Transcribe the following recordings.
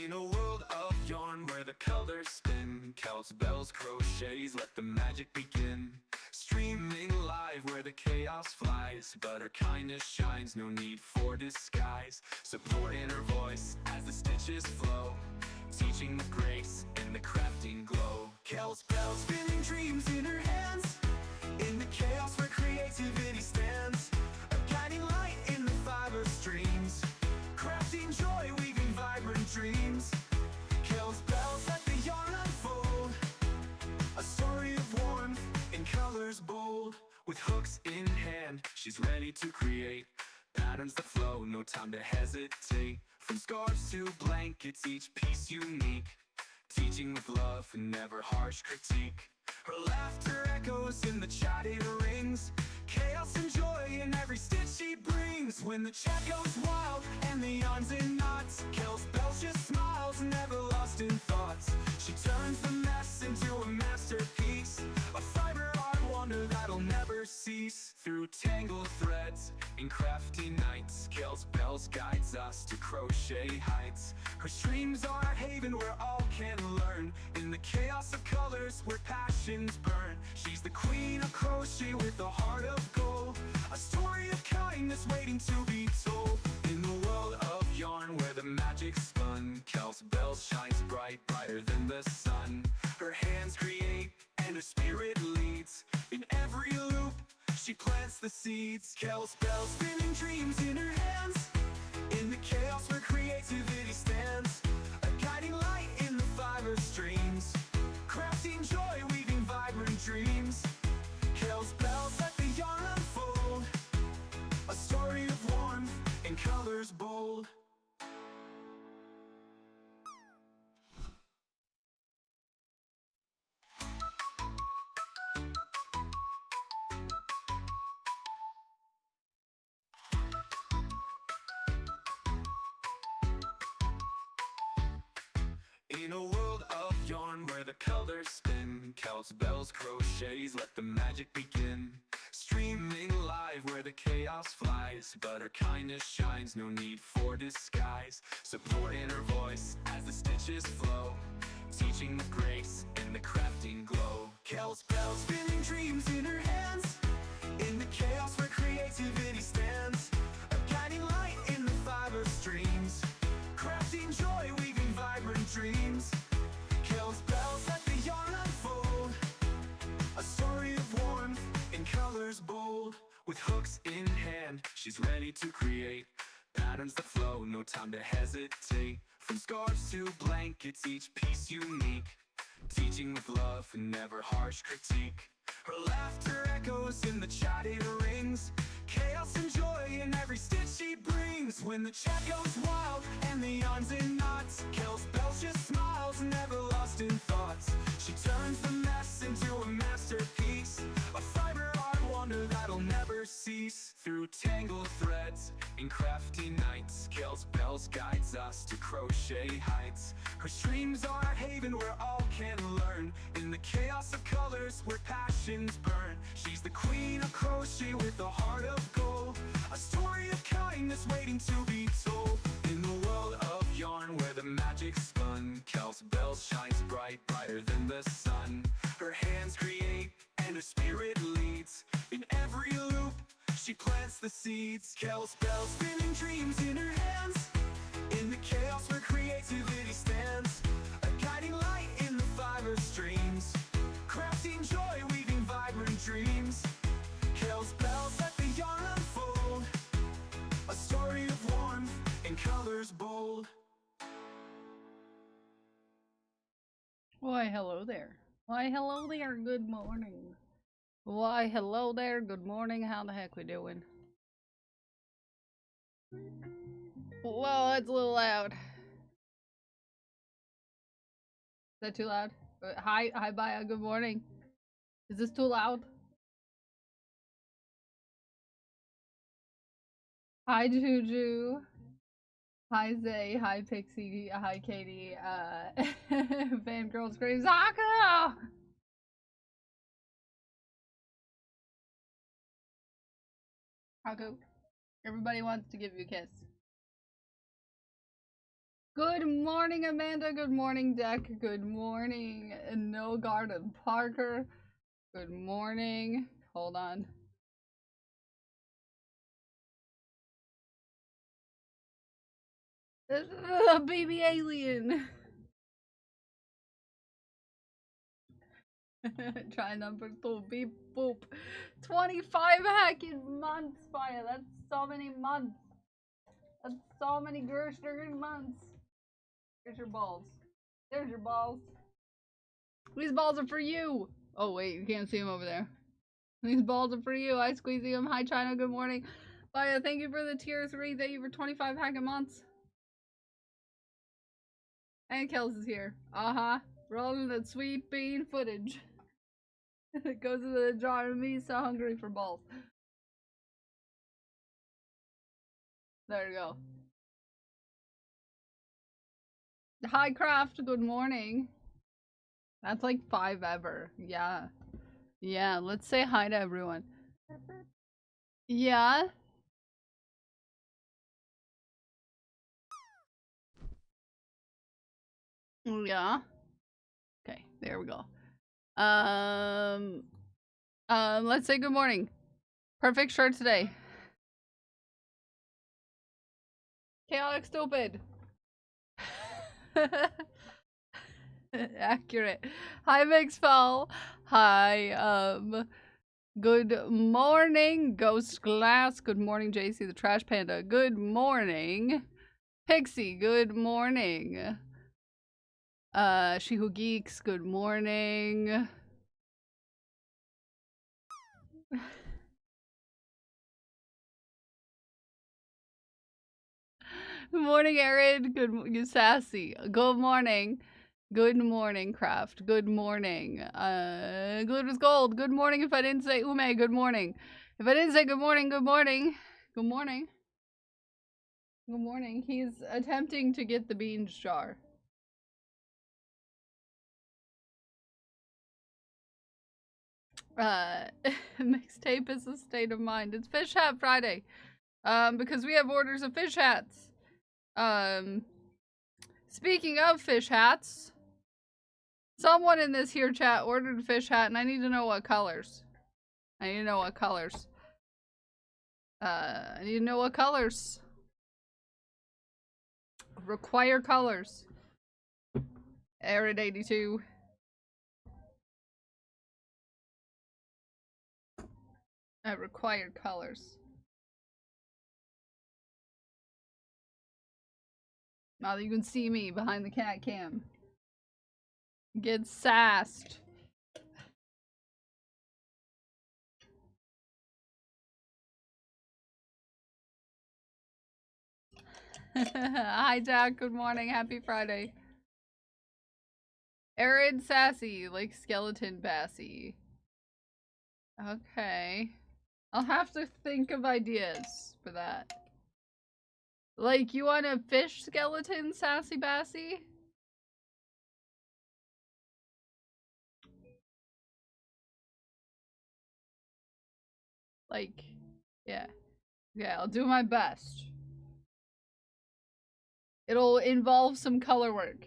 In a world of yarn where the colors spin, counts bells, crochets, let the magic begin. Streaming live where the chaos flies, but her kindness shines, no need for disguise. Support in her voice as the stitches flow, teaching the grace and the crafting glow. Kel's bells, spinning dreams in her hands, in the chaos where creativity stands. A guiding light in the fiber streams, crafting joy, weaving vibrant dreams. Kel's bells let the yarn unfold, a story of warmth in colors bold. With hooks in hand, she's ready to create patterns that flow, no time to hesitate. From scarves to blankets, each piece unique, teaching with love and never harsh critique. Her laughter echoes in the chatted rings, chaos and joy in every stitch she brings. When the chat goes wild and the yarn's in knots, Kel's bells just smiles, never lost in thoughts. She turns the mess into a masterpiece, a fiber art wonder that'll never cease. Through tangled threads in crafty nights, Kel's bells guides us to crochet heights. Her streams are a haven where all can learn, in the chaos of colors where passions burn. She's the queen of crochet with a heart of gold, a story of kindness waiting to be told. In the world of yarn where the magic spun, Kel's bells shines bright, brighter than the sun. Her hands create and her spirit leads, in every loop she plants the seeds. Kel's bells, spinning dreams in her hands, in the chaos where creativity stands. A guiding light in the fiber streams, crafting joy, weaving vibrant dreams. Kel's bells let the yarn unfold, a story of warmth in colors bold. In a world of yarn where the colors spin, Kel's bells, crochets, let the magic begin. Streaming live where the chaos flies, but her kindness shines, no need for disguise. Support in her voice as the stitches flow, teaching the grace and the crafting glow. Kel's bells, spinning dreams in her hands, in the chaos where creativity stands. A guiding light in the fiber streams, crafting joy, weaving vibrant dreams. Kel's bells let the yarn unfold, a story of warmth in colors bold. With hooks in hand, she's ready to create patterns that flow, no time to hesitate. From scarves to blankets, each piece unique, teaching with love and never harsh critique. Her laughter echoes in the chatted rings, chaos and joy in every stitch she brings. When the chat goes wild and the yarn's in knots, Kel's bells just smiles, never lost in thoughts. She turns the mess into a masterpiece, a fiber art wonder that'll never cease. Through tangled threads in crafty nights, Kel's bells guides us to crochet heights. Her streams are a haven where all can learn, in the chaos of colors where passions burn. She's the queen of crochet with a heart of gold, a story of kindness waiting to be told. In the world of yarn where the magic spun, Kel's bells shines bright, brighter than the sun. Her hands create and her spirit leads, in every loop she plants the seeds. Kel's bells, spinning dreams in her hands, in the chaos where creativity stands. A guiding light in the fiber streams, crafting joy, weaving vibrant dreams. Kel's bells let the yarn unfold, a story of warmth in colors bold. Why, hello there. Why, hello there, good morning. Why, hello there, good morning, how the heck we doing? Well, that's a little loud. Is that too loud? Hi, Baya, good morning. Is this too loud? Hi, Juju. Hi, Zay. Hi, Pixie. Hi, Katie. Fangirl screams, Zaka! Haku. Everybody wants to give you a kiss. Good morning, Amanda. Good morning, Deck. Good morning, No Garden Parker. Good morning. Hold on. Baby alien. Try number 2. Beep boop. 25 hacking months, Fire. That's so many months. That's so many Gerstern months. Here's your balls. There's your balls. These balls are for you. Oh, wait. You can't see them over there. These balls are for you. I squeezy them. Hi, China. Good morning. Fire, thank you for the tier 3. Thank you for 25 hacking months. And Kels is here. Rolling that sweet bean footage. It goes into the jar of me so hungry for balls. There you go. Hi, Craft. Good morning. That's like 5 ever. Yeah. Yeah, let's say hi to everyone. Yeah. Yeah. Okay, there we go. Let's say good morning. Perfect shirt today. Chaotic stupid. Accurate. Hi, Mixfell. Hi, good morning, Ghost Glass. Good morning, JC the Trash Panda. Good morning. Pixie, good morning. She Who Geeks, good morning. Good morning, Aaron. Good Sassy. Good morning. Good morning, Craft. Good morning. Good as gold. Good morning. If I didn't say Ume, good morning. If I didn't say good morning, good morning. Good morning. Good morning. He's attempting to get the beans jar. Mixtape is a state of mind. It's Fish Hat Friday. Because we have orders of fish hats. Speaking of fish hats, someone in this here chat ordered a fish hat, and I need to know what colors. I need to know what colors. I need to know what colors. Require colors. Arid 82. Required colors. Now that you can see me behind the cat cam. Get sassed. Hi, Jack. Good morning. Happy Friday. Arid sassy, like skeleton bassy. Okay. I'll have to think of ideas for that. Like, you want a fish skeleton sassy bassy? Like, yeah. Yeah, I'll do my best. It'll involve some color work.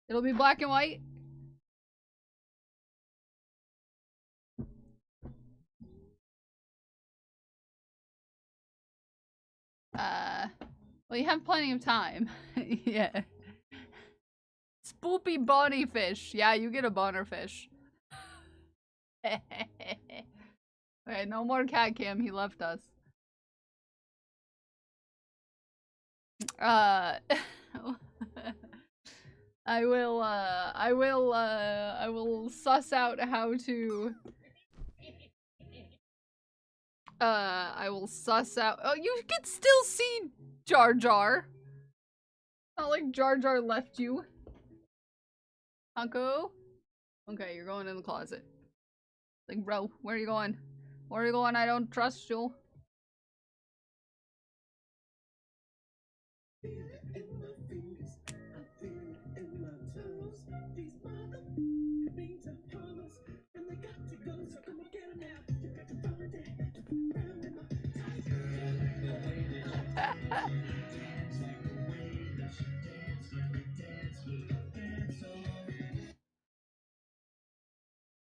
It'll be black and white. Well, you have plenty of time. Yeah. Spoopy bonny fish. Yeah, you get a boner fish. Okay, no more cat cam. He left us. I will suss out how to I will suss out. Oh, you can still see Jar Jar. Not like Jar Jar left you. Hunko? Okay, you're going in the closet. Like, bro, where are you going? Where are you going? I don't trust you.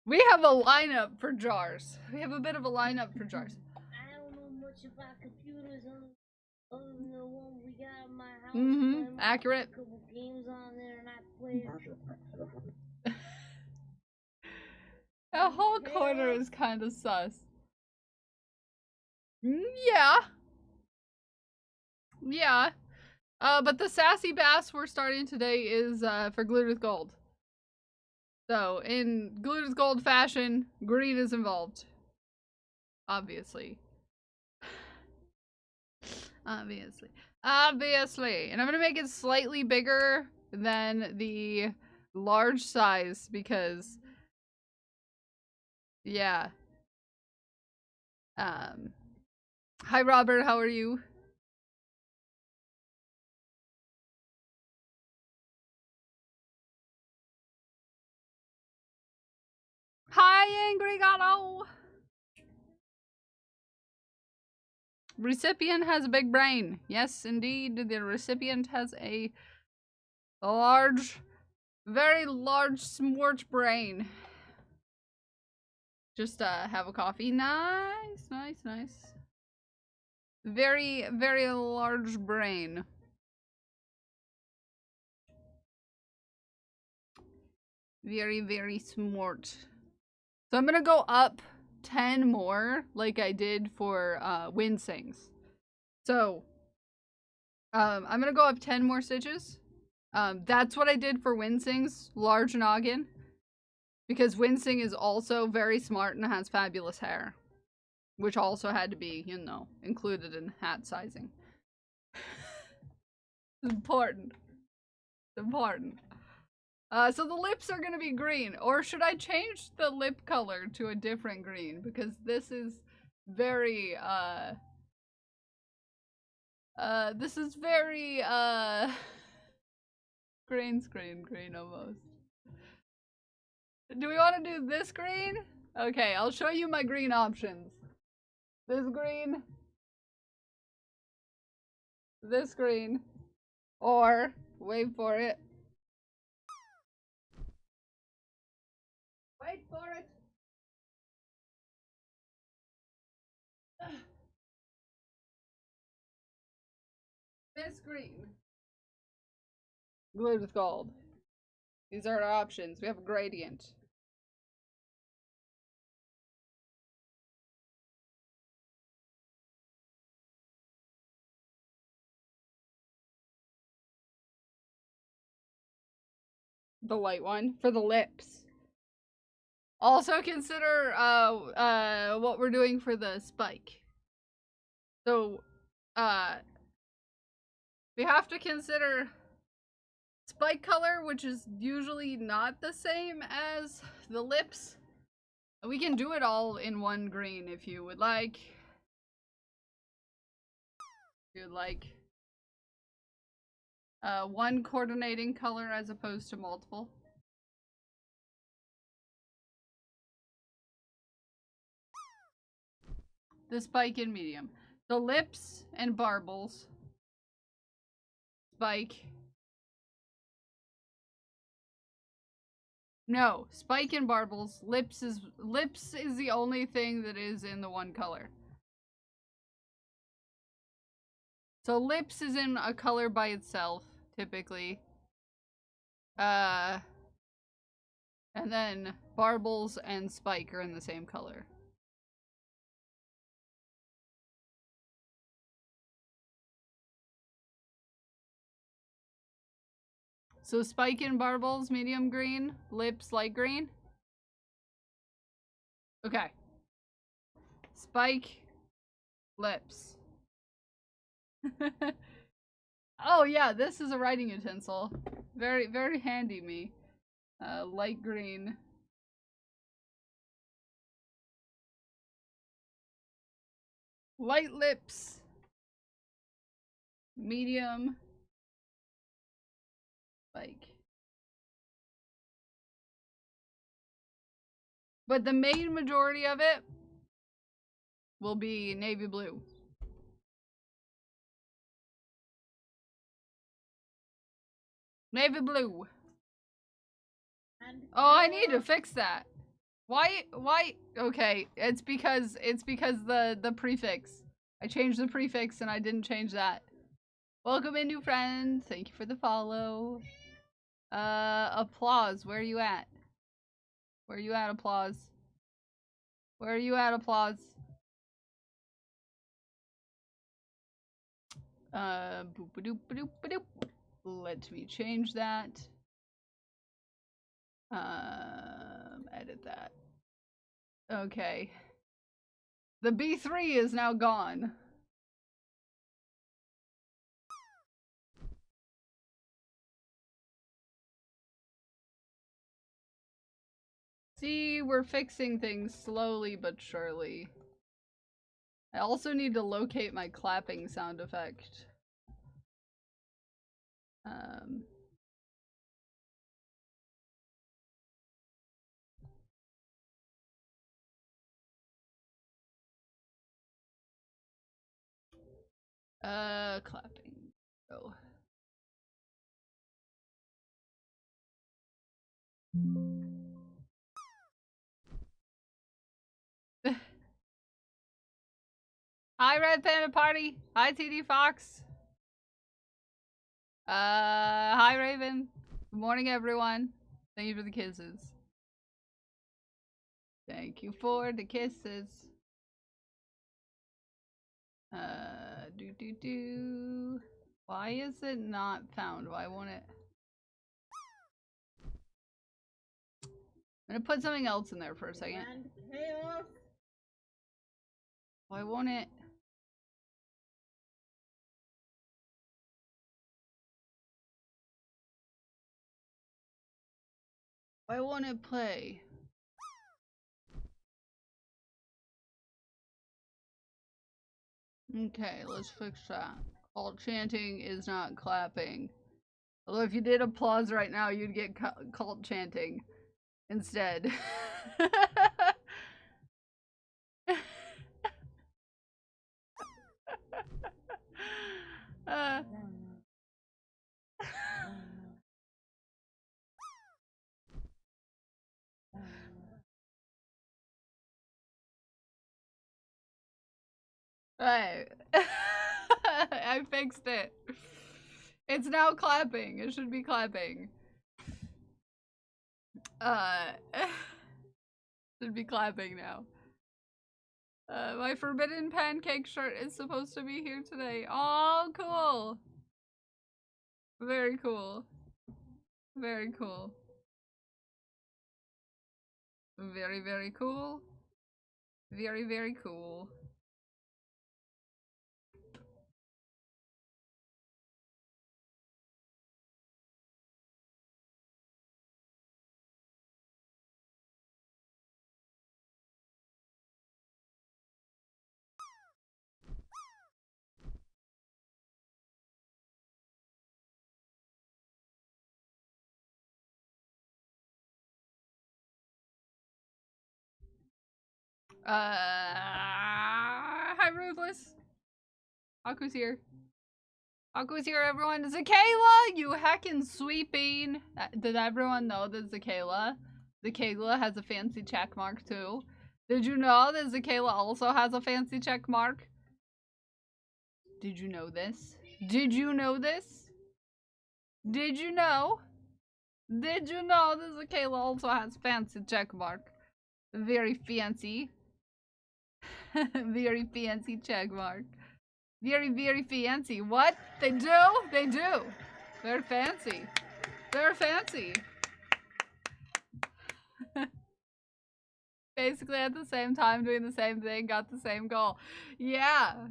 We have a lineup for jars. We have a bit of a lineup for jars. I don't know much about computers other than the one we got in my house. Mm-hmm. Accurate. A couple games on there and I play it. That whole corner is kind of sus. Yeah. Yeah. But the sassy bass we're starting today is for Glued with Gold. So, in Glued with Gold fashion, green is involved. Obviously. Obviously. Obviously. And I'm gonna make it slightly bigger than the large size because, yeah. Hi Robert, how are you? Hi Angry Gato! Recipient has a big brain. Yes, indeed, the recipient has a large, very large smart brain. Just have a coffee. Nice, nice, nice. Very, very large brain. Very, very smart. So I'm gonna go up 10 more like I did for Wind Sings. So I'm gonna go up 10 more stitches. That's what I did for Wind Sings, large noggin. Because Winsing is also very smart and has fabulous hair. Which also had to be, you know, included in hat sizing. It's important. It's important. So the lips are gonna be green. Or should I change the lip color to a different green? Because this is very, this is very, green screen green almost. Do we want to do this green? Okay, I'll show you my green options. This green. This green. Or, wait for it. Wait for it. This green. Glued with gold. These are our options. We have a gradient. The light one for the lips. Also consider what we're doing for the spike. So we have to consider spike color, which is usually not the same as the lips. We can do it all in one green if you would like. If you'd like. One coordinating color as opposed to multiple. The spike in medium. The lips and barbels. Spike. No, spike and barbels. Lips is the only thing that is in the one color. So lips is in a color by itself, typically. And then barbels and spike are in the same color. So spike and barbels, medium green, lips, light green. Okay. Spike, lips. Oh yeah, this is a writing utensil. Very, very handy me. Light green. Light lips. Medium. Spike. But the main majority of it will be navy blue. Navy blue. And Oh, I need to fix that. Why? Okay, it's because the prefix. I changed the prefix and I didn't change that. Welcome in, new friends. Thank you for the follow. Applause. Where are you at? Where are you at, applause? Where are you at, applause? Boop a doop a doop a doop. Let me change that. Edit that. Okay. The B3 is now gone. See, we're fixing things slowly but surely. I also need to locate my clapping sound effect. Clapping. Oh. Hi, Red Panda Party. Hi, TD Fox. Hi, Raven. Good morning, everyone. Thank you for the kisses. Thank you for the kisses. Do. Why is it not found? Why won't it? I'm gonna put something else in there for a second. And chaos. Why won't it? Why won't it play? Okay, let's fix that. Cult chanting is not clapping. Although if you did applause right now, you'd get cult chanting instead. uh. Right. I fixed it. It's now clapping. It should be clapping. Should be clapping now. My forbidden pancake shirt is supposed to be here today. Oh, cool. Very cool. Very cool. Very, very cool. Very, very cool. Hi, Ruthless. Aku's here. Aku's here, everyone. Zakayla, you heckin' sweeping. Did everyone know that Zakayla has a fancy check mark too? Did you know that Zakayla also has a fancy check mark? Did you know this? Did you know this? Did you know? Did you know that Zakayla also has fancy check mark? Very fancy. Very fancy check mark. Very, very fancy. What? They do? They do. They're fancy. They're fancy. Basically at the same time doing the same thing, got the same goal. Yeah,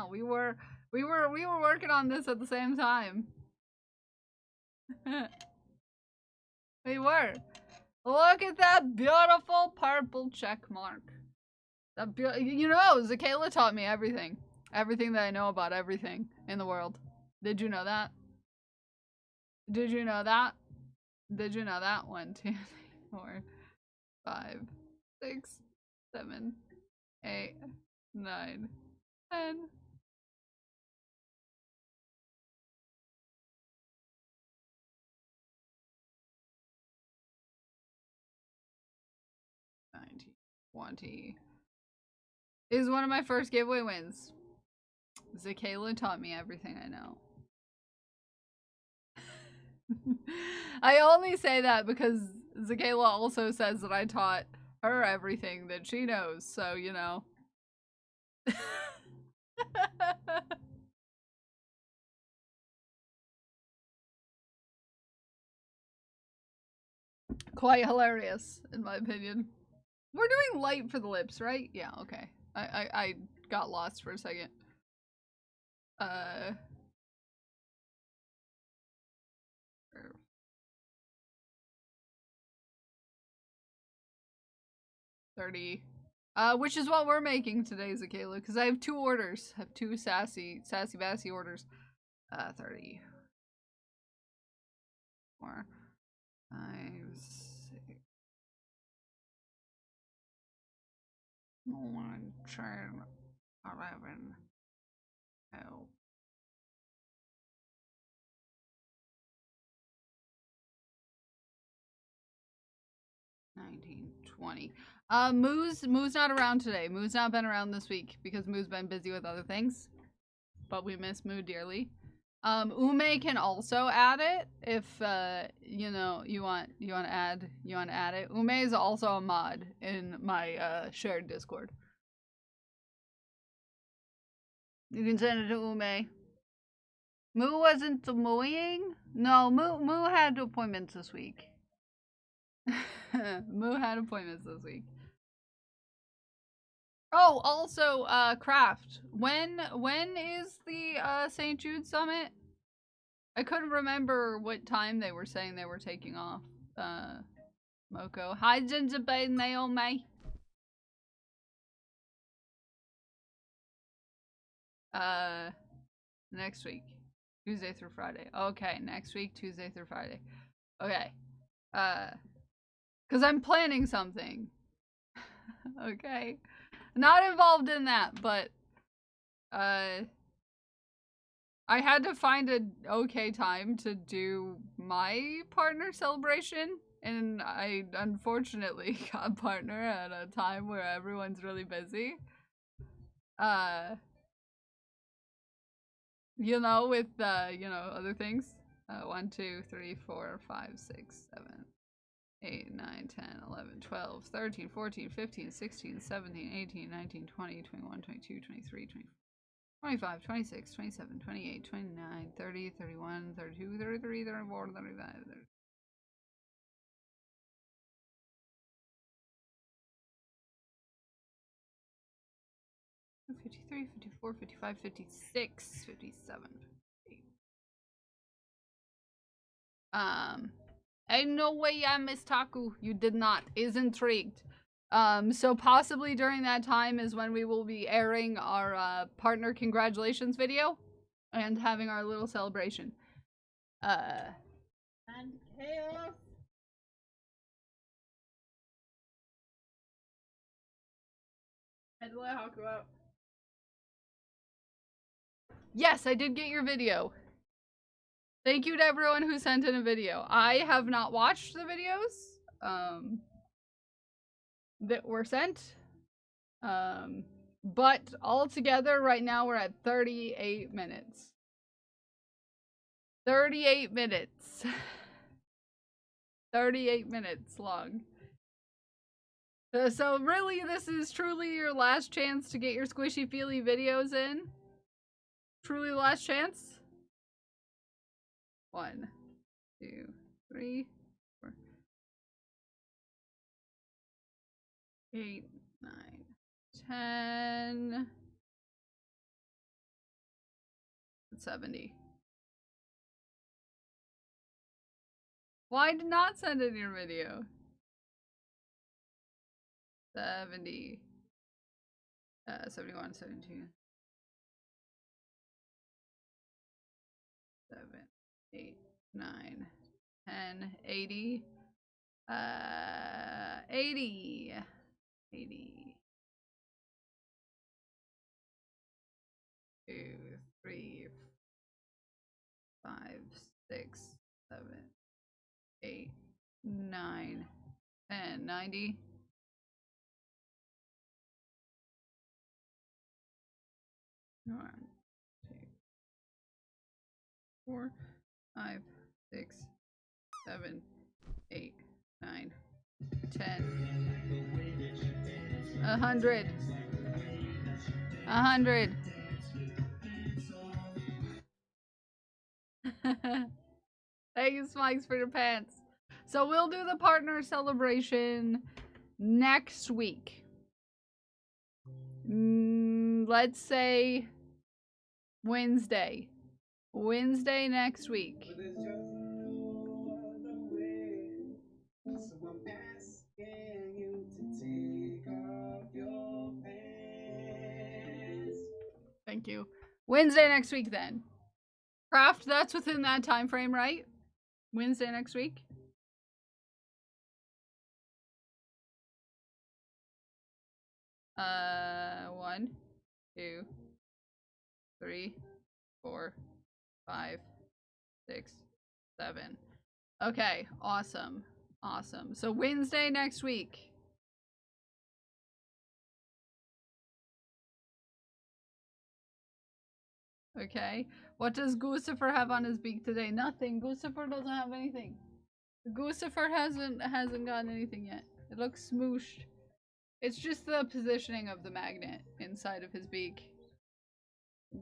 we were working on this at the same time. We were. Look at that beautiful purple check mark. You know, Zakayla taught me everything. Everything that I know about everything in the world. Did you know that? Did you know that? Did you know that? 1, 2, 3, 4, 5, 6, 7, 8, 9, 10. 20 is one of my first giveaway wins. Zakayla taught me everything I know. I only say that because Zakayla also says that I taught her everything that she knows, so you know. Quite hilarious, in my opinion. We're doing light for the lips, right? Yeah, okay. I got lost for a second. 30. Which is what we're making today, Zakayla, because I have 2 orders. I have 2 sassy bassy orders. 30. 4, 5, 6. 1, 10, 11. 12. 19, 20. Moo's not around today. Moo's not been around this week because Moo's been busy with other things. But we miss Moo dearly. Ume can also add it if you know you want to add it. Ume is also a mod in my shared Discord. You can send it to Ume. Moo wasn't the mooing? No, Moo had appointments this week. Moo had appointments this week. Oh, also, Craft. When is the St. Jude Summit? I couldn't remember what time they were saying they were taking off. Moko. Hi, Gingerbread Naomi. Next week. Tuesday through Friday. Okay, next week, Tuesday through Friday. Okay. Because I'm planning something. Okay. Not involved in that, but, I had to find an okay time to do my partner celebration, and I unfortunately got a partner at a time where everyone's really busy. You know, with, you know, other things. 1, 2, 3, 4, 5, 6, 7, 8, 9, 10, 11, 12, 13, 14, 15, 16, 17, 18, 19, 20, 21, 22, 23, 24. 25, 26, 27, 28, 29, 30, 31, 32, 33, 34, 35, 30. 53, 54, 55, 56, 57, 58. Ain't no way I missed Taku. You did not. Is intrigued. So possibly during that time is when we will be airing our partner congratulations video and having our little celebration. And chaos. Yes, I did get your video. Thank you to everyone who sent in a video. I have not watched the videos that were sent. But altogether, right now we're at 38 minutes. 38 minutes. 38 minutes long. So really, this is truly your last chance to get your squishy feely videos in. Truly last chance. 1, 2, 3, 4, 8, 9, 10, 70. Why did not send in your video? 70. 71, 72. 7, 8, 9, 10, 80. 80. 80. 2, 3, 5, 6, 7, 8, 9, 10, 90. 1, 2, 4, 5, 6, 7, 8, 9, 10. 100. 100. Thank you, Smikes, for your pants. So we'll do the partner celebration next week. Let's say Wednesday. Wednesday next week. Thank you. Wednesday next week then. Craft, that's within that time frame, right? Wednesday next week? One, 2, 3, 4, 5, 6, 7. Okay, awesome. Awesome. So Wednesday next week. Okay. What does Guccifer have on his beak today? Nothing. Guccifer doesn't have anything. Guccifer hasn't gotten anything yet. It looks smooshed. It's just the positioning of the magnet inside of his beak.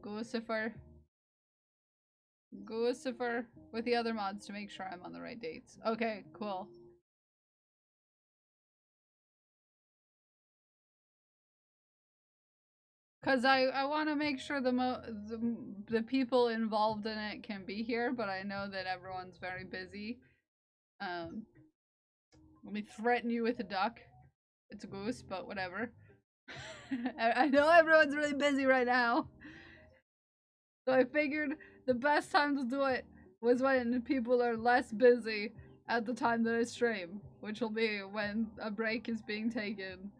Guccifer. Guccifer with the other mods to make sure I'm on the right dates. Okay, cool. Cause I want to make sure the people involved in it can be here, but I know that everyone's very busy. Let me threaten you with a duck. It's a goose, but whatever. I know everyone's really busy right now. So I figured the best time to do it was when people are less busy at the time that I stream, which will be when a break is being taken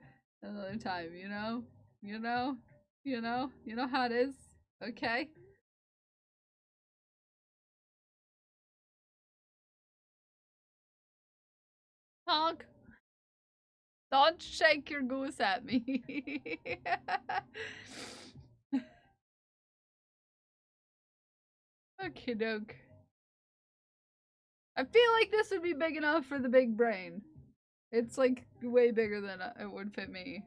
another time, you know? You know? You know? You know how it is? Okay? Honk. Don't shake your goose at me. Okie doke. I feel like this would be big enough for the big brain. It's like way bigger than it would fit me.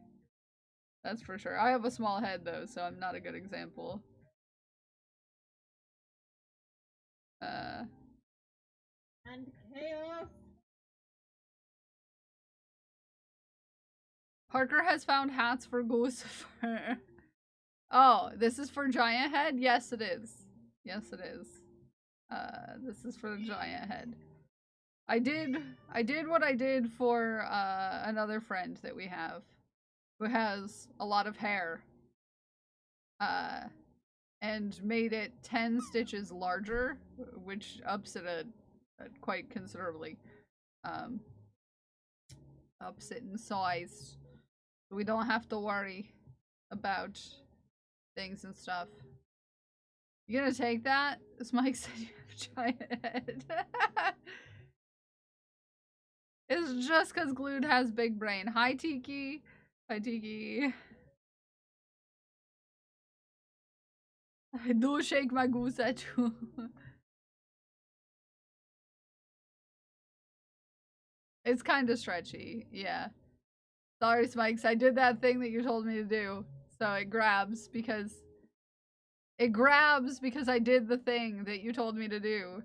That's for sure. I have a small head though, so I'm not a good example. And chaos. Parker has found hats for Guccifer. Oh, this is for giant head? Yes, it is. Yes, it is. This is for the giant head. I did what I did for another friend that we have who has a lot of hair. And made it 10 stitches larger, which ups it quite considerably. Ups it in size. We don't have to worry about things and stuff. You gonna take that? As Mike said, you have a giant head. It's just because Glued has big brain. Hi, Tiki. Hi, Tiki. I do shake my goose at you. It's kind of stretchy, yeah. Sorry, Smikes, I did that thing that you told me to do. So it grabs because I did the thing that you told me to do.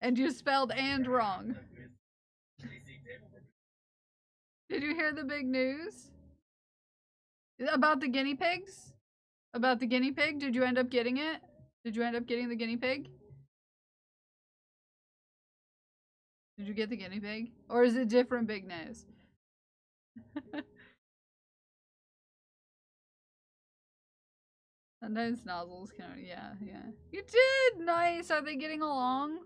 And you spelled "and" wrong. Did you hear the big news? About the guinea pigs? About the guinea pig? Did you end up getting it? Did you end up getting the guinea pig? Did you get the guinea pig? Or is it different big news? Sometimes nozzles can, yeah. You did! Nice! Are they getting along?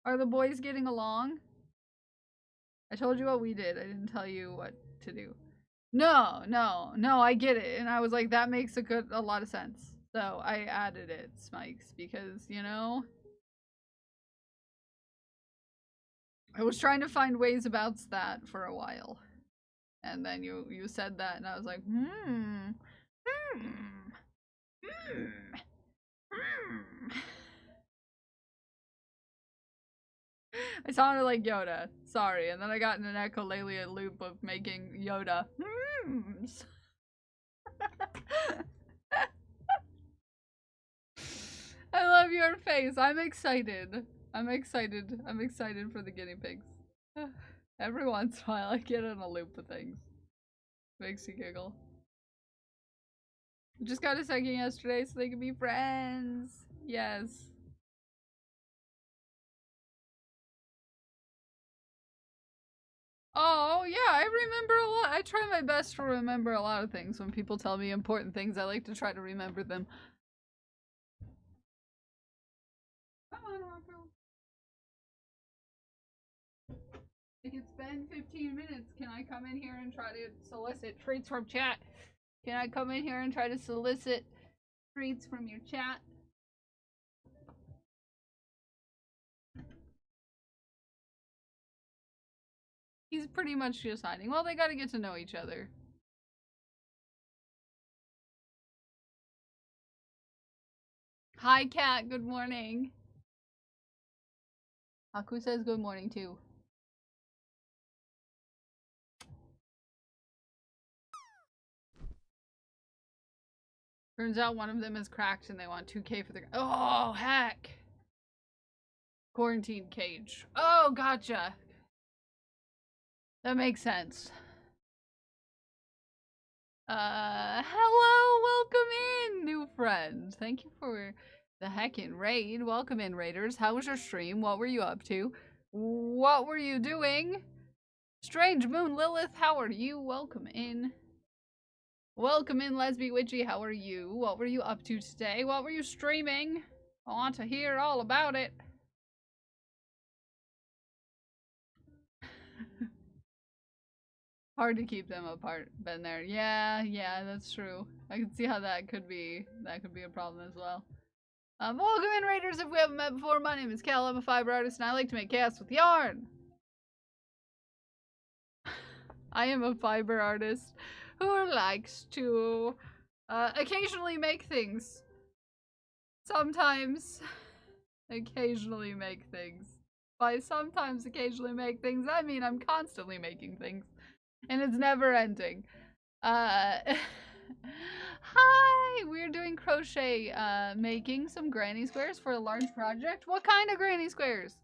Are the boys getting along? I told you what we did. I didn't tell you what to do. No, I get it. And I was like, that makes a lot of sense. So I added it, Smikes, because, you know, I was trying to find ways about that for a while. And then you said that and I was like, I sounded like Yoda. Sorry, and then I got in an echolalian loop of making Yoda. I love your face. I'm excited. I'm excited. I'm excited for the guinea pigs. Every once in a while, I get in a loop of things. Makes you giggle. Just got a second yesterday so they can be friends. Yes. Oh, yeah, I remember a lot. I try my best to remember a lot of things. When people tell me important things, I like to try to remember them. Come on, Rocco. Like, it's been 15 minutes. Can I come in here and try to solicit treats from chat? Can I come in here and try to solicit treats from your chat? He's pretty much just hiding. Well, they gotta get to know each other. Hi, Kat. Good morning. Haku says good morning, too. Turns out one of them is cracked and they want 2K for the... Oh, heck! Quarantine cage. Oh, gotcha. That makes sense. Hello, welcome in, new friend. Thank you for the heckin' raid. Welcome in, raiders. How was your stream? What were you up to? What were you doing? Strange Moon Lilith, how are you? Welcome in. Welcome in, Lesby Witchy. How are you? What were you up to today? What were you streaming? I want to hear all about it. Hard to keep them apart. Been there. Yeah, that's true. I can see how that could be a problem as well. Welcome in, raiders. If we haven't met before, my name is Cal. I'm a fiber artist and I like to make chaos with yarn. I am a fiber artist who likes to occasionally make things. Sometimes occasionally make things. By sometimes occasionally make things, I mean I'm constantly making things. And it's never ending. Hi! We're doing crochet, making some granny squares for a large project. What kind of granny squares?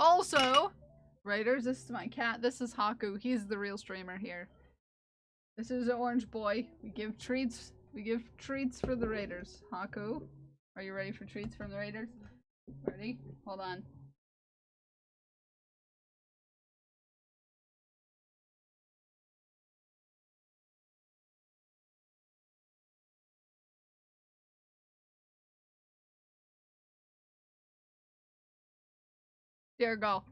Also, Raiders, this is my cat. This is Haku. He's the real streamer here. This is an orange boy. We give treats. We give treats for the Raiders. Haku, are you ready for treats from the Raiders? Ready? Hold on. There you go.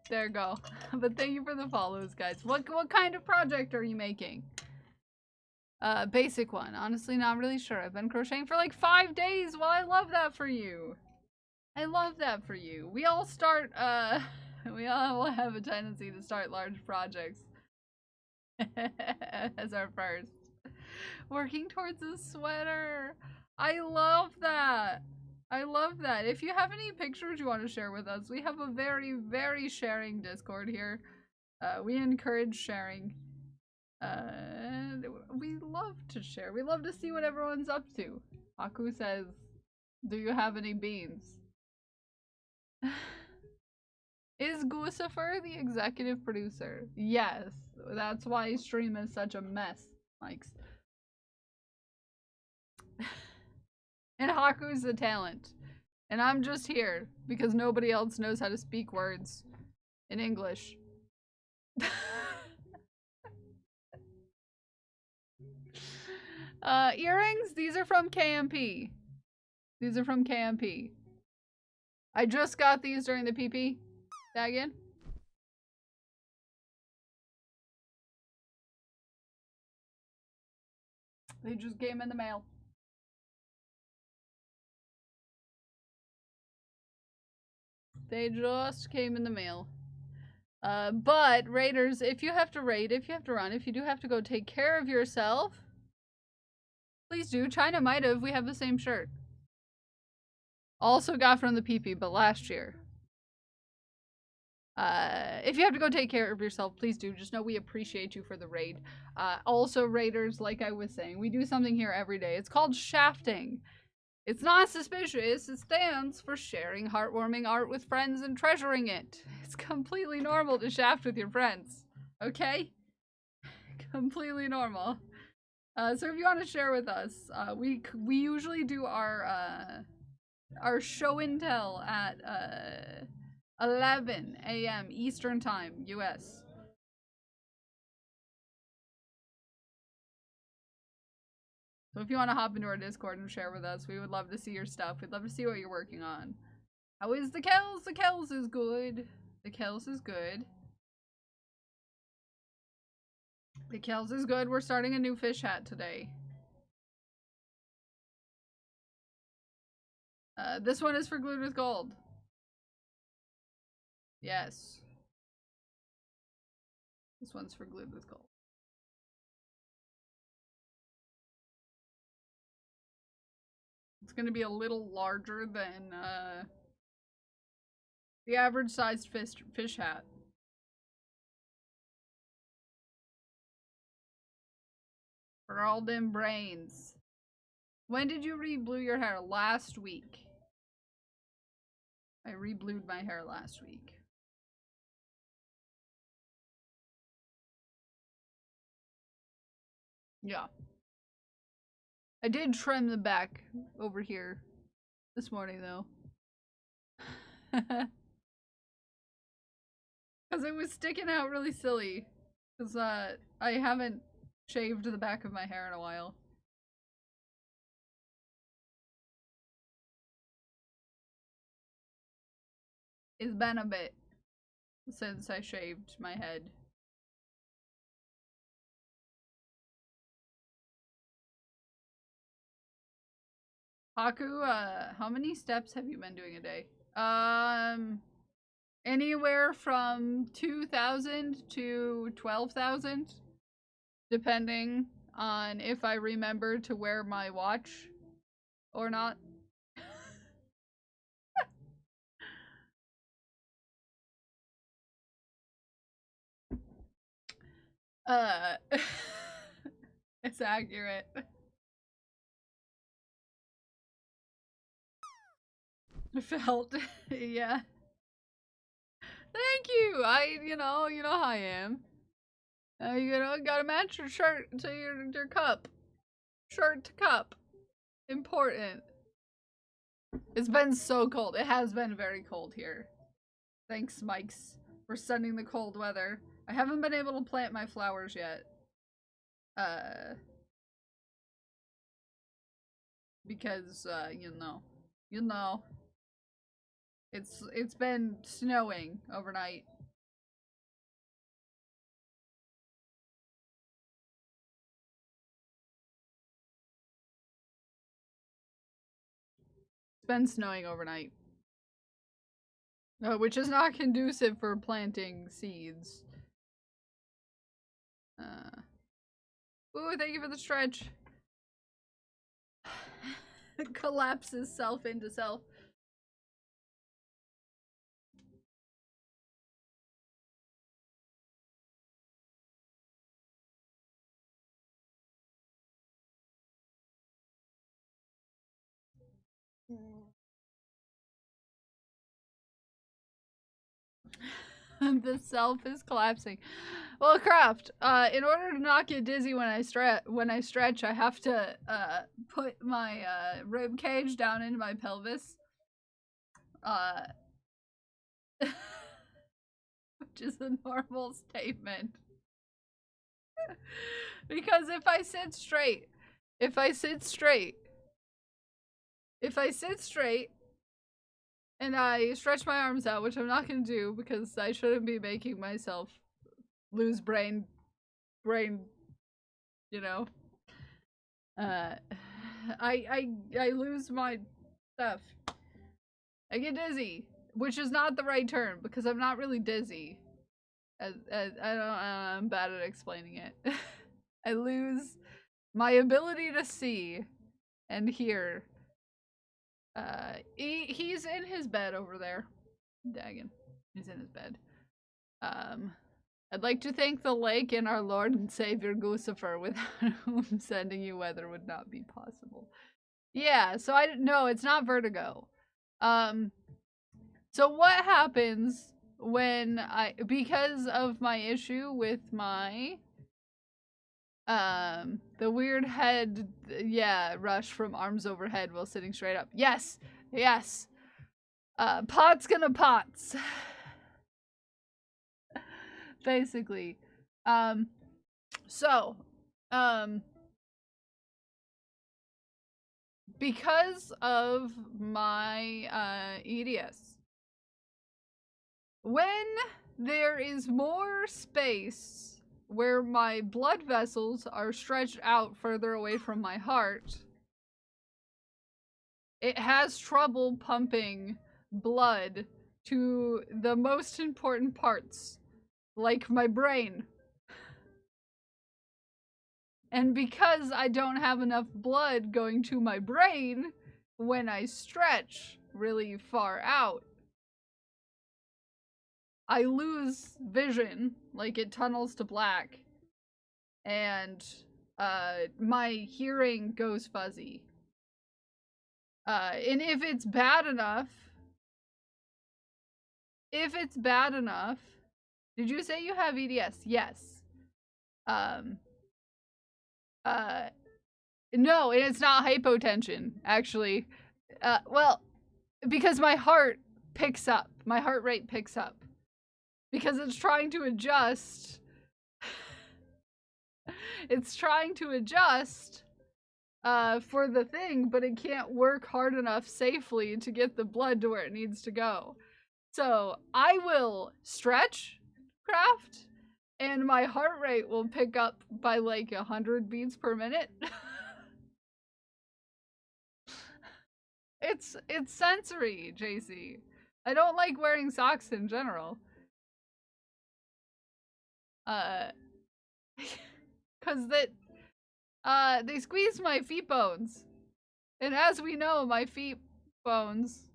There you go. But thank you for the follows, guys. What kind of project are you making? Basic one. Honestly, not really sure. I've been crocheting for like 5 days. Well, I love that for you. I love that for you. We all start, we all have a tendency to start large projects as our first. Working towards a sweater. I love that. I love that. If you have any pictures you want to share with us, we have a very, very sharing Discord here. We encourage sharing. We love to share. We love to see what everyone's up to. Haku says, do you have any beans? Is Guccifer the executive producer? Yes. That's why stream is such a mess, Mikes. And Haku's the talent. And I'm just here because nobody else knows how to speak words in English. Earrings? These are from KMP. These are from KMP. I just got these during the PP. Tag in. They just came in the mail. They just came in the mail. But raiders, if you have to raid, if you have to run, if you do have to go take care of yourself, please do. China might have. We have the same shirt. Also got from the PP, but last year. If you have to go take care of yourself, please do. Just know we appreciate you for the raid. Also, raiders, like I was saying, we do something here every day. It's called shafting. It's not suspicious. It stands for sharing heartwarming art with friends and treasuring it. It's completely normal to shaft with your friends. Okay? Completely normal. So if you want to share with us, we usually do our show and tell at 11 a.m. Eastern Time, US. So if you want to hop into our Discord and share with us, we would love to see your stuff. We'd love to see what you're working on. How is the Kells? The Kells is good. The Kells is good. The Kells is good. We're starting a new fish hat today. This one is for Glued with Gold. Yes. This one's for Glued with Gold. It's gonna be a little larger than the average sized fish hat. For all them brains. When did you re-blue your hair? Last week. I re-blued my hair last week. Yeah. I did trim the back over here this morning though. Because it was sticking out really silly. Because I haven't shaved the back of my hair in a while. It's been a bit since I shaved my head. Haku, how many steps have you been doing a day? Anywhere from 2,000 to 12,000, depending on if I remember to wear my watch or not. It's accurate. Felt, yeah. Thank you. You know how I am. Gotta match your shirt to your cup. Shirt to cup. Important. It's been so cold. It has been very cold here. Thanks, Mikes, for sending the cold weather. I haven't been able to plant my flowers yet. Because, you know. It's been snowing overnight. It's been snowing overnight. Which is not conducive for planting seeds. Ooh, thank you for the stretch. Collapses self into self. The self is collapsing. Well, Craft, in order to not get dizzy when I stretch, I have to put my rib cage down into my pelvis. Which is a normal statement. Because if I sit straight and I stretch my arms out, which I'm not gonna do because I shouldn't be making myself lose brain, you know. I lose my stuff. I get dizzy, which is not the right term because I'm not really dizzy. I'm bad at explaining it. I lose my ability to see and hear. He's in his bed over there. Dagon. He's in his bed. I'd like to thank the lake and our Lord and Savior Lucifer, without whom sending you weather would not be possible. Yeah, so no, it's not vertigo. So what happens when because of my issue with my the weird head, rush from arms overhead while sitting straight up. Yes, pot's gonna pots. Basically. Because of my EDS, when there is more space where my blood vessels are stretched out further away from my heart, it has trouble pumping blood to the most important parts, like my brain. And because I don't have enough blood going to my brain when I stretch really far out, I lose vision, like it tunnels to black, and my hearing goes fuzzy. And if it's bad enough, did you say you have EDS? Yes. No, and it's not hypotension, actually. Well, because my heart picks up. My heart rate picks up. Because it's trying to adjust. It's trying to adjust for the thing, but it can't work hard enough safely to get the blood to where it needs to go. So I will stretch, craft, and my heart rate will pick up by like 100 beats per minute. It's sensory, JC. I don't like wearing socks in general. Cause they squeeze my feet bones. And as we know, my feet bones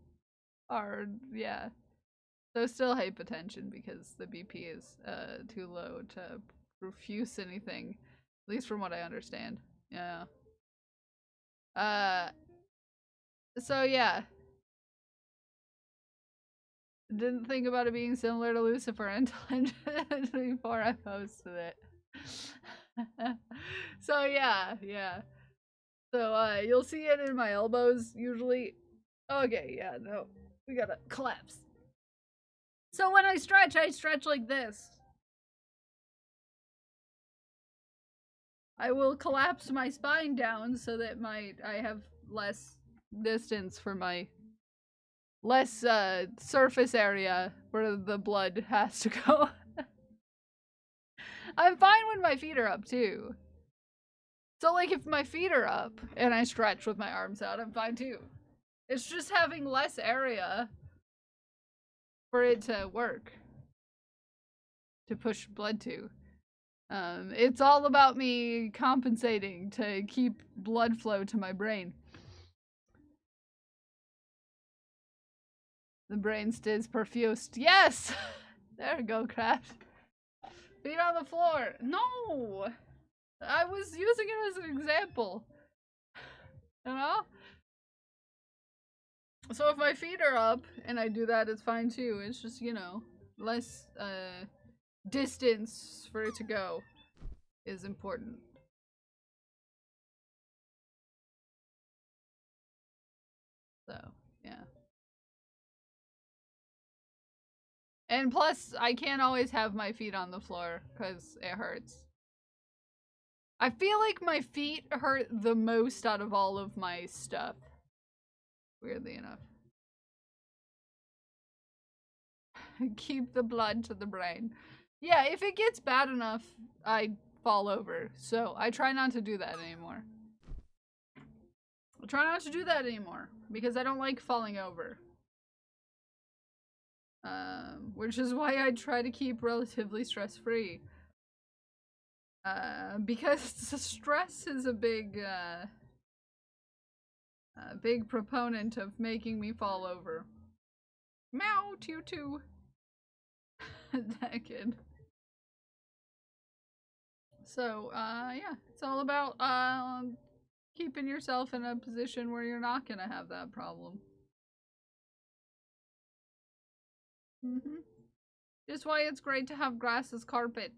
are, so still hypotension because the BP is too low to refuse anything. At least from what I understand. Yeah. So yeah. Didn't think about it being similar to Lucifer until before I posted it. So yeah. So you'll see it in my elbows usually. Okay, yeah, no. We gotta collapse. So when I stretch like this. I will collapse my spine down so that I have less distance for my less surface area where the blood has to go. I'm fine when my feet are up too. So like if my feet are up and I stretch with my arms out, I'm fine too. It's just having less area for it to work. To push blood to. It's all about me compensating to keep blood flow to my brain. The brain stays perfused. Yes! There we go, Craft. Feet on the floor. No! I was using it as an example. You know? So if my feet are up and I do that, it's fine too. It's just, less distance for it to go is important. So, yeah. And plus, I can't always have my feet on the floor because it hurts. I feel like my feet hurt the most out of all of my stuff. Weirdly enough. Keep the blood to the brain. Yeah, if it gets bad enough, I fall over. So I try not to do that anymore. Because I don't like falling over. Which is why I try to keep relatively stress-free. Because stress is a big proponent of making me fall over. Meow, Tutu. That kid. So, yeah, it's all about, keeping yourself in a position where you're not gonna have that problem. Just why it's great to have grass as carpet.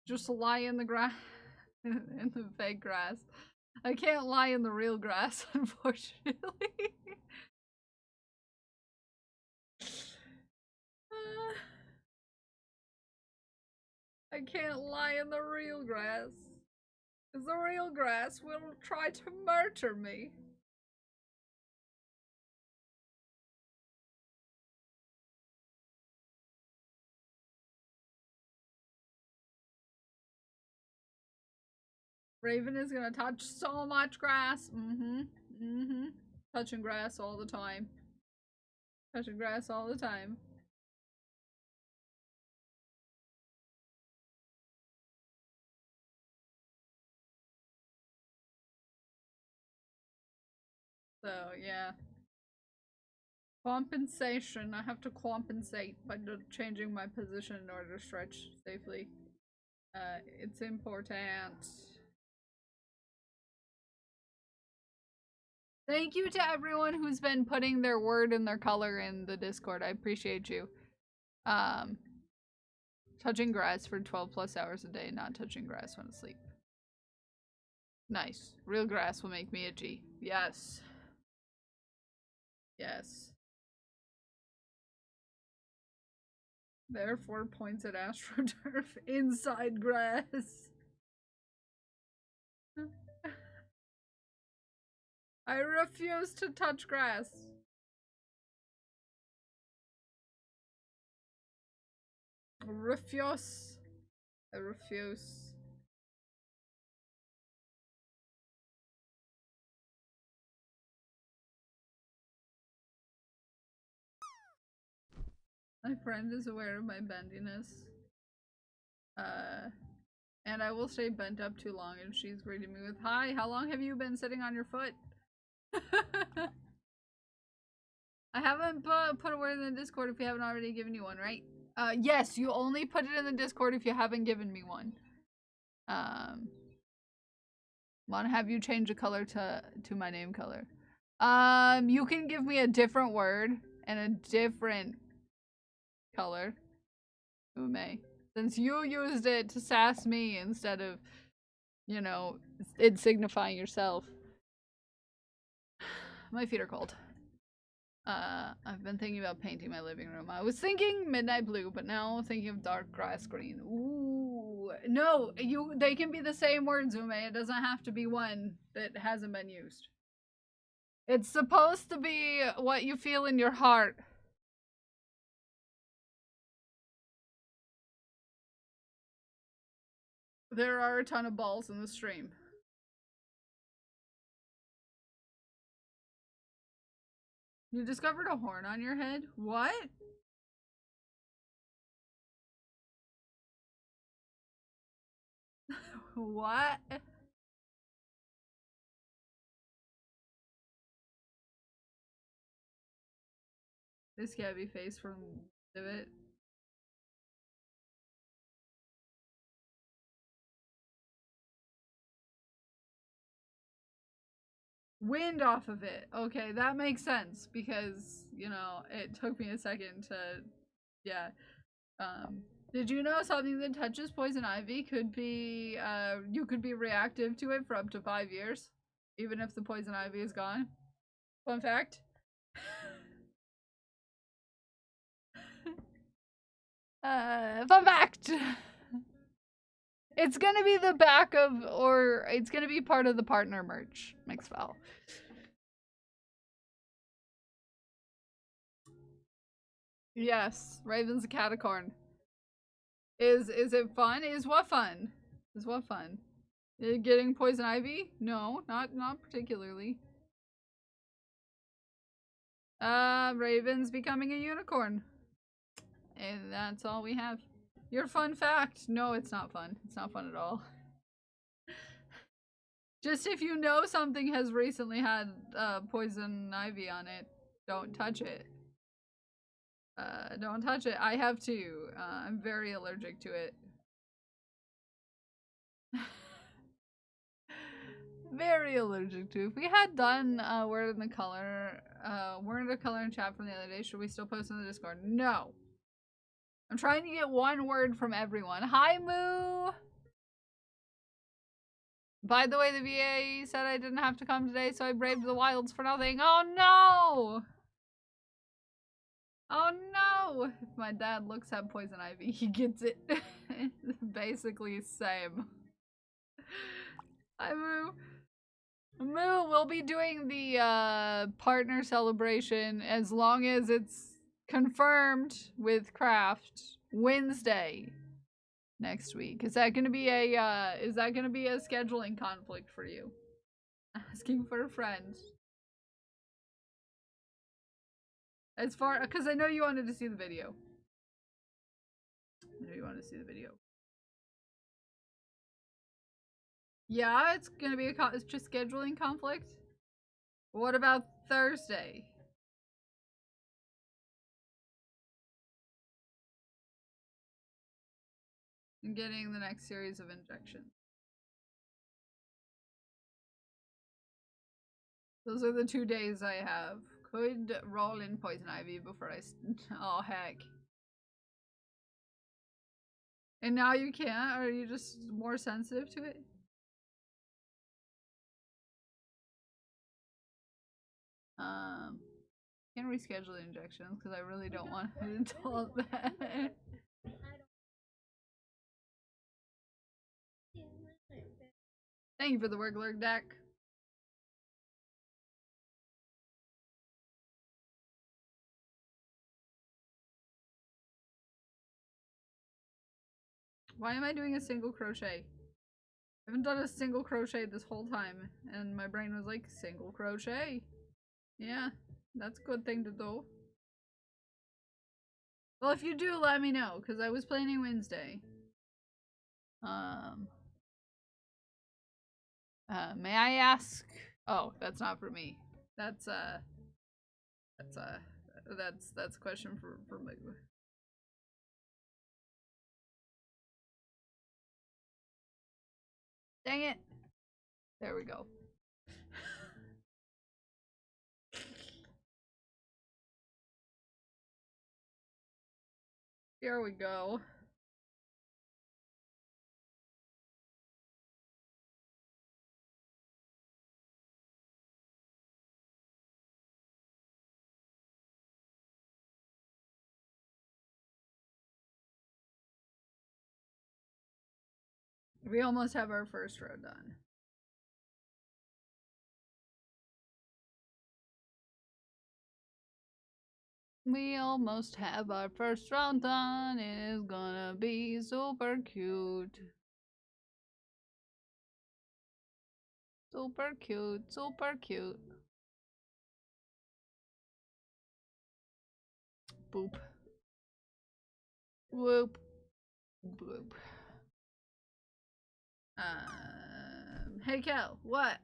Just lie in the grass, in the fake grass. I can't lie in the real grass, unfortunately. I can't lie in the real grass. Because the real grass will try to murder me. Raven is gonna touch so much grass. Touching grass all the time. Touching grass all the time. So, yeah. Compensation. I have to compensate by changing my position in order to stretch safely. It's important. Thank you to everyone who's been putting their word and their color in the Discord. I appreciate you. Touching grass for 12 plus hours a day, not touching grass when asleep. Nice. Real grass will make me itchy. Yes. Yes. Therefore, points at AstroTurf inside grass. I refuse to touch grass. Refuse. I refuse. My friend is aware of my bendiness. And I will stay bent up too long and she's greeting me with, "Hi, how long have you been sitting on your foot?" I haven't put a word in the Discord if you haven't already given you one, right? Yes, you only put it in the Discord if you haven't given me one. Wanna have you change the color to my name color. You can give me a different word and a different color. Who may? Since you used it to sass me instead of, you know, it signifying yourself. My feet are cold. I've been thinking about painting my living room. I was thinking midnight blue, but now I'm thinking of dark grass green. Ooh. No, they can be the same word, Zume. It doesn't have to be one that hasn't been used. It's supposed to be what you feel in your heart. There are a ton of balls in the stream. You discovered a horn on your head? What? What? This scabby face from Divot. Wind off of it. Okay, that makes sense because, you know, it took me a second to, yeah. Did you know something that touches poison ivy could be, you could be reactive to it for up to 5 years, even if the poison ivy is gone? Fun fact. Fun fact! It's gonna be the back of, or it's gonna be part of the partner merch, Mixwell. Yes, Raven's a catacorn. Is it fun? Is what fun? Is what fun? Getting poison ivy? No, not particularly. Raven's becoming a unicorn. And that's all we have. Your fun fact. No, it's not fun. It's not fun at all. Just if you know something has recently had poison ivy on it, don't touch it. Don't touch it. I have too. I'm very allergic to it. Very allergic to. If we had done word in the color in chat from the other day, should we still post in the Discord? No. I'm trying to get one word from everyone. Hi, Moo! By the way, the VA said I didn't have to come today, so I braved the wilds for nothing. Oh no! Oh no! If my dad looks at poison ivy, he gets it. Basically, same. Hi, Moo. Moo, we'll be doing the partner celebration as long as it's confirmed with Craft Wednesday next week. Is that gonna be a scheduling conflict for you? Asking for a friend. As far, because I know you wanted to see the video. I know you wanted to see the video. Yeah, it's gonna be it's just scheduling conflict. What about Thursday? I'm getting the next series of injections. Those are the 2 days I have. Could roll in poison ivy before I. Oh heck. And now you can't? Or are you just more sensitive to it? Can't reschedule the injections because I really don't want to do that. Thank you for the work, Lurk deck. Why am I doing a single crochet? I haven't done a single crochet this whole time, and my brain was like, single crochet. Yeah, that's a good thing to do. Well, if you do, let me know, because I was planning Wednesday. May I ask? Oh, that's not for me. That's a question for Moo. Dang it. There we go. Here we go. We almost have our first row done. We almost have our first round done. It is gonna be super cute. Super cute, super cute. Boop. Whoop. Boop. Hey Kel, what?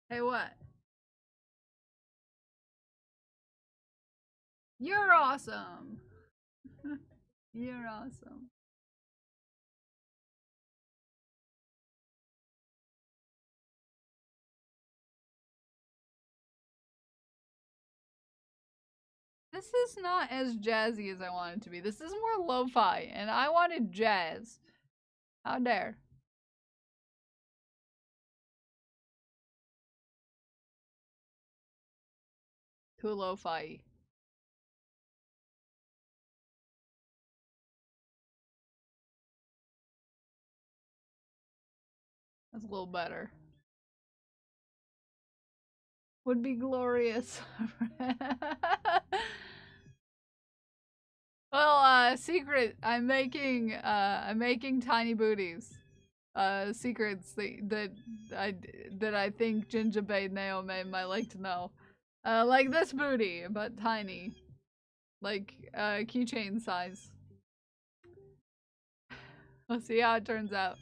Hey what? You're awesome. You're awesome. This is not as jazzy as I want it to be. This is more lo-fi, and I wanted jazz. How dare. Too lo-fi. That's a little better. Would be glorious. Well, secret. I'm making tiny booties. Secrets that I think Jinjabei Naomi might like to know. Like this booty, but tiny. Like, keychain size. We'll see how it turns out.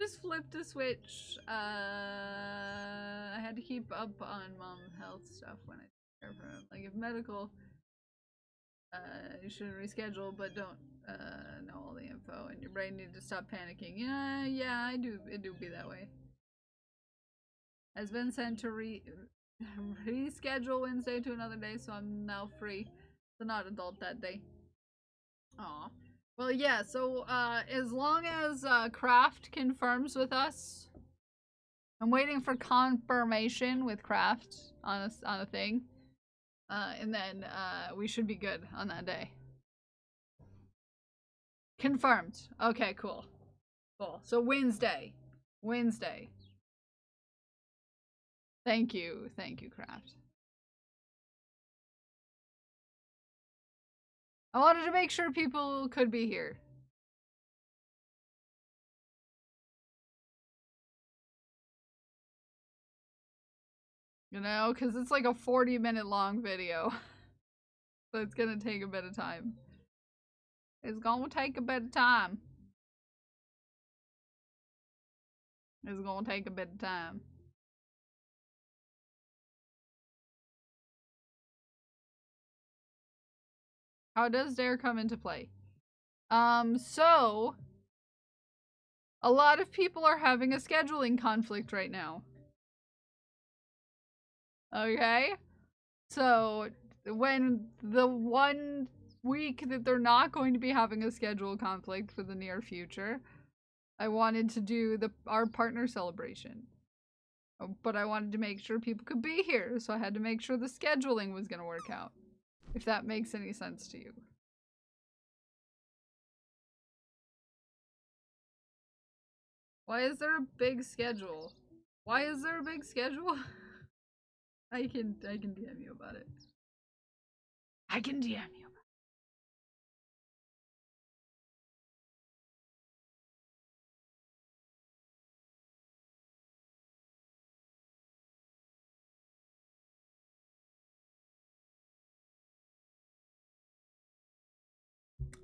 Just flipped a switch. I had to keep up on mom's health stuff when I took care of her. Like, if medical, you should reschedule, but don't know all the info, and your brain needs to stop panicking. Yeah, I do. It do be that way. Has been sent to reschedule Wednesday to another day, so I'm now free. So not adult that day. Aw. Well, yeah, so, as long as, Kraft confirms with us, I'm waiting for confirmation with Kraft on a thing, and then, we should be good on that day. Confirmed. Okay, cool. Cool. So Wednesday. Wednesday. Thank you, Kraft. I wanted to make sure people could be here. You know, because it's like a 40-minute long video. So it's gonna take a bit of time. It's gonna take a bit of time. It's gonna take a bit of time. How does Dare come into play? So a lot of people are having a scheduling conflict right now. Okay? So when the 1 week that they're not going to be having a schedule conflict for the near future, I wanted to do our partner celebration. But I wanted to make sure people could be here, so I had to make sure the scheduling was going to work out. If that makes any sense to you. Why is there a big schedule? Why is there a big schedule? I can DM you about it. I can DM you about it.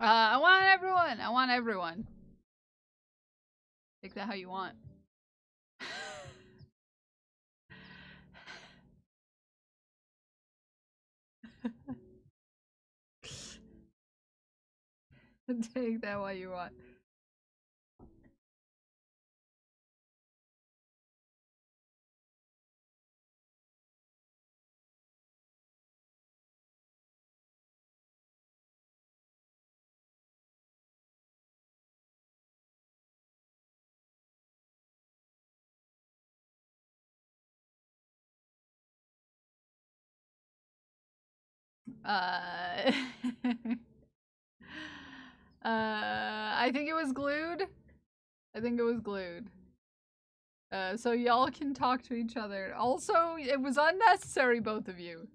I want everyone. I want everyone. Take that how you want. Take that what you want. Uh, I think it was glued. I think it was glued. So y'all can talk to each other. Also, it was unnecessary, both of you.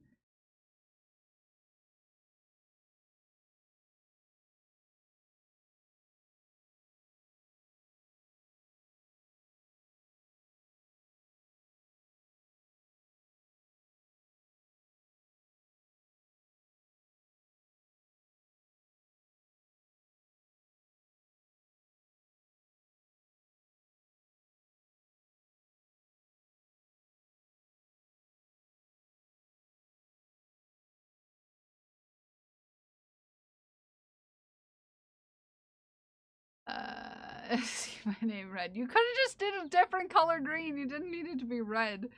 See my name red. You could have just did a different color green. You didn't need it to be red.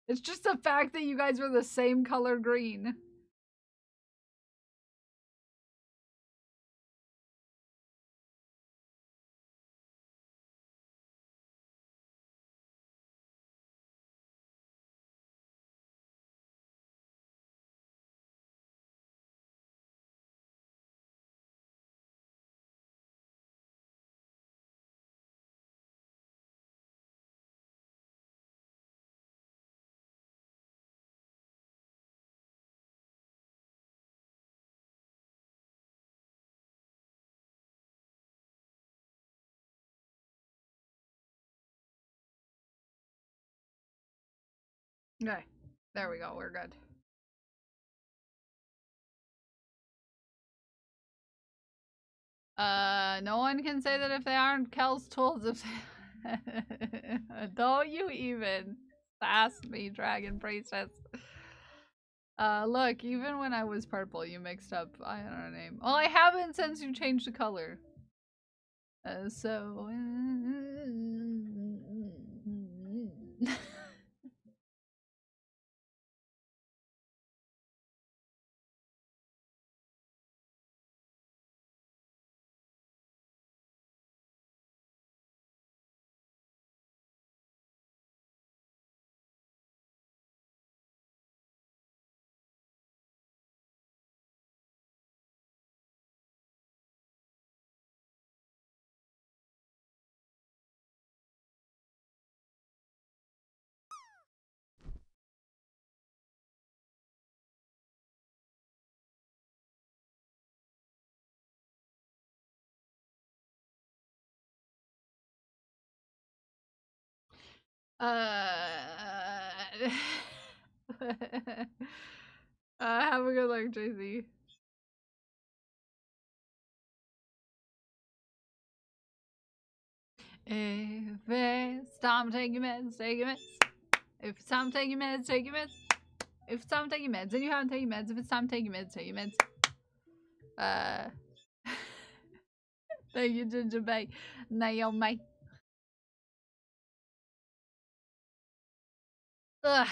It's just the fact that you guys were the same color green. Okay. There we go. We're good. No one can say that if they aren't Kel's tools. If don't you even ask me, Dragon Priestess. Look, even when I was purple, you mixed up I don't know name. Well, I haven't since you changed the color. So. Have a good luck, JC. If it's time to take your meds, take your meds. If it's time to take your meds, take your meds. If it's time to take your meds, and you haven't taken your meds, if it's time to take your meds, take your meds. Thank you, Ginger Bay. Naomi. Ugh.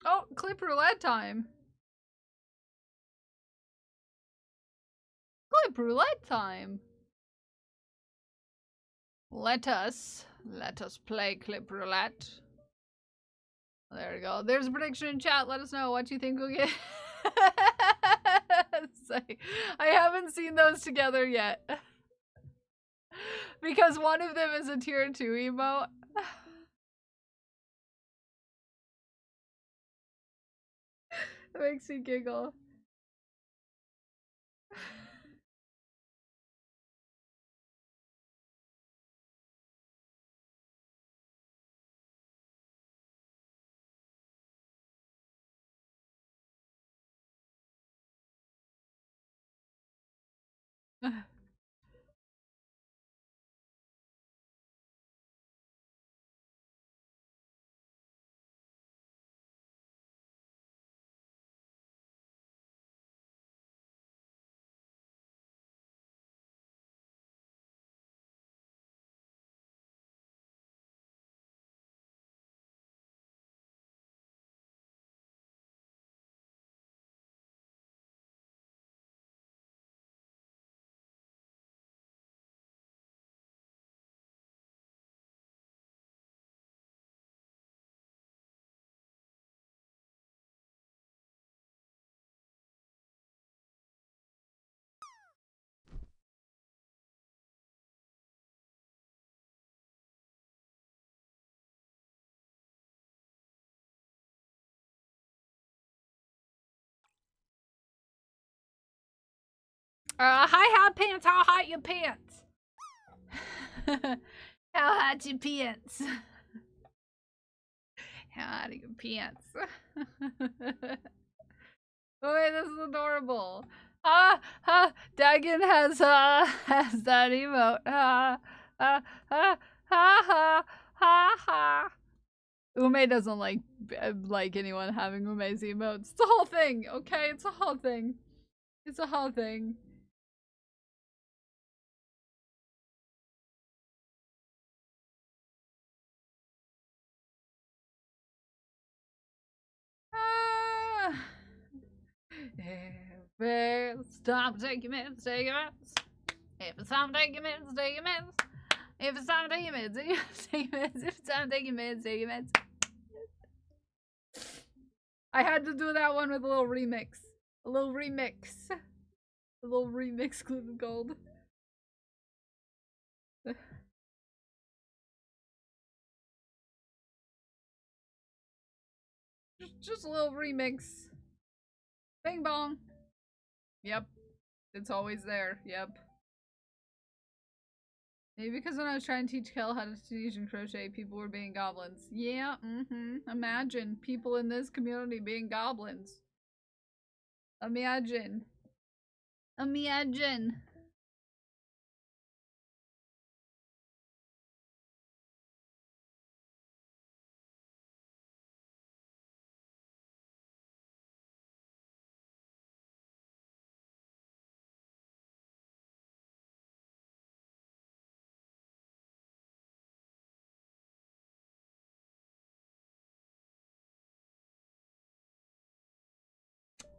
Oh, clip roulette time. Clip roulette time. Let us play clip roulette. There we go. There's a prediction in chat. Let us know what you think we'll get. I haven't seen those together yet. Because one of them is a tier 2 emote. It makes me giggle. Hi hot pants, how hot your pants? How hot your pants? How hot are your pants? Oh wait, this is adorable. Dagon has that emote. Ume doesn't like anyone having Ume's emotes. It's a whole thing, okay? It's a whole thing. It's a whole thing. If it's time to take your meds, take your meds. If it's time to take your meds, take your meds. If it's time to take your meds, take your meds. If it's time to take your meds, take your meds. I had to do that one with a little remix. A little remix. A little remix clip of gold. Just a little remix. Bing bong. Yep. It's always there. Yep. Maybe because when I was trying to teach Kel how to Tunisian crochet, people were being goblins. Yeah, Imagine people in this community being goblins. Imagine. Imagine.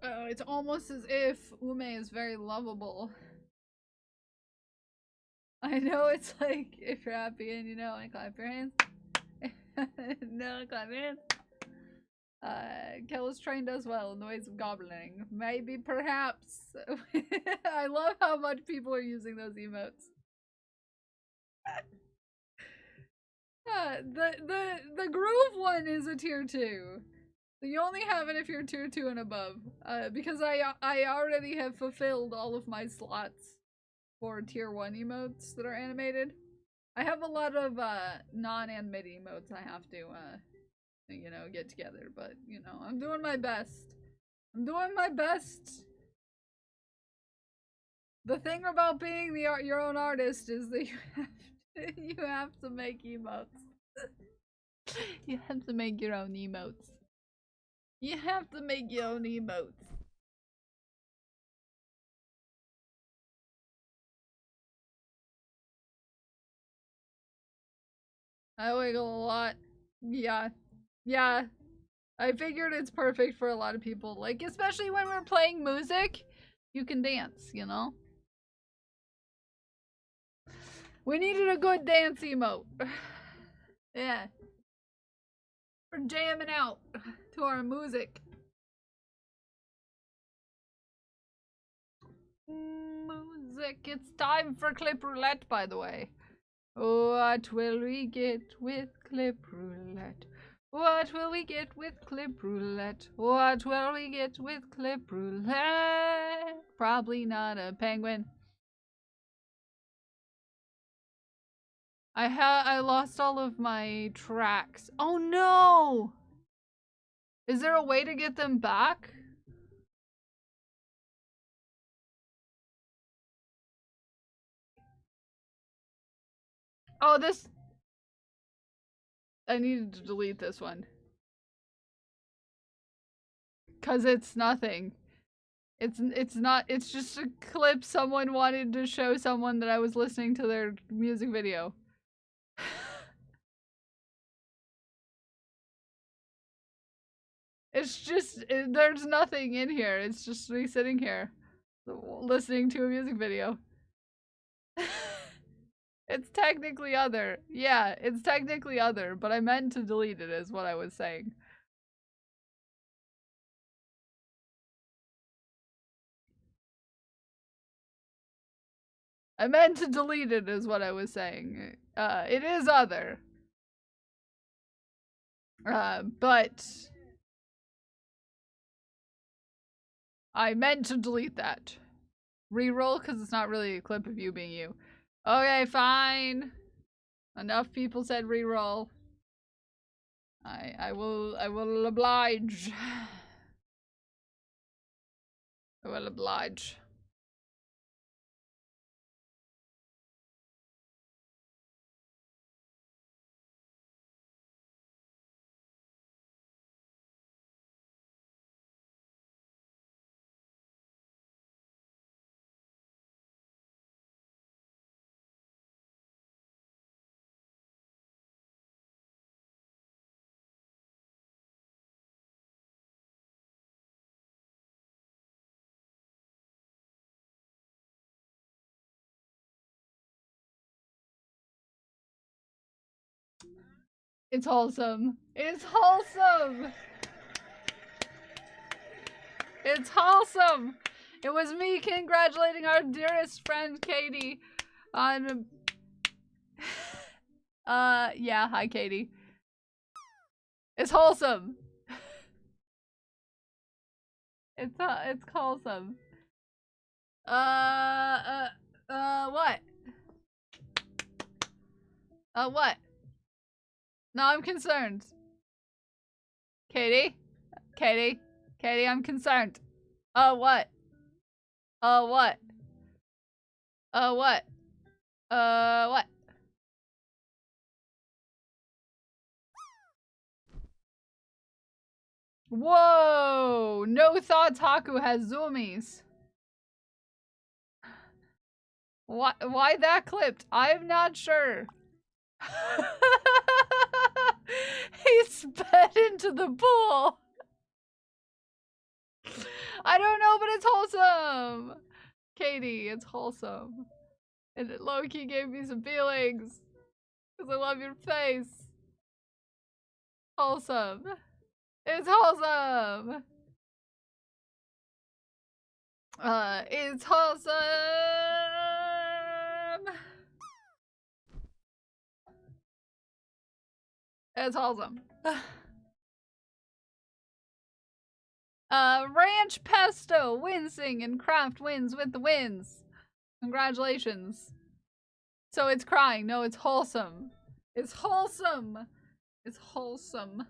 Oh, it's almost as if Ume is very lovable. I know it's like, if you're happy and you know, and clap your hands. No, clap your hands. Kel is trained as well in the ways of gobbling. Maybe, perhaps. I love how much people are using those emotes. The groove one is a tier 2. You only have it if you're tier 2 and above. Because I already have fulfilled all of my slots for tier 1 emotes that are animated. I have a lot of non-animated emotes I have to you know, get together, but you know, I'm doing my best. I'm doing my best. The thing about being your own artist is that you have to make emotes. You have to make your own emotes. You have to make your own emotes. I wiggle a lot. Yeah. Yeah. I figured it's perfect for a lot of people. Like, especially when we're playing music, you can dance, you know? We needed a good dance emote. Yeah. We're jamming out to our music. Music. It's time for clip roulette, by the way. What will we get with clip roulette? What will we get with clip roulette? What will we get with clip roulette? Probably not a penguin. I lost all of my tracks. Oh no! Is there a way to get them back? Oh, this... I needed to delete this one. 'Cause it's nothing. It's not, it's just a clip someone wanted to show someone that I was listening to their music video. It's just, there's nothing in here. It's just me sitting here listening to a music video. It's technically other. Yeah, it's technically other, but I meant to delete it is what I was saying. I meant to delete it is what I was saying. It is other. But I meant to delete that. Reroll, because it's not really a clip of you being you. Okay, fine. Enough people said reroll. I will oblige. I will oblige. It's wholesome. It's wholesome. It's wholesome. It was me congratulating our dearest friend Katie on yeah, hi Katie. It's wholesome. It's wholesome. What? What? Now I'm concerned. Katie? Katie? Katie, I'm concerned. What? What? What? What? Whoa! No thoughts Haku has zoomies. Why that clipped? I'm not sure. He sped into the pool. I don't know, but it's wholesome. Katie, it's wholesome. And it low-key gave me some feelings. Because I love your face. Wholesome. It's wholesome. It's wholesome. It's wholesome. Ranch Pesto, Wincing, and Craft wins with the wins. Congratulations. So it's crying. No, it's wholesome. It's wholesome. It's wholesome.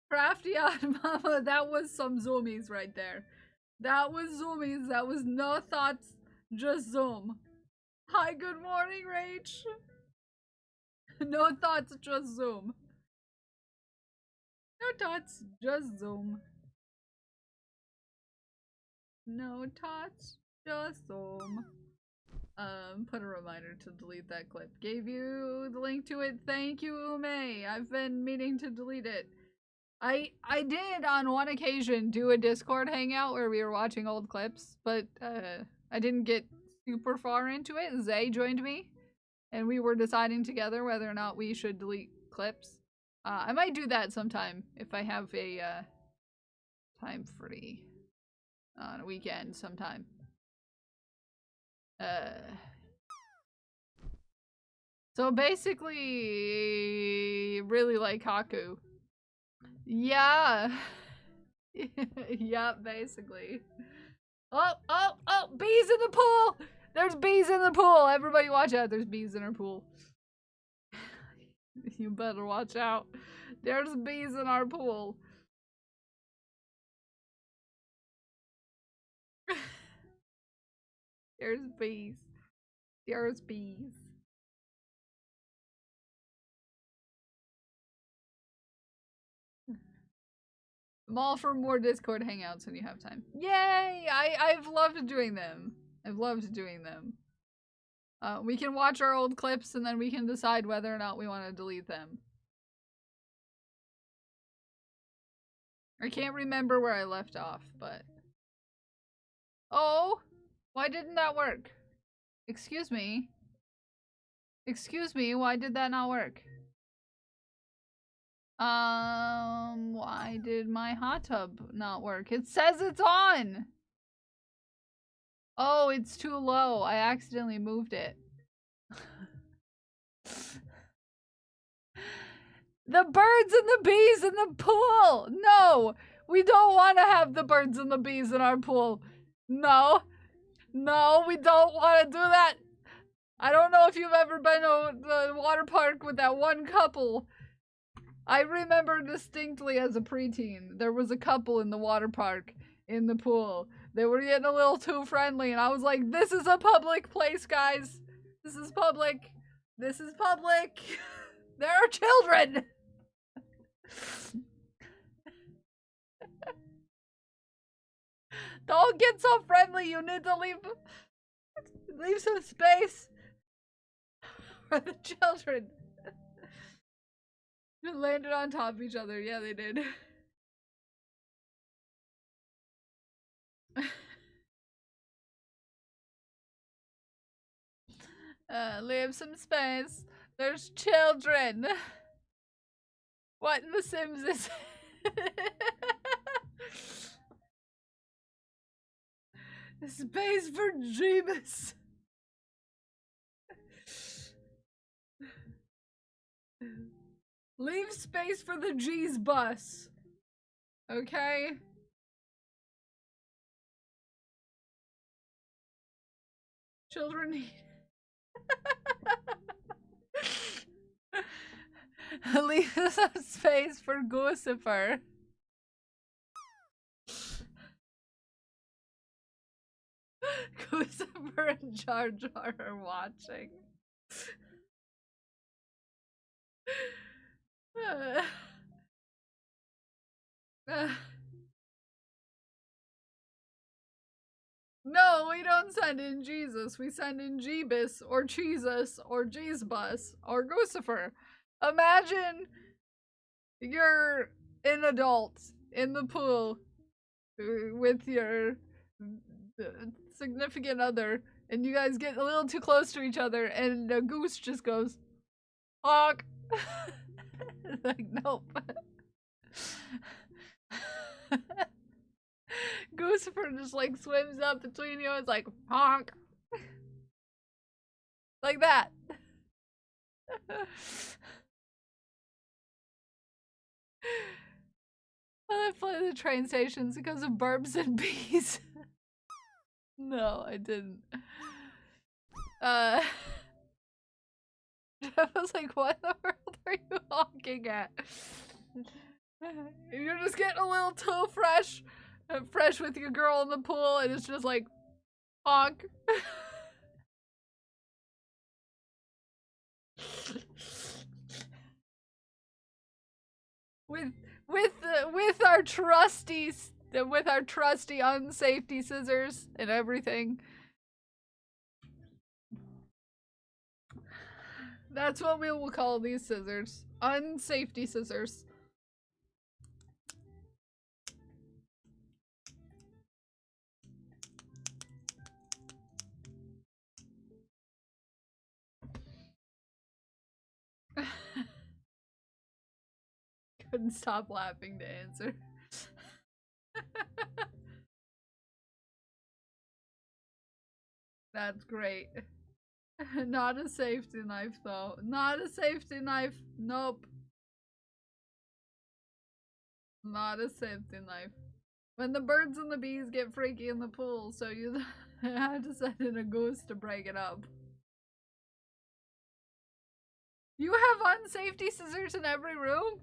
Crafty on Mama, that was some zoomies right there. That was zoomies. That was no thoughts, just zoom. Hi, good morning, Rach. No thoughts, just zoom. No thoughts, just zoom. No thoughts, just zoom. Put a reminder to delete that clip. Gave you the link to it. Thank you, Ume. I've been meaning to delete it. I did on one occasion do a Discord hangout where we were watching old clips, but I didn't get super far into it. Zay joined me, and we were deciding together whether or not we should delete clips. I might do that sometime if I have a time free on a weekend sometime. So basically, really like Haku. Yeah. Yeah, basically. Oh, bees in the pool! There's bees in the pool! Everybody watch out, there's bees in our pool. You better watch out. There's bees in our pool. There's bees. There's bees. I'm all for more Discord hangouts when you have time. Yay! I've loved doing them. I've loved doing them. We can watch our old clips and then we can decide whether or not we want to delete them. I can't remember where I left off, but... Oh! Why didn't that work? Excuse me? Excuse me, why did that not work? Why did my hot tub not work? It says it's on! Oh, it's too low. I accidentally moved it. The birds and the bees in the pool! No! We don't want to have the birds and the bees in our pool. No. No, we don't want to do that. I don't know if you've ever been to the water park with that one couple. I remember distinctly as a preteen, there was a couple in the water park in the pool. They were getting a little too friendly, and I was like, this is a public place, guys. This is public. This is public. There are children. Don't get so friendly. You need to leave some space for the children. They landed on top of each other. Yeah, they did. Leave some space. There's children. What in The Sims is space for Jeebus. Leave space for the G's bus. Okay? Children need Leave some space for Goosifer. Goosifer and Jar Jar are watching. No, we don't send in Jesus. We send in Jeebus or Jesus or Jeezbus or Goosifer. Imagine you're an adult in the pool with your significant other, and you guys get a little too close to each other, and a goose just goes, honk. Like, nope. Goosifer just like swims up between you and it's like, honk. Like that. I play the train stations because of burps and bees. No, I didn't. I was like, what in the world are you honking at? You're just getting a little too fresh with your girl in the pool, and it's just like, honk. with our trusty unsafety scissors and everything. That's what we will call these scissors. Unsafety scissors. Couldn't stop laughing to answer. That's great. Not a safety knife, though. Not a safety knife. Nope. Not a safety knife. When the birds and the bees get freaky in the pool, so you had to send in a goose to break it up. You have unsafety scissors in every room?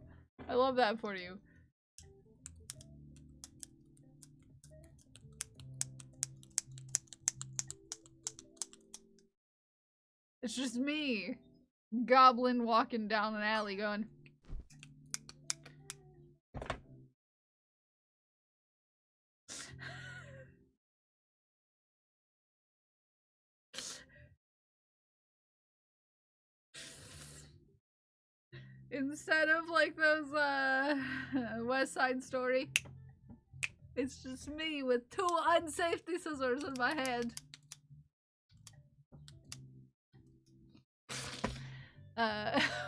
I love that for you. It's just me, goblin walking down an alley going. Instead of like those West Side Story, it's just me with two unsafety scissors in my hand.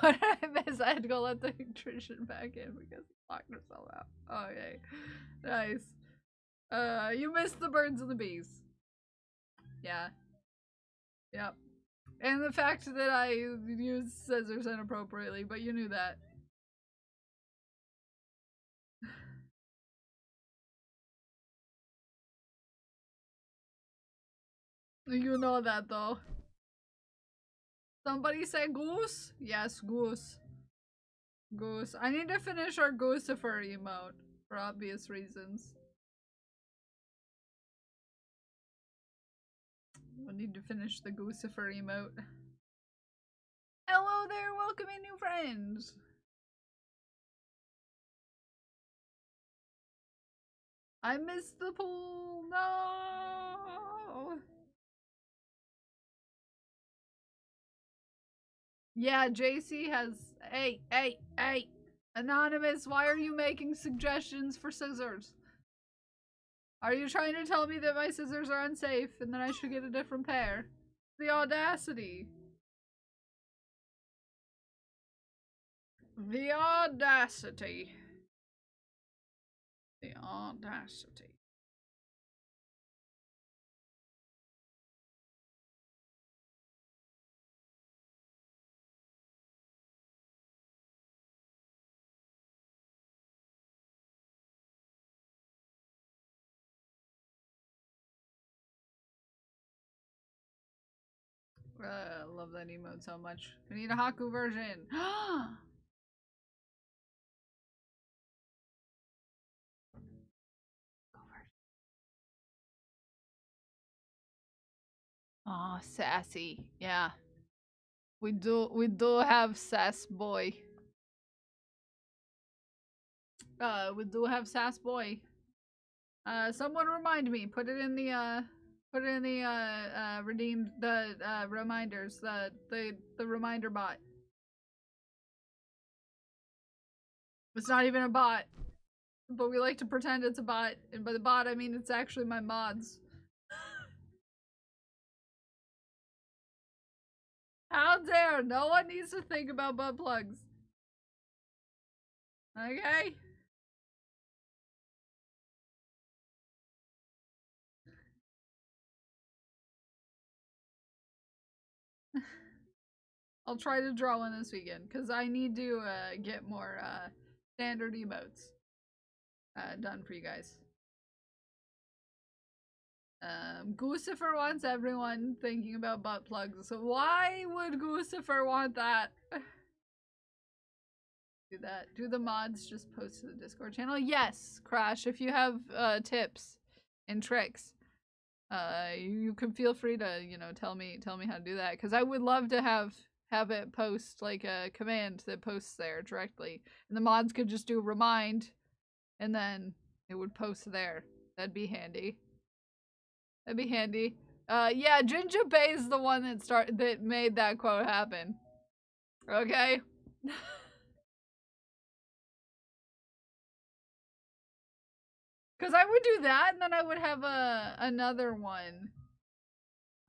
What did I miss? I had to go let the nutrition back in because he locked herself out. Okay. Nice. You missed the birds and the bees. Yeah. Yep. And the fact that I used scissors inappropriately, but you knew that. You know that though. Somebody say goose? Yes, goose. Goose. I need to finish our Goosifer emote for obvious reasons. I need to finish the Goosifer emote. Hello there, welcoming new friends. I missed the pool. No. Yeah, JC has. Hey. Anonymous, why are you making suggestions for scissors? Are you trying to tell me that my scissors are unsafe and that I should get a different pair? The audacity. The audacity. The audacity. Love that emote so much. We need a Haku version. Oh, sassy. Yeah. We do have sass boy. We do have sass boy. Someone remind me. Put it in the redeem the reminders, the reminder bot. It's not even a bot, but we like to pretend it's a bot, and by the bot I mean it's actually my mods. How dare! No one needs to think about butt plugs. Okay? I'll try to draw one this weekend, because I need to get more standard emotes done for you guys. Goosifer wants everyone thinking about butt plugs, so why would Goosifer want that? Do that. Do the mods just post to the Discord channel? Yes, Crash, if you have tips and tricks, you can feel free to, you know, tell me how to do that, because I would love to have it post like a command that posts there directly, and the mods could just do remind, and then it would post there. That'd be handy. That'd be handy. Yeah, Ginger Bay is the one that made that quote happen. Okay. Because I would do that, and then I would have another one.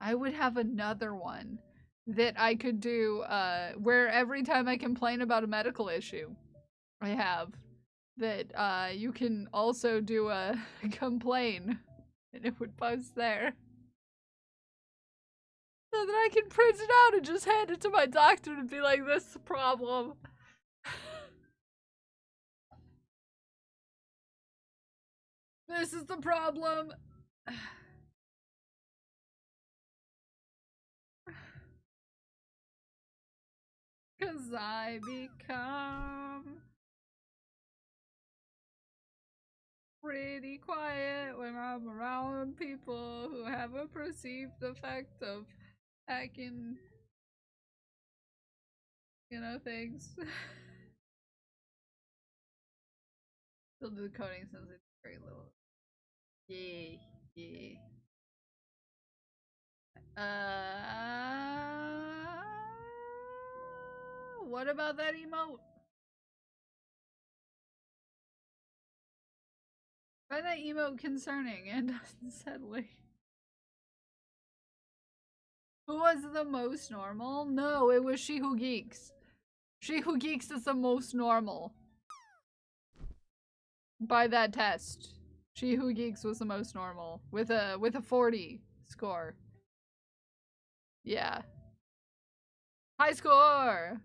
I would have another one that I could do where every time I complain about a medical issue I have, that you can also do a complain, and it would post there. So that I can print it out and just hand it to my doctor and be like, this is a problem. This is the problem. Cause I become pretty quiet when I'm around people who have a perceived effect of hacking, you know, things. Still do the coding since it's very little. Yeah, yeah. What about that emote? Find that emote concerning and unsettling. Who was the most normal? No, it was She Who Geeks. She Who Geeks is the most normal. By that test. She Who Geeks was the most normal. With a 40 score. Yeah. High score!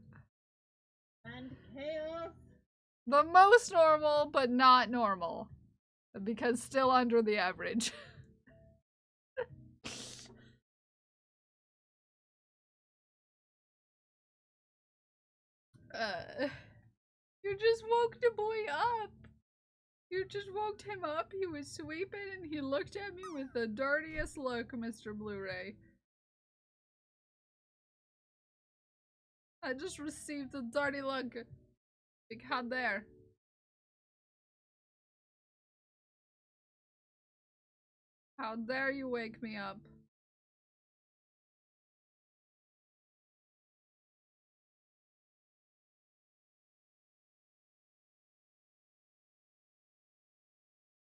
And chaos. The most normal, but not normal. Because still under the average. You just woke the boy up. You just woke him up. He was sweeping and he looked at me with the dirtiest look, Mr. Blu-ray. I just received a dirty look. Like, how dare? How dare you wake me up?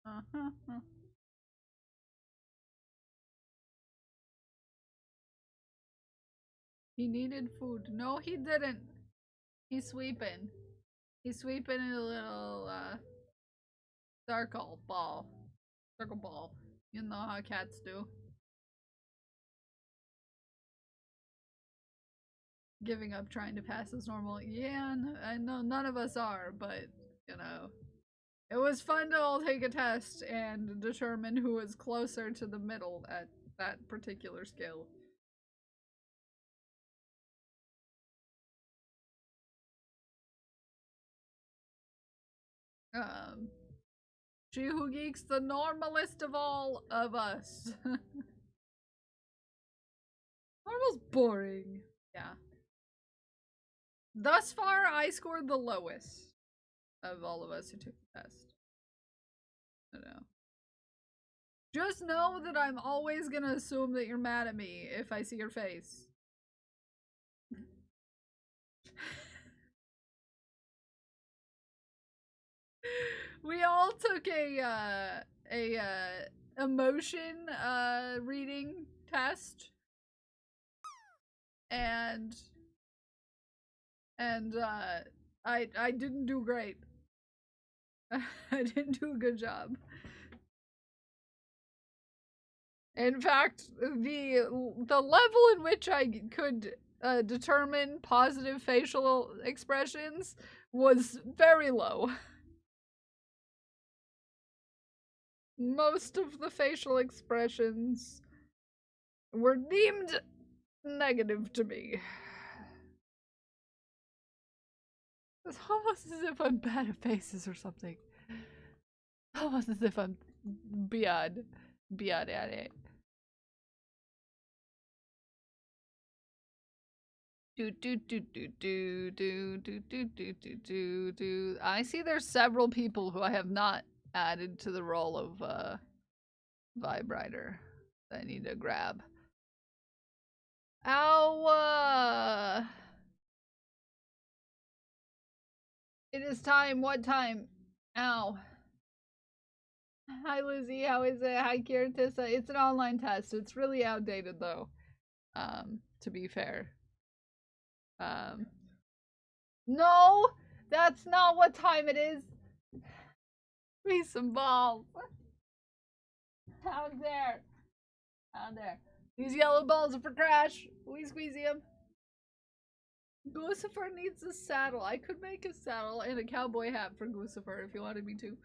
Uh-huh. He needed food. No, he didn't. He's sweeping. He's sweeping in a little, circle ball. Circle ball. You know how cats do. Giving up trying to pass as normal. Yeah, I know none of us are, but, you know. It was fun to all take a test and determine who was closer to the middle at that particular skill. She Who Geeks, the normalest of all of us. Normal's boring. Yeah. Thus far, I scored the lowest of all of us who took the test. I don't know. Just know that I'm always gonna assume that you're mad at me if I see your face. We all took a emotion reading test, and I didn't do great. I didn't do a good job. In fact, the level in which I could determine positive facial expressions was very low. Most of the facial expressions were deemed negative to me. It's almost as if I'm bad at faces or something. Almost as if I'm beyond at it. I see there's several people who I have not added to the role of vibrator that I need to grab. Ow! It is time. What time? Ow. Hi Lizzie, how is it? Hi Kiritissa. It's an online test. It's really outdated though. To be fair. No! That's not what time it is! Squeeze some balls. How there? How there? These yellow balls are for Crash. We squeezy them. Goosifer needs a saddle. I could make a saddle and a cowboy hat for Goosifer if you wanted me to.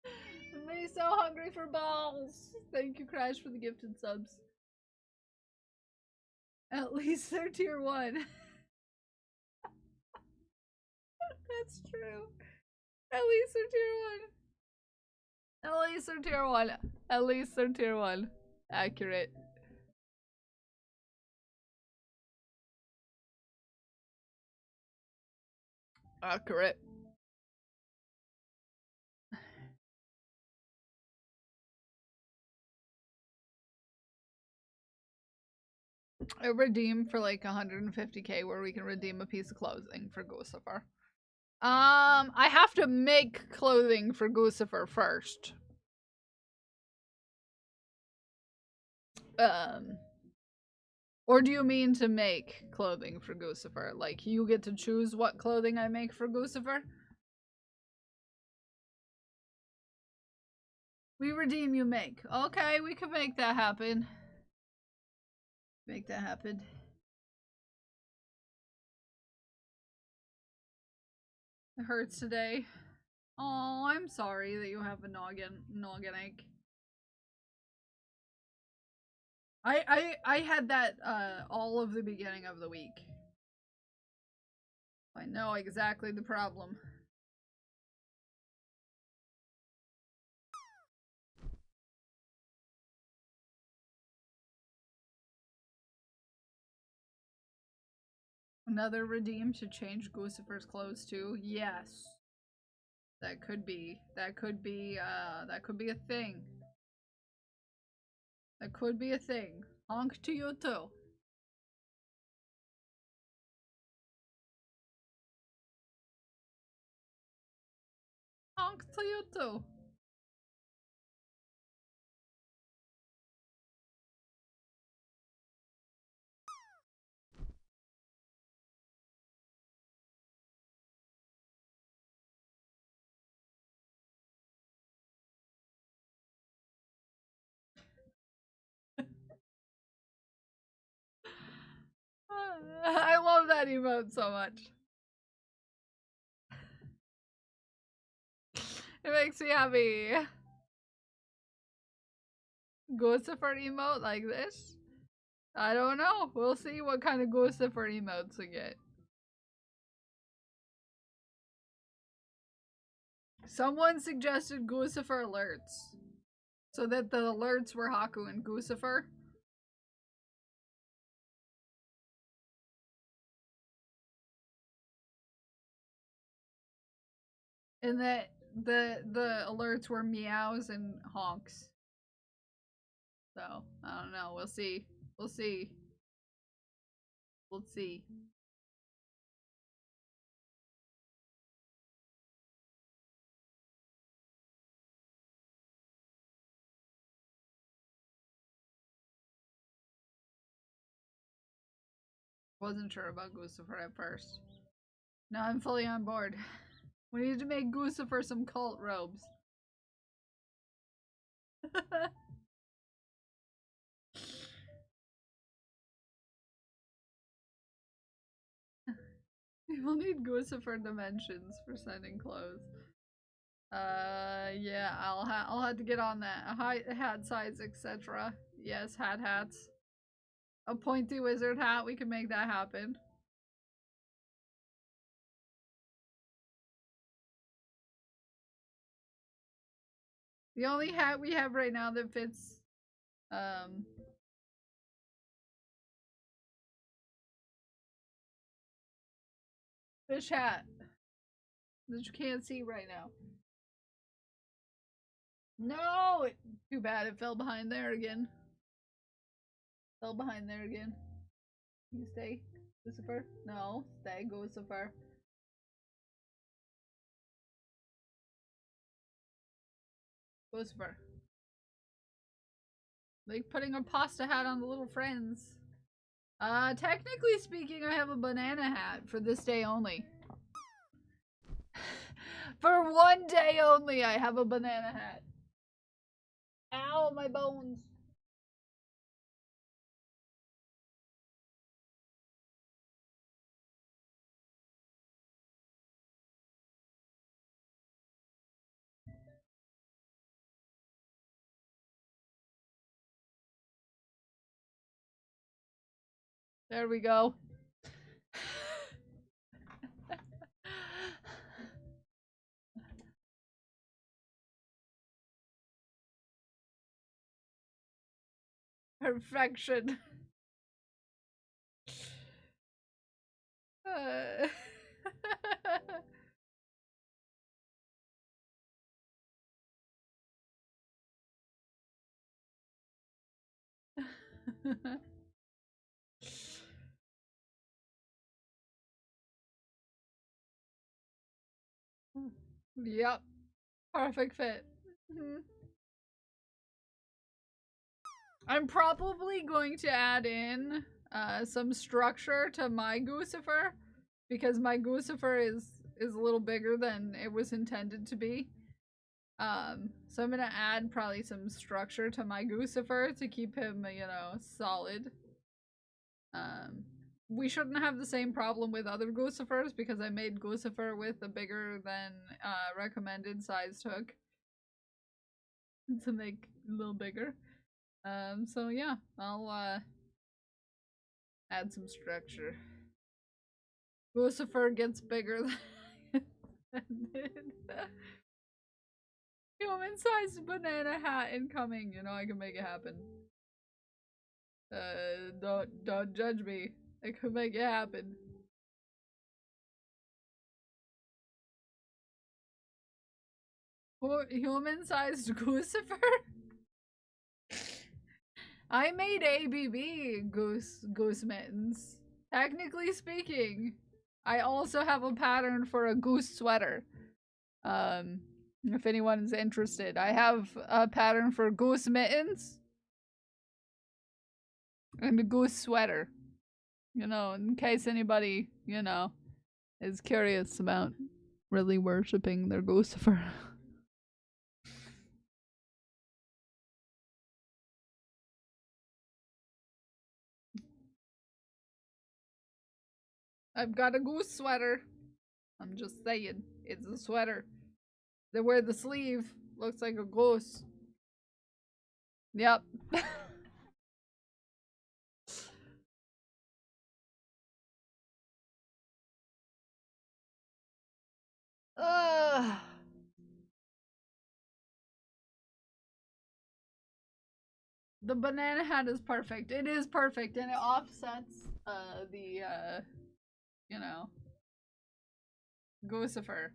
I'm so hungry for balls. Thank you, Crash, for the gifted subs. At least they're tier 1. That's true. At least they're tier 1. At least they're tier 1. At least they're tier 1. Accurate. Accurate. A redeem for like 150k where we can redeem a piece of clothing for Goosifer. I have to make clothing for Goosifer first. Or do you mean to make clothing for Goosifer? Like, you get to choose what clothing I make for Goosifer? We redeem, you make. Okay, we can make that happen. Make that happen. It hurts today. Oh, I'm sorry that you have a noggin ache. I had that all of the beginning of the week. I know exactly the problem. Another redeem to change Goosifer's clothes too? Yes. That could be a thing. That could be a thing. Honk to you too. Honk to you too. I love that emote so much. It makes me happy. Goosifer emote like this? I don't know. We'll see what kind of Goosifer emotes we get. Someone suggested Goosifer alerts. So that the alerts were Haku and Goosifer. And the alerts were meows and honks. So, I don't know. We'll see. We'll see. We'll see. Wasn't sure about Guccifer at first. Now I'm fully on board. We need to make Guccifer some cult robes. We'll need Guccifer dimensions for sending clothes. Yeah, I'll have to get on that. Hat size, etc. Yes, hats. A pointy wizard hat, we can make that happen. The only hat we have right now that fits, fish hat that you can't see right now. No! Too bad it fell behind there again. Fell behind there again. You stay, Lucifer? No, stay, Lucifer. Lucifer. Like putting a pasta hat on the little friends. Technically speaking, I have a banana hat for this day only. For one day only, I have a banana hat. Ow, my bones. There we go. Perfection. Yep. Perfect fit. I'm probably going to add in some structure to my Guccifer because my Guccifer is a little bigger than it was intended to be. So I'm gonna add probably some structure to my Guccifer to keep him, you know, solid. We shouldn't have the same problem with other Gucifers because I made Guccifer with a bigger than recommended size hook to make a little bigger. So yeah, I'll add some structure. Lucifer gets bigger than intended. Human-sized banana hat incoming. You know I can make it happen. Don't judge me. I could make it happen. Human-sized Lucifer? I made ABB goose mittens. Technically speaking, I also have a pattern for a goose sweater. If anyone's interested, I have a pattern for goose mittens and a goose sweater. You know, in case anybody, you know, is curious about really worshipping their Lucifer. I've got a goose sweater. I'm just saying, it's a sweater. They wear the sleeve. Looks like a goose. Yep. Ugh. The banana hat is perfect. It is perfect, and it offsets you know, Guccifer.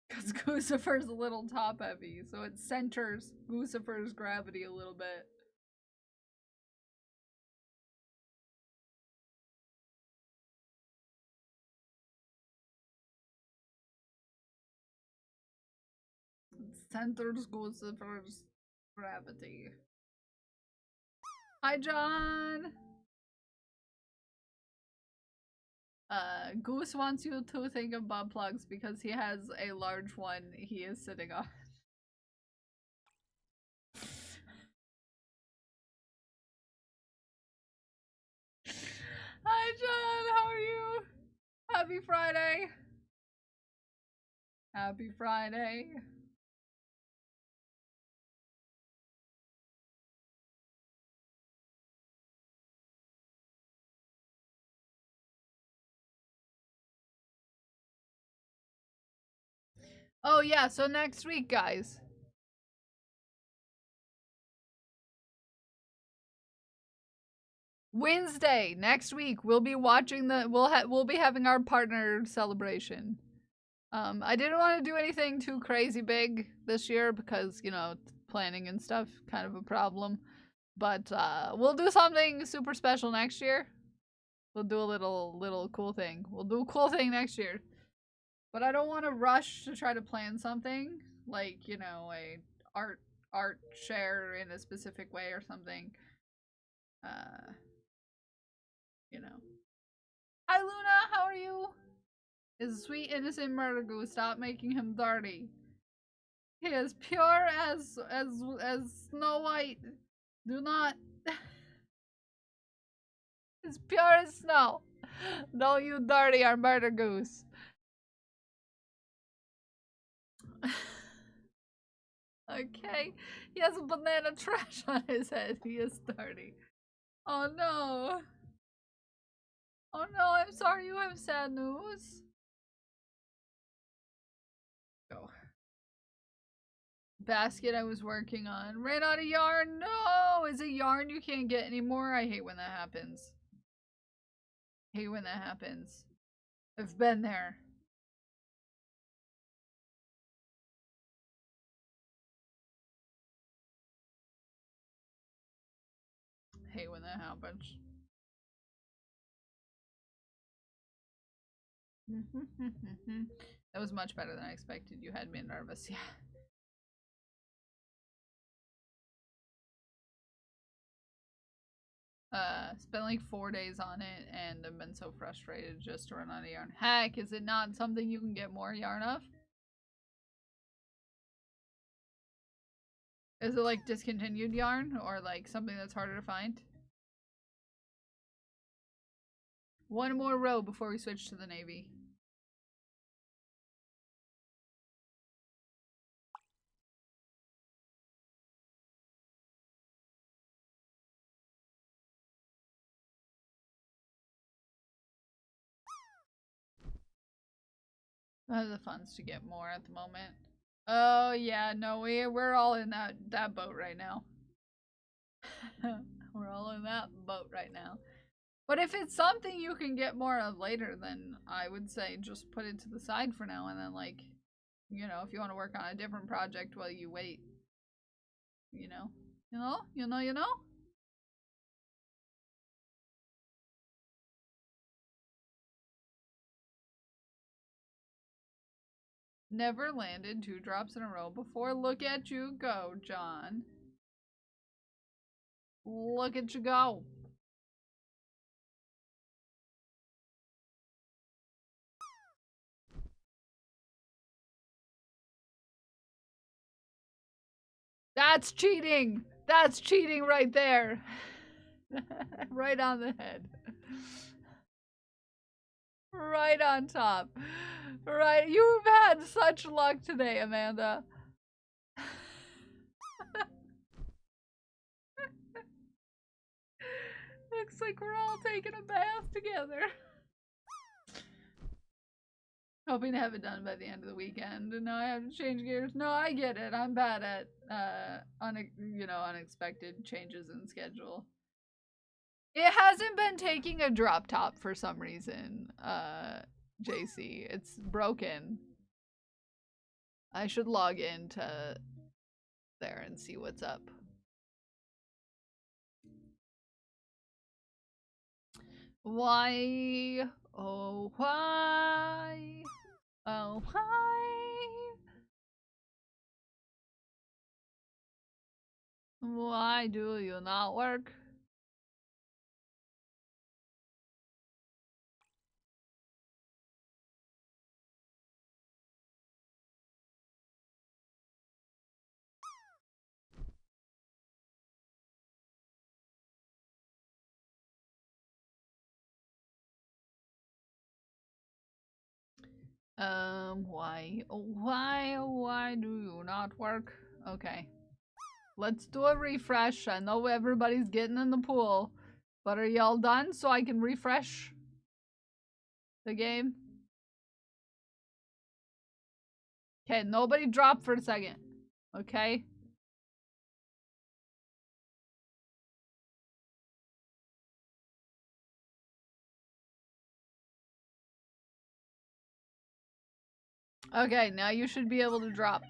Because Gucifer's a little top heavy, so it centers Gucifer's gravity a little bit. It centers Gucifer's gravity. Hi, John! Goose wants you to think of butt plugs because he has a large one he is sitting on. Hi, John. How are you? Happy Friday. Happy Friday. Oh, yeah. So next week, guys. Wednesday next week we'll be watching the we'll be having our partner celebration. I didn't want to do anything too crazy big this year because, you know, planning and stuff kind of a problem. But we'll do something super special next year. We'll do a little cool thing. We'll do a cool thing next year. But I don't want to rush to try to plan something like, you know, a art share in a specific way or something. You know. Hi Luna, how are you? His sweet innocent murder goose, stop making him dirty. He is pure as Snow White. Do not. He's pure as snow. Don't you dirty our murder goose. Okay. He has a banana trash on his head. He is dirty. Oh no. Oh no, I'm sorry you have sad news. Go. Basket I was working on. Ran out of yarn. No! Is it yarn you can't get anymore? I hate when that happens. Hate when that happens. I've been there. Hate when that happens. That was much better than I expected. You had me nervous. Yeah. Spent like 4 days on it and I've been so frustrated just to run out of yarn. Heck, is it not something you can get more yarn of? Is it like discontinued yarn or like something that's harder to find? One more row before we switch to the navy. The funds to get more at the moment. Oh yeah, no, we're all in that boat right now. We're all in that boat right now. But if it's something you can get more of later, then I would say just put it to the side for now, and then like, you know, if you want to work on a different project while you wait, you know. Never landed 2 drops in a row before. Look at you go, John. Look at you go. That's cheating. That's cheating right there. Right on the head. Right on top. Right. You've had such luck today, Amanda. Looks like we're all taking a bath together. Hoping to have it done by the end of the weekend. And now I have to change gears. No, I get it. I'm bad at unexpected changes in schedule. It hasn't been taking a drop top for some reason, JC. It's broken. I should log into there and see what's up. Why? Oh, why? Oh, why? Why do you not work? Why do you not work? Okay. Let's do a refresh. I know everybody's getting in the pool, but are y'all done so I can refresh the game? Okay, nobody drop for a second. Okay? Okay, now you should be able to drop.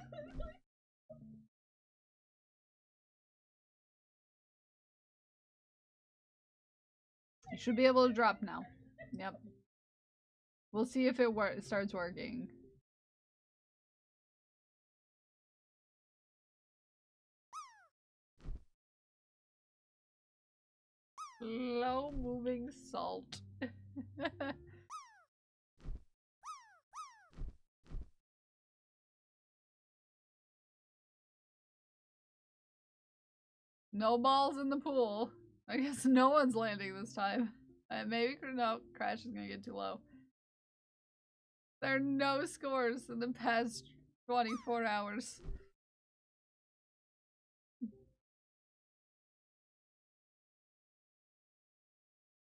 You should be able to drop now. Yep. We'll see if it starts working. Slow moving salt. No balls in the pool. I guess no one's landing this time. Maybe no, Crash is gonna get too low. There are no scores in the past 24 hours.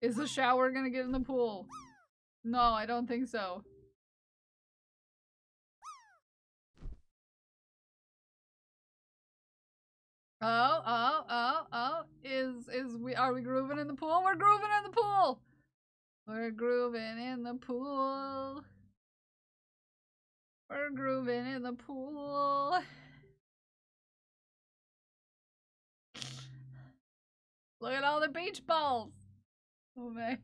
Is the shower gonna get in the pool? No, I don't think so. Oh. Are we grooving in the pool? We're grooving in the pool! We're grooving in the pool. We're grooving in the pool. Look at all the beach balls. Oh man.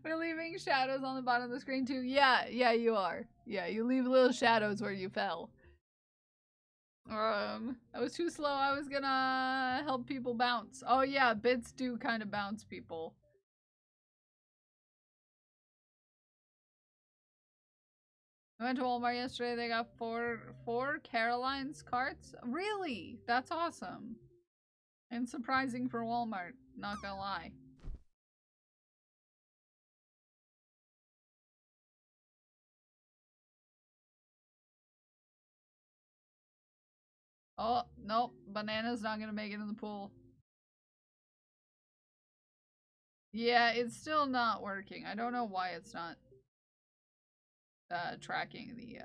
We're leaving shadows on the bottom of the screen too. Yeah, you are. Yeah, you leave little shadows where you fell. I was too slow. I was gonna help people bounce. Oh yeah, bits do kind of bounce people. I went to Walmart yesterday. They got four Caroline's carts. Really? That's awesome. And surprising for Walmart. Not gonna lie. Oh, nope. Banana's not gonna make it in the pool. Yeah, it's still not working. I don't know why it's not tracking the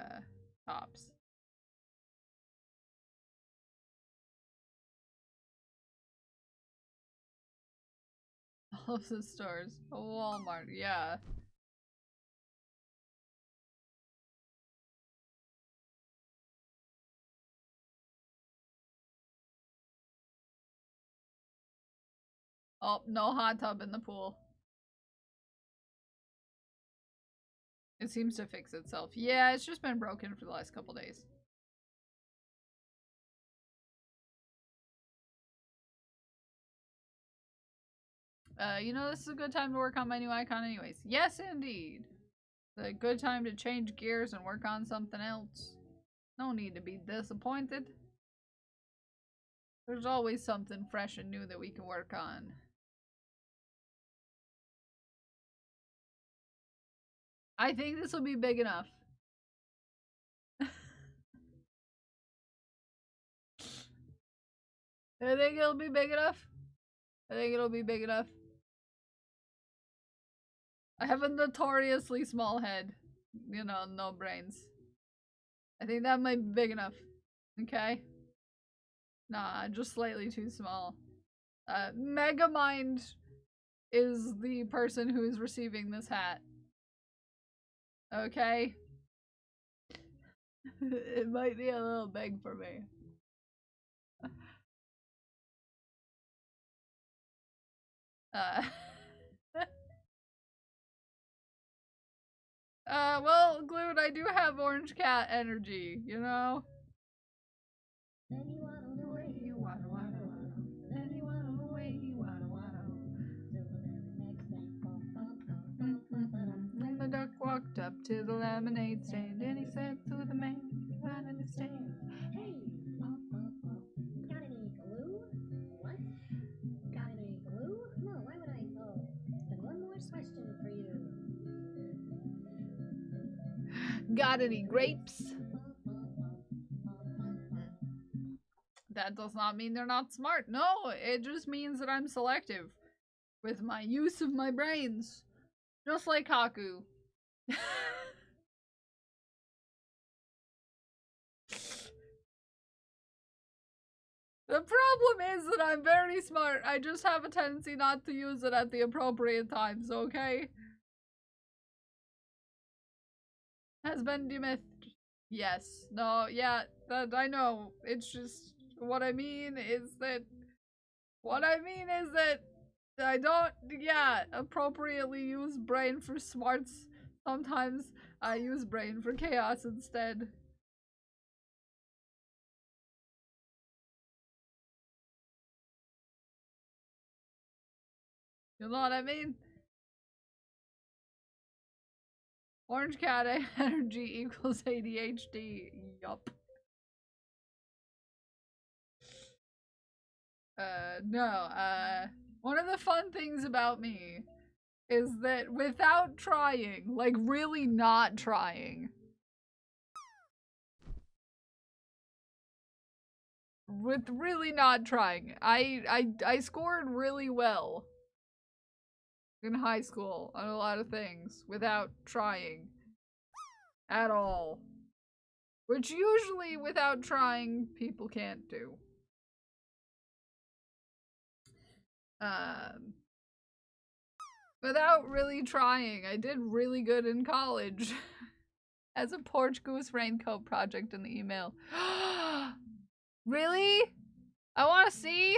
tops. All of the stores. Walmart, yeah. Oh, no hot tub in the pool. It seems to fix itself. Yeah, it's just been broken for the last couple days. You know, this is a good time to work on my new icon anyways. Yes, indeed. It's a good time to change gears and work on something else. No need to be disappointed. There's always something fresh and new that we can work on. I think this will be big enough. I think it'll be big enough. I think it'll be big enough. I have a notoriously small head. You know, no brains. I think that might be big enough. Okay? Nah, just slightly too small. Megamind is the person who is receiving this hat. Okay? It might be a little big for me. Well, Glued, I do have orange cat energy, you know? And the duck walked up to the lemonade stand and he said to the man running the stand, Hey, got any glue? What? Got any glue? No, why would I? Oh, then one more question for you. got any grapes? That does not mean they're not smart. No, it just means that I'm selective with my use of my brains. Just like Haku. The problem is that I'm very smart. I just have a tendency not to use it at the appropriate times, okay? Has been demythed. Yes. No, yeah, that I know. It's just what I mean is that I don't, yeah, appropriately use brain for smarts. Sometimes I use brain for chaos instead. You know what I mean? Orange cat energy equals ADHD. Yup. No, one of the fun things about me is that without trying, like really not trying, with really not trying, I scored really well in high school on a lot of things without trying at all. Which usually without trying people can't do. Without really trying, I did really good in college. As a Porch Goose Raincoat project in the email. Really? I wanna see.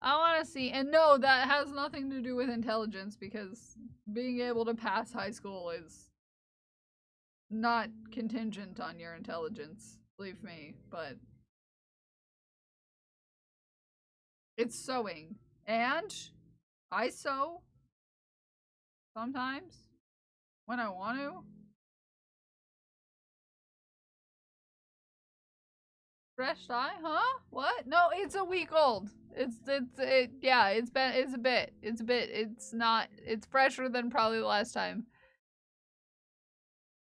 I wanna see. And no, that has nothing to do with intelligence because being able to pass high school is not contingent on your intelligence, believe me, but it's sewing. And I sew sometimes when I want to. Fresh dye, huh? What? No, it's a week old. Yeah, it's a bit, it's not, it's fresher than probably the last time.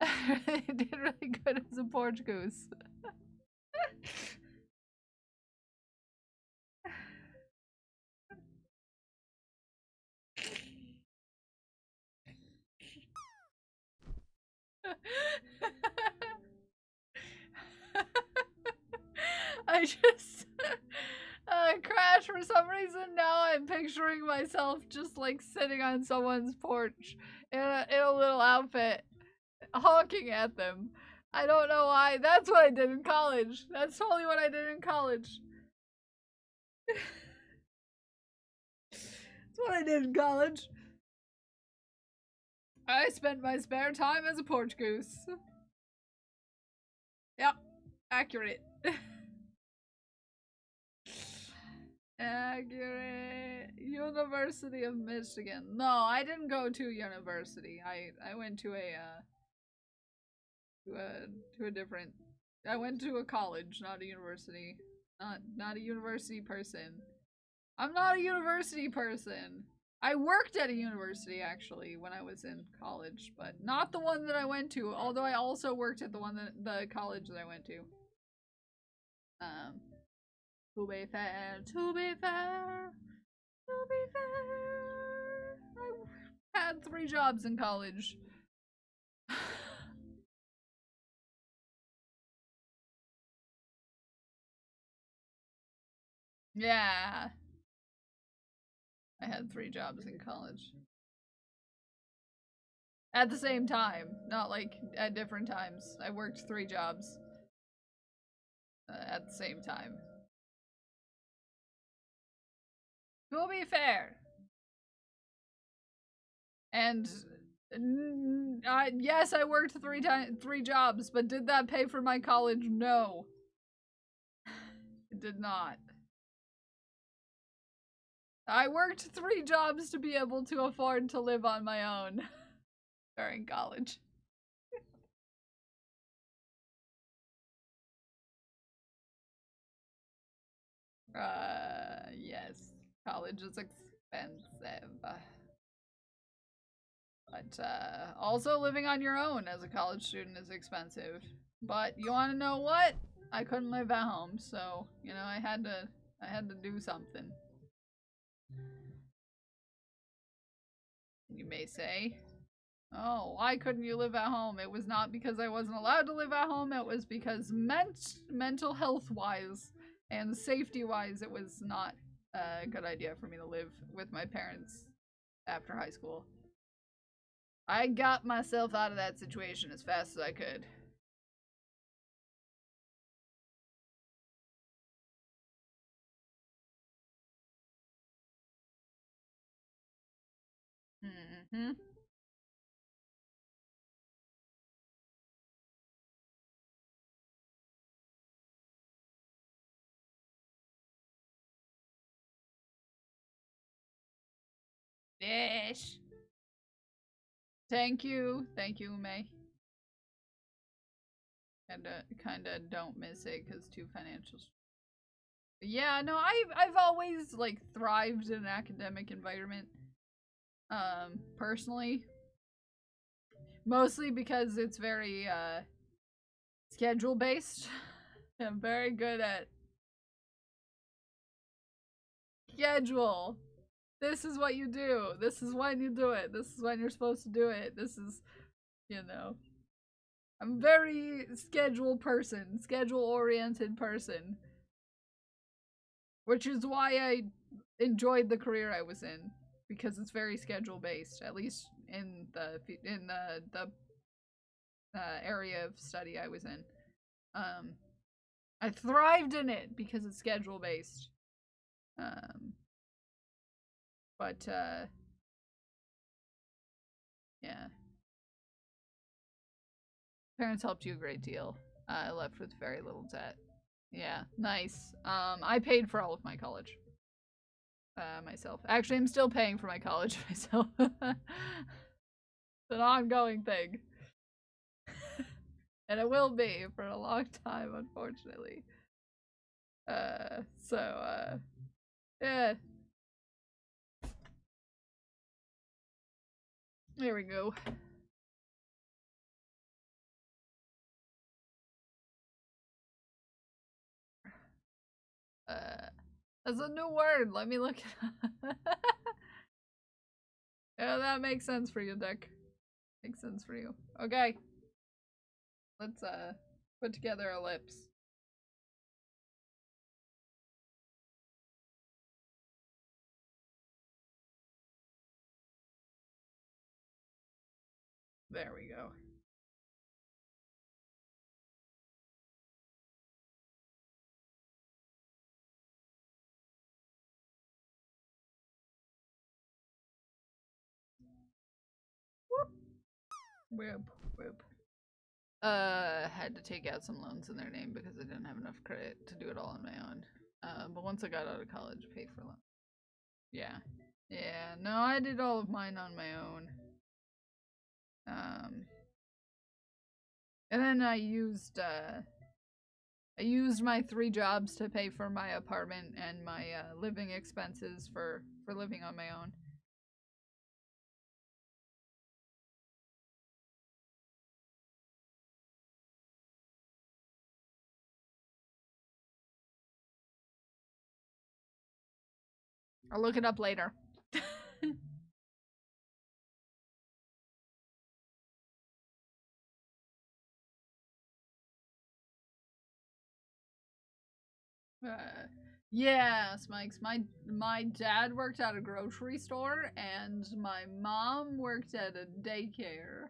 It did really good as a porch goose. I just crashed for some reason. Now I'm picturing myself just like sitting on someone's porch in a little outfit, honking at them. I don't know why. That's what I did in college. That's totally what I did in college. That's what I did in college. I spent my spare time as a porch goose. Yep, accurate. Accurate. University of Michigan. No, I didn't go to university. I went to a different. I went to a college, not a university. Not a university person. I'm not a university person. I worked at a university actually when I was in college, but not the one that I went to. Although I also worked at the college that I went to. To be fair, to be fair, to be fair, I had 3 jobs in college. Yeah. I had 3 jobs in college. At the same time, not like at different times. I worked 3 jobs at the same time. To be fair. And yes, I worked 3 jobs, but did that pay for my college? No. It did not. I worked 3 jobs to be able to afford to live on my own during college. Yes. College is expensive. But, also living on your own as a college student is expensive. But you wanna know what? I couldn't live at home, so, you know, I had to do something. You may say, oh, why couldn't you live at home? It was not because I wasn't allowed to live at home, it was because mental health-wise and safety-wise, it was not a good idea for me to live with my parents after high school. I got myself out of that situation as fast as I could. Mm-hmm. Fish. Thank you, May. Kinda don't miss it because too financial. Yeah, no, I've always like thrived in an academic environment. Personally, mostly because it's very schedule based. I'm very good at schedule. This is what you do. This is when you do it. This is when you're supposed to do it. This is, you know. I'm a very schedule oriented person. Which is why I enjoyed the career I was in, because it's very schedule based, at least in the area of study I was in. I thrived in it because it's schedule based. But yeah, parents helped you a great deal. I left with very little debt. Yeah, nice. I paid for all of my college. Myself. Actually, I'm still paying for my college myself. It's an ongoing thing. And it will be for a long time, unfortunately. Yeah. There we go. That's a new word. Let me look it up. Yeah, that makes sense for you, Dick. Makes sense for you. Okay. Let's, put together our lips. There we go. Whoop. Whip, whip. Had to take out some loans in their name because I didn't have enough credit to do it all on my own. But once I got out of college, paid for loans. Yeah. Yeah, no, I did all of mine on my own. And then I used my 3 jobs to pay for my apartment and my living expenses for living on my own. I'll look it up later. Yes, Mike's. My dad worked at a grocery store, and my mom worked at a daycare.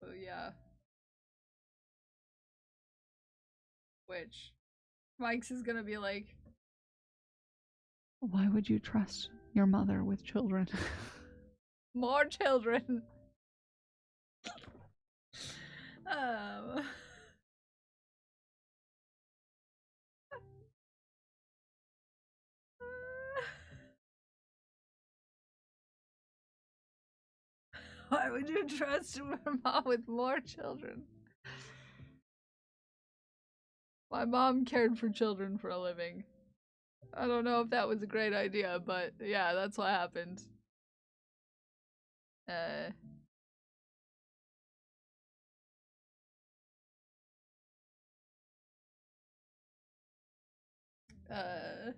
So yeah. Which Mike's is gonna be like, why would you trust your mother with children? More children. um. Why would you trust your mom with more children? My mom cared for children for a living. I don't know if that was a great idea, but yeah, that's what happened. Uh, uh,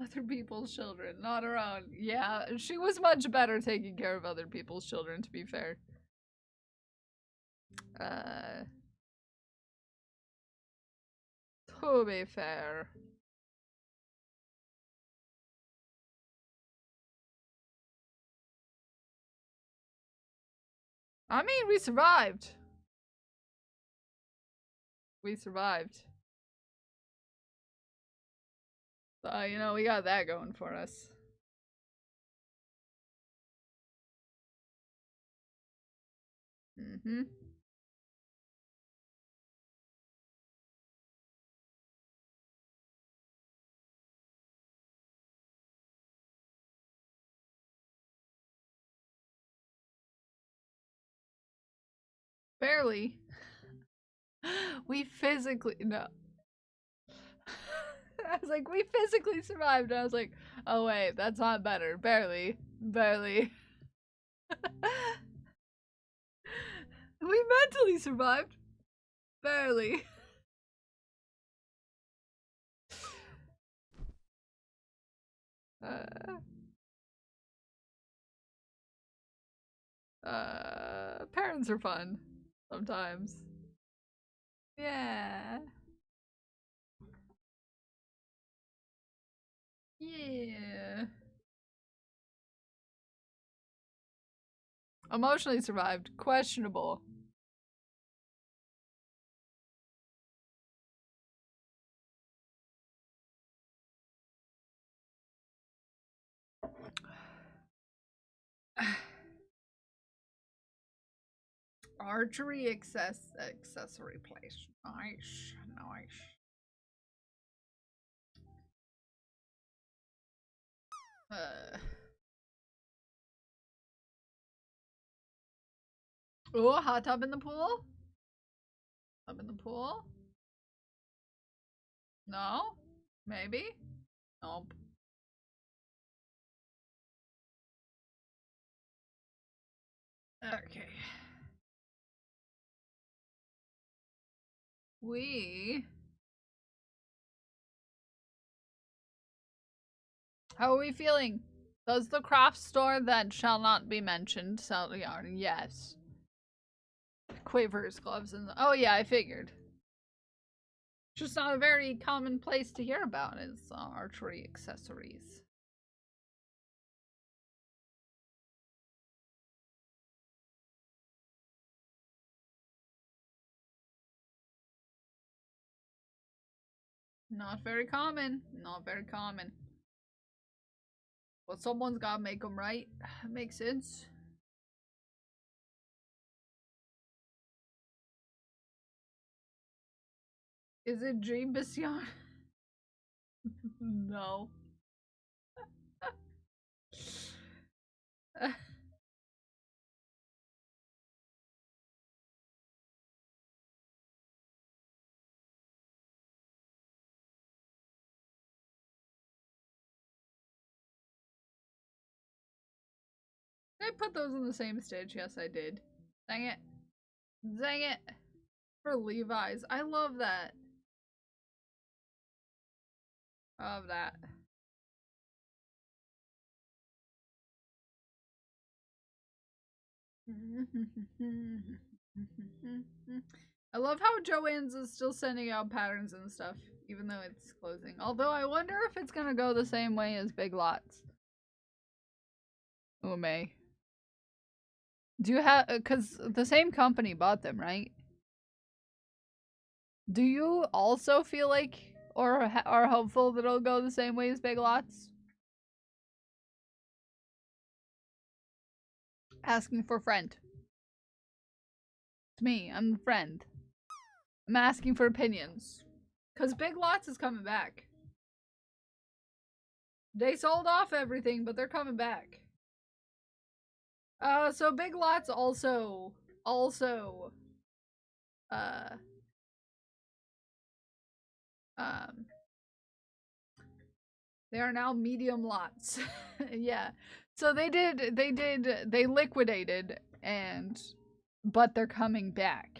other people's children, not her own. Yeah, she was much better taking care of other people's children, to be fair. Uh, to be fair. I mean, we survived. We survived. So, you know, we got that going for us. Mm-hmm. Barely. We physically, no. I was like, we physically survived. And I was like, oh wait, that's not better. Barely. Barely. We mentally survived. Barely. Uh, Parents are fun. Sometimes. Yeah. Yeah. Emotionally survived. Questionable. Archery accessory place. Nice. Nice. Oh, hot tub in the pool? Tub in the pool? No? Maybe? Nope. Okay. How are we feeling? Does the craft store that shall not be mentioned sell the yarn? Yes. Quavers, gloves, and oh yeah, I figured. Just not a very common place to hear about is archery accessories. Not very common. Not very common. But someone's gotta make them right. Makes sense. Is it Jeebus yarn? No. Did I put those on the same stage? Yes, I did. Dang it. Dang it. For Levi's. I love that. Love that. I love how Joann's is still sending out patterns and stuff, even though it's closing. Although I wonder if it's gonna go the same way as Big Lots. Ume. Do you have, cause the same company bought them, right? Do you also feel like, or are hopeful that it'll go the same way as Big Lots? Asking for friend. It's me, I'm the friend. I'm asking for opinions. Cause Big Lots is coming back. They sold off everything, but they're coming back. So Big Lots also, they are now medium lots. Yeah. So they liquidated but they're coming back.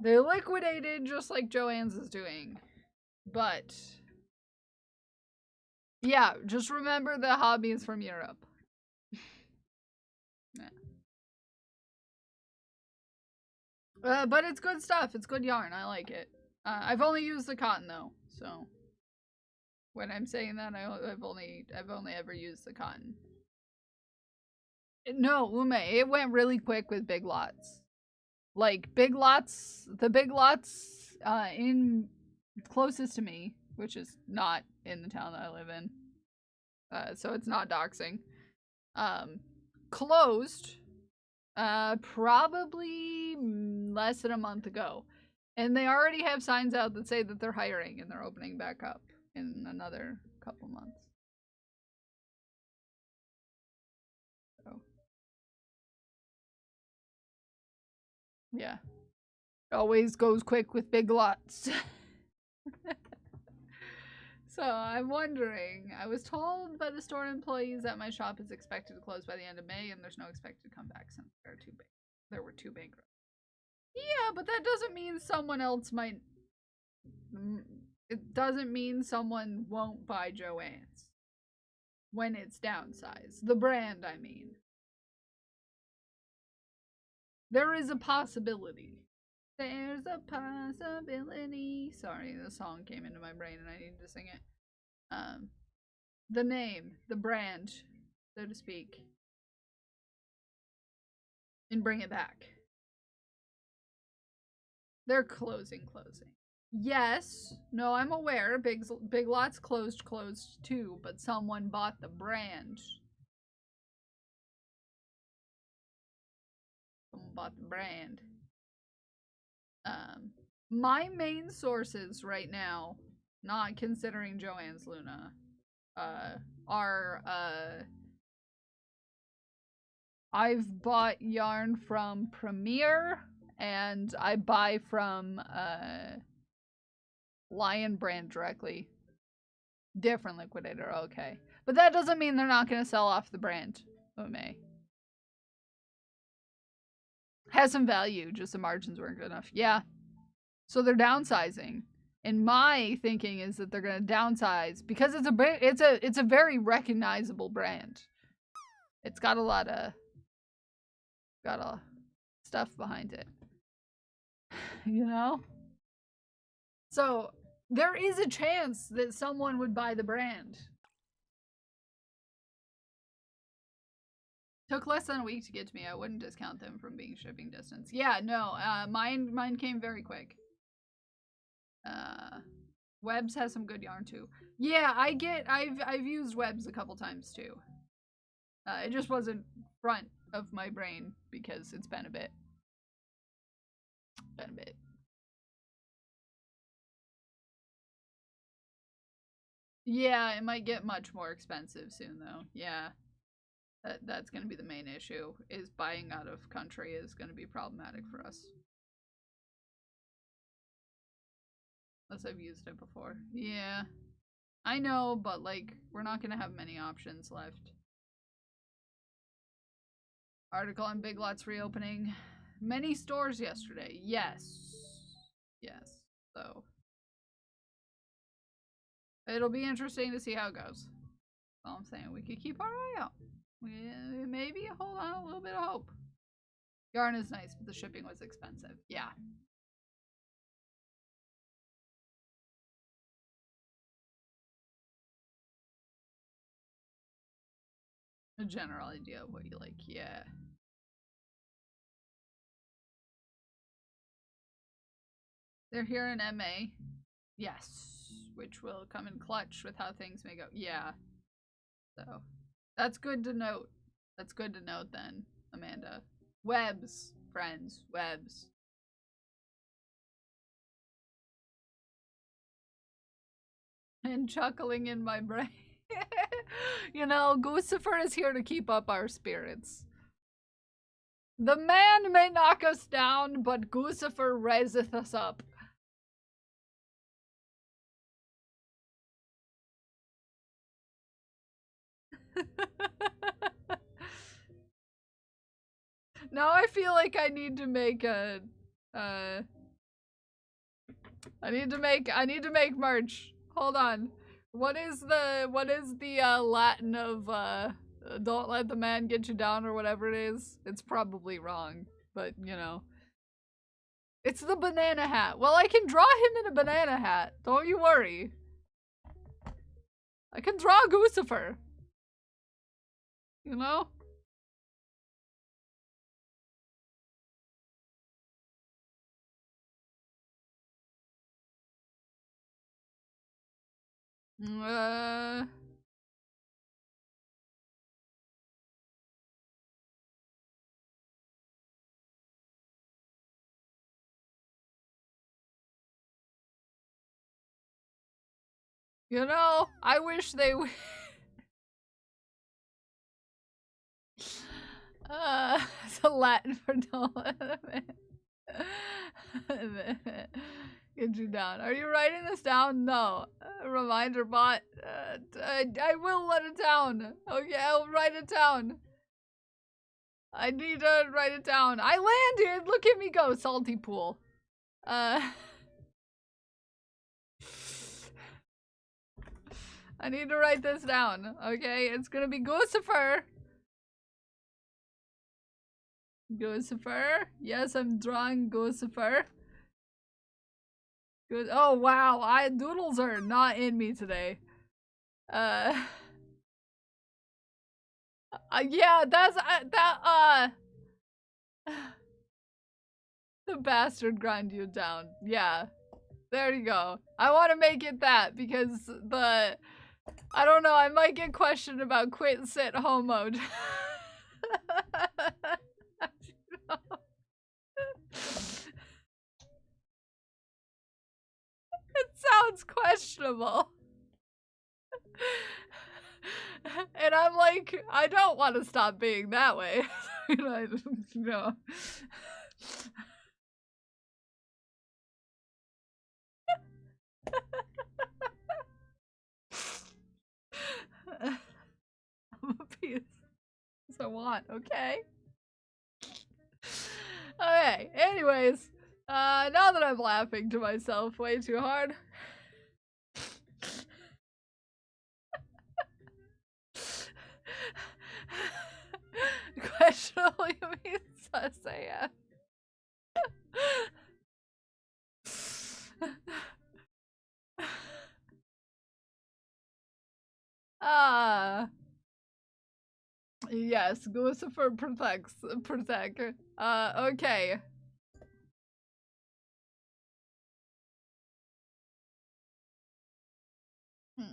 They liquidated just like Joann's is doing. But yeah, just remember the hobby is from Europe. Yeah. But it's good stuff. It's good yarn. I like it. I've only used the cotton though, so when I'm saying that, I've only ever used the cotton. No, Ume, it went really quick with Big Lots. Like Big Lots, the Big Lots in closest to me, which is not in the town that I live in. So it's not doxing. Closed probably less than a month ago. And they already have signs out that say that they're hiring and they're opening back up in another couple months. So yeah. It always goes quick with Big Lots. So I'm wondering, I was told by the store employees that my shop is expected to close by the end of May and there's no expected comeback since there were two bankrupt. Yeah, but that doesn't mean someone else might. It doesn't mean someone won't buy Joann's when it's downsized. The brand, I mean. There is a possibility. There's a possibility. Sorry, the song came into my brain and I needed to sing it. The name, the brand, so to speak. And bring it back. They're closing. Yes. No, I'm aware. Big Lots closed too, but someone bought the brand. Someone bought the brand. My main sources right now, not considering Joann's Luna, are I've bought yarn from Premier and I buy from Lion brand directly. Different liquidator, okay. But that doesn't mean they're not gonna sell off the brand. May. Has some value, just the margins weren't good enough. Yeah. So they're downsizing. And my thinking is that they're gonna downsize because it's a very recognizable brand. It's got a lot of stuff behind it. You know? So there is a chance that someone would buy the brand. Took less than a week to get to me. I wouldn't discount them from being shipping distance. Yeah, no, mine came very quick. Webs has some good yarn too. Yeah, I've used Webs a couple times too. It just wasn't front of my brain because it's been a bit. Yeah, it might get much more expensive soon though. Yeah. That's gonna be the main issue, is buying out of country is gonna be problematic for us. Unless I've used it before. Yeah. I know, but like, we're not gonna have many options left. Article on Big Lots reopening. Many stores yesterday. Yes. Yes. So. It'll be interesting to see how it goes. That's all I'm saying. We could keep our eye out. Maybe hold on a little bit of hope. Yarn is nice, but the shipping was expensive. Yeah. A general idea of what you like, yeah. They're here in MA. Yes. Which will come in clutch with how things may go. Yeah. So, that's good to note. That's good to note then, Amanda. Webs, friends, webs. And chuckling in my brain. You know, Guccifer is here to keep up our spirits. The man may knock us down, but Guccifer raiseth us up. Now I feel like I need to make a I need to make merch. Hold on. What is the Latin of don't let the man get you down or whatever it is? It's probably wrong, but you know. It's the banana hat. Well, I can draw him in a banana hat. Don't you worry. I can draw Guccifer. You know? Uh... You know, I wish they would. It's a Latin for don't let get you down. Are you writing this down? No. Reminder bot. I will let it down. Okay, I'll write it down. I need to write it down. I landed! Look at me go, salty pool. I need to write this down, okay? It's gonna be Guccifer. Guccifer. Yes, I'm drawing Guccifer. Good. Oh wow, doodles are not in me today. Yeah, that's the bastard grind you down. Yeah, there you go. I want to make it that because I don't know. I might get questioned about quit and sit home mode. It sounds questionable. And I'm like, I don't want to stop being that way. No. I'm a piece. I want, okay? Okay, anyways, now that I'm laughing to myself way too hard. Questionable, you mean sus AF? Ah. Yes, Lucifer protect. Okay. Hmm.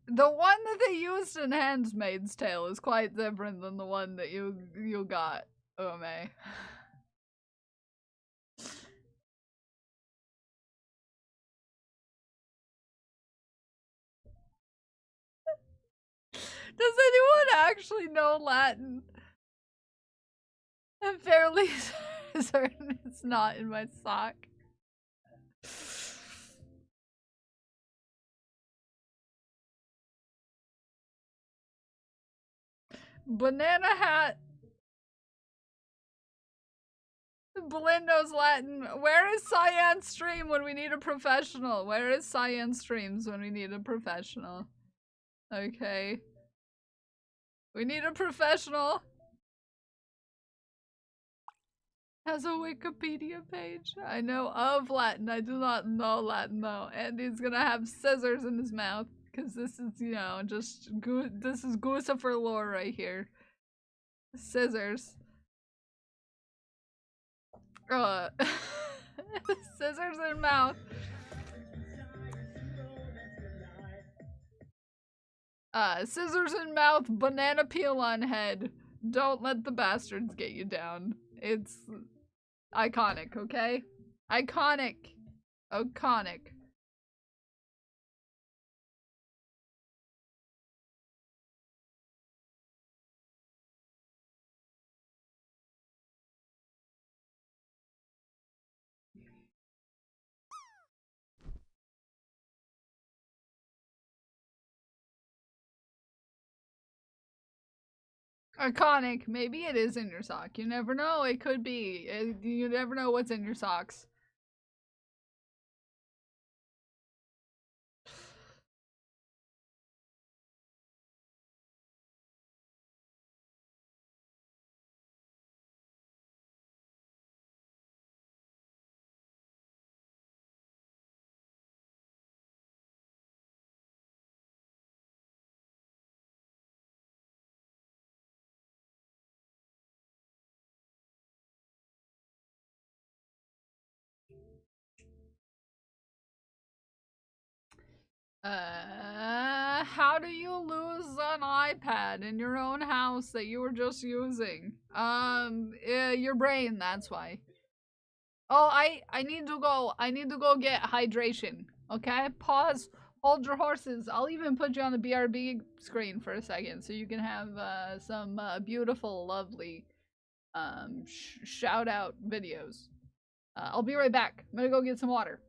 The one that they used in Handmaid's Tale is quite different than the one that you got, Ome. Does anyone actually know Latin? I'm fairly certain it's not in my sock. Banana hat Belindo's Latin. Where is Cyan Stream when we need a professional? Where is Cyan Streams when we need a professional? Okay. We need a professional. Has a Wikipedia page. I know of Latin. I do not know Latin though. And he's gonna have scissors in his mouth. Because this is, you know, just this is Guccifer lore right here. Scissors. Scissors in mouth. Scissors in mouth, banana peel on head. Don't let the bastards get you down. It's iconic, okay? Iconic. Iconic. Iconic. Maybe it is in your sock. You never know. It could be. You never know what's in your socks. How do you lose an iPad in your own house that you were just using? Your brain, that's why. Oh, I need to go. I need to go get hydration. Okay? Pause. Hold your horses. I'll even put you on the BRB screen for a second so you can have some beautiful, lovely shout out videos. I'll be right back. I'm gonna go get some water.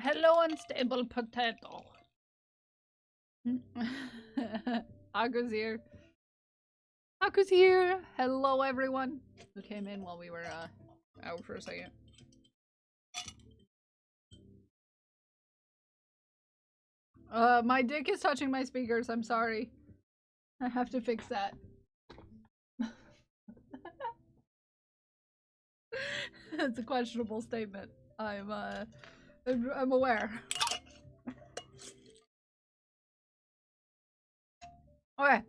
Hello, unstable potato. Aku's here. Aku's here. Hello, everyone who came in while we were out for a second. My dick is touching my speakers. I'm sorry. I have to fix that. It's a questionable statement. I'm aware. Okay.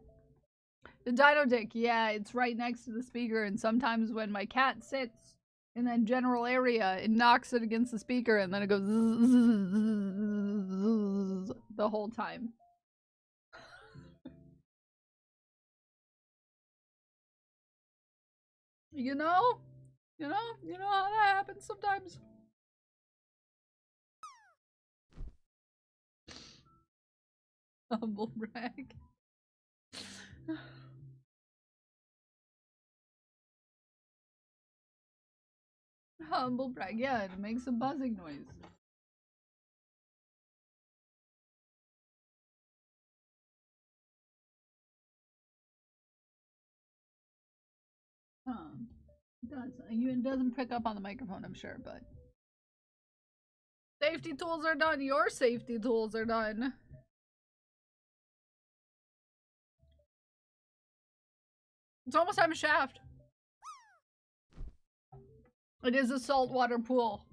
The dino dick, yeah, it's right next to the speaker, and sometimes when my cat sits in that general area, it knocks it against the speaker, and then it goes the whole time. You know? You know how that happens sometimes. Humble brag. Humble brag, yeah, it makes a buzzing noise. It doesn't pick up on the microphone, I'm sure, but safety tools are done. Your safety tools are done. It's almost time to shaft. It is a saltwater pool.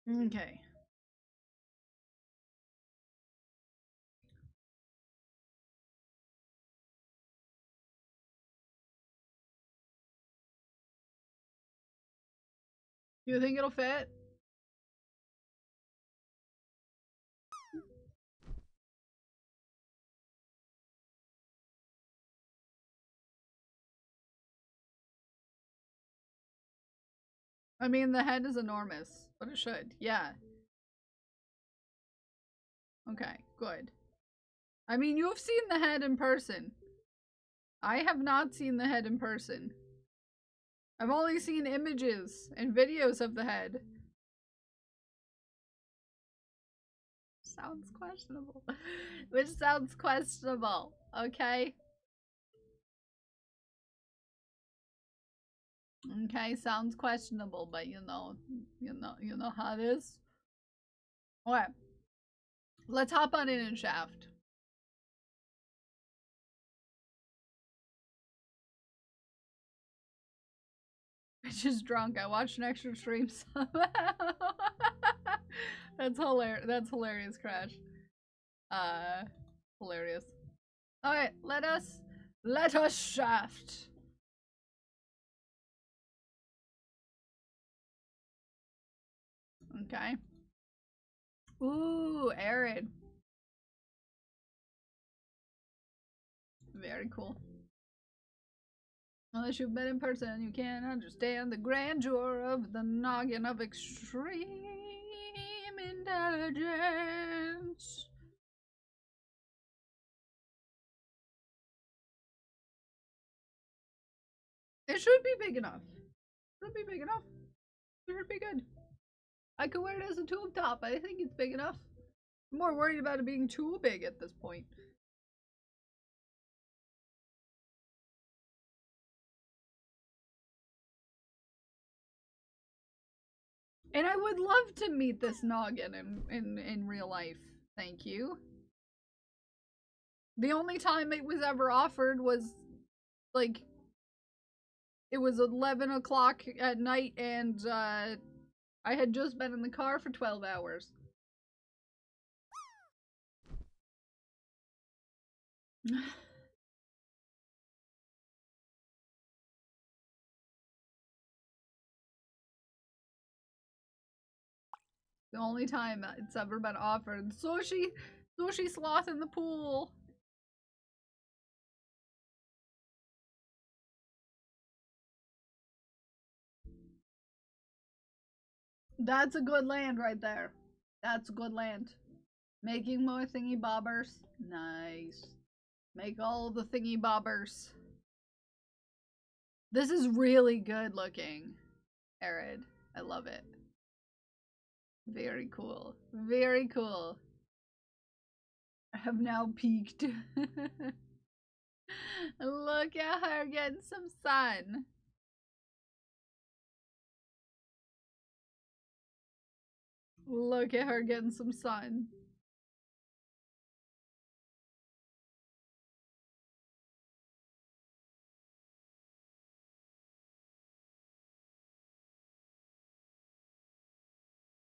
Okay. You think it'll fit? I mean, the head is enormous, but it should. Yeah. Okay, good. I mean, you've seen the head in person. I have not seen the head in person. I've only seen images and videos of the head. Sounds questionable. Which sounds questionable, okay? Okay, sounds questionable, but you know how it is. Okay. Let's hop on in and shaft. Bitch is drunk. I watched an extra stream somehow. That's hilarious. That's hilarious, Crash. Hilarious. Alright, let us shaft. Okay. Ooh, arid. Very cool. Unless you've been in person, you can't understand the grandeur of the noggin of extreme intelligence. It should be big enough. Should be big enough. It should be good. I could wear it as a tube top. I think it's big enough. I'm more worried about it being too big at this point. And I would love to meet this noggin in real life. Thank you. The only time it was ever offered was, like, it was 11 o'clock at night and I had just been in the car for 12 hours. The only time it's ever been offered. Sushi sloth in the pool. That's a good land right there. That's a good land. Making more thingy bobbers. Nice. Make all the thingy bobbers. This is really good looking, Arid. I love it. Very cool. Very cool. I have now peaked. Look at her getting some sun. Look at her getting some sun.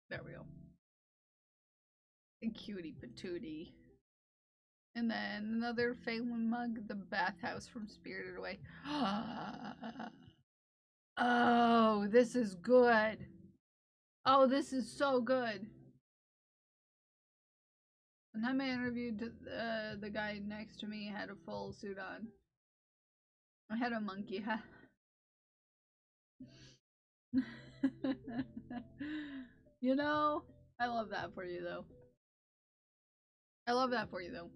There we go. A cutie patootie. And then another Phelan mug, the bathhouse from Spirited Away. Oh, this is good. Oh, this is so good. One time I interviewed the guy next to me had a full suit on. I had a monkey hat. You know, I love that for you though. I love that for you though.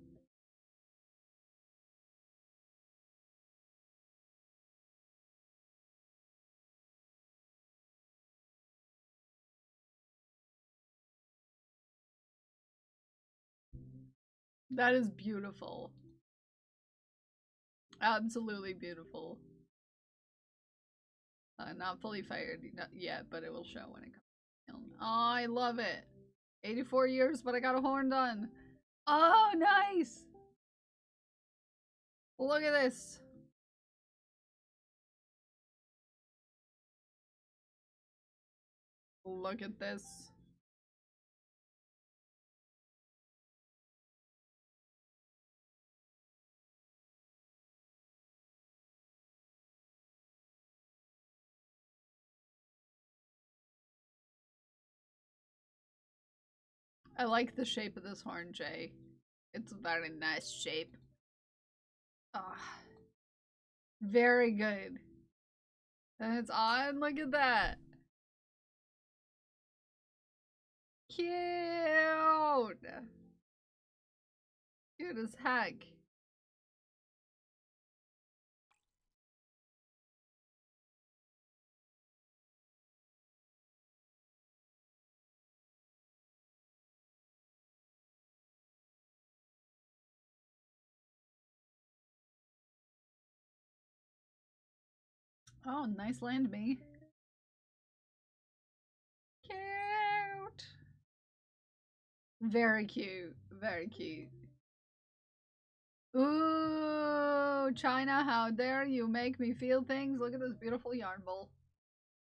That is beautiful. Absolutely beautiful. Not fully fired yet, but it will show when it comes. Oh, I love it. 84 years, but I got a horn done. Oh, nice. Look at this. Look at this. I like the shape of this horn, Jay. It's a very nice shape. Ah, very good. And it's on. Look at that. Cute. Cute as heck. Oh, nice land me. Cute. Very cute. Very cute. Ooh, China, how dare you make me feel things? Look at this beautiful yarn bowl.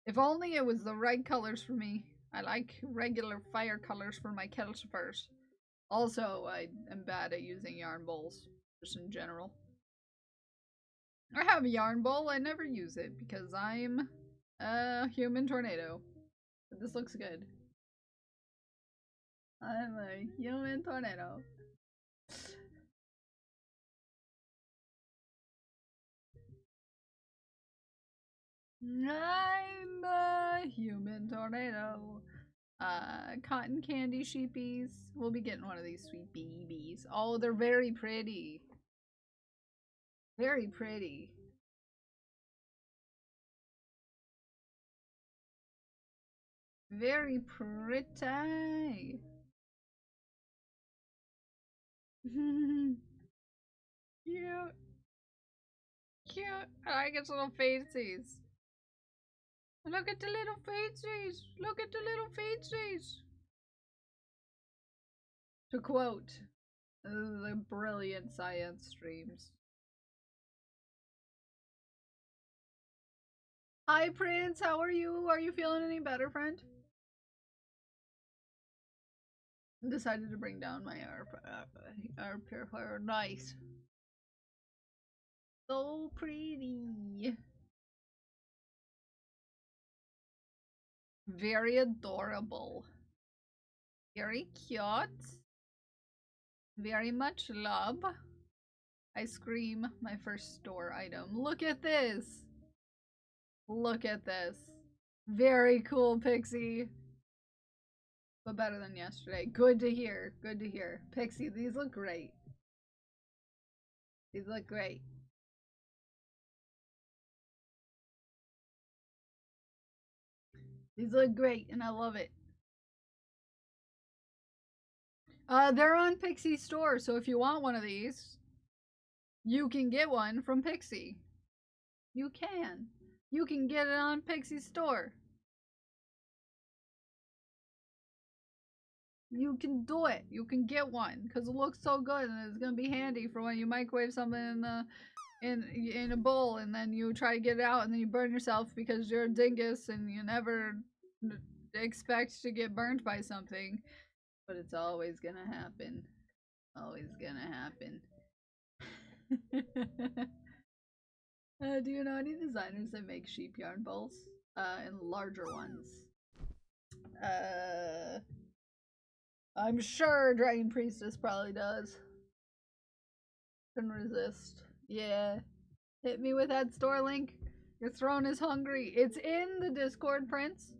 If only it was the right colors for me. I like regular fire colors for my Kelsippers. Also, I am bad at using yarn bowls, just in general. I have a yarn bowl, I never use it because I'm a human tornado. But this looks good. I'm a human tornado. I'm a human tornado. Cotton candy sheepies. We'll be getting one of these sweet babies. Oh, they're very pretty. Very pretty. Very pretty. Cute. Cute. I like its little faces. Look at the little faces. Look at the little faces. To quote the brilliant science streams. Hi, Prince. How are you? Are you feeling any better, friend? Decided to bring down my air purifier. Nice. So pretty. Very adorable. Very cute. Very much love. I scream my first store item. Look at this. Look at this. Very cool, Pixie. But better than yesterday. Good to hear. Good to hear. Pixie, these look great. These look great. These look great, and I love it. They're on Pixie Store, so if you want one of these, you can get one from Pixie. You can. You can get it on Pixie Store. You can do it. You can get one because it looks so good, and it's gonna be handy for when you microwave something in a bowl, and then you try to get it out, and then you burn yourself because you're a dingus and you never expect to get burned by something. But it's always gonna happen. Always gonna happen. Do you know any designers that make sheep yarn bowls? And larger ones. I'm sure Dragon Priestess probably does. Couldn't resist. Yeah. Hit me with that store link. Your throne is hungry. It's in the Discord, Prince.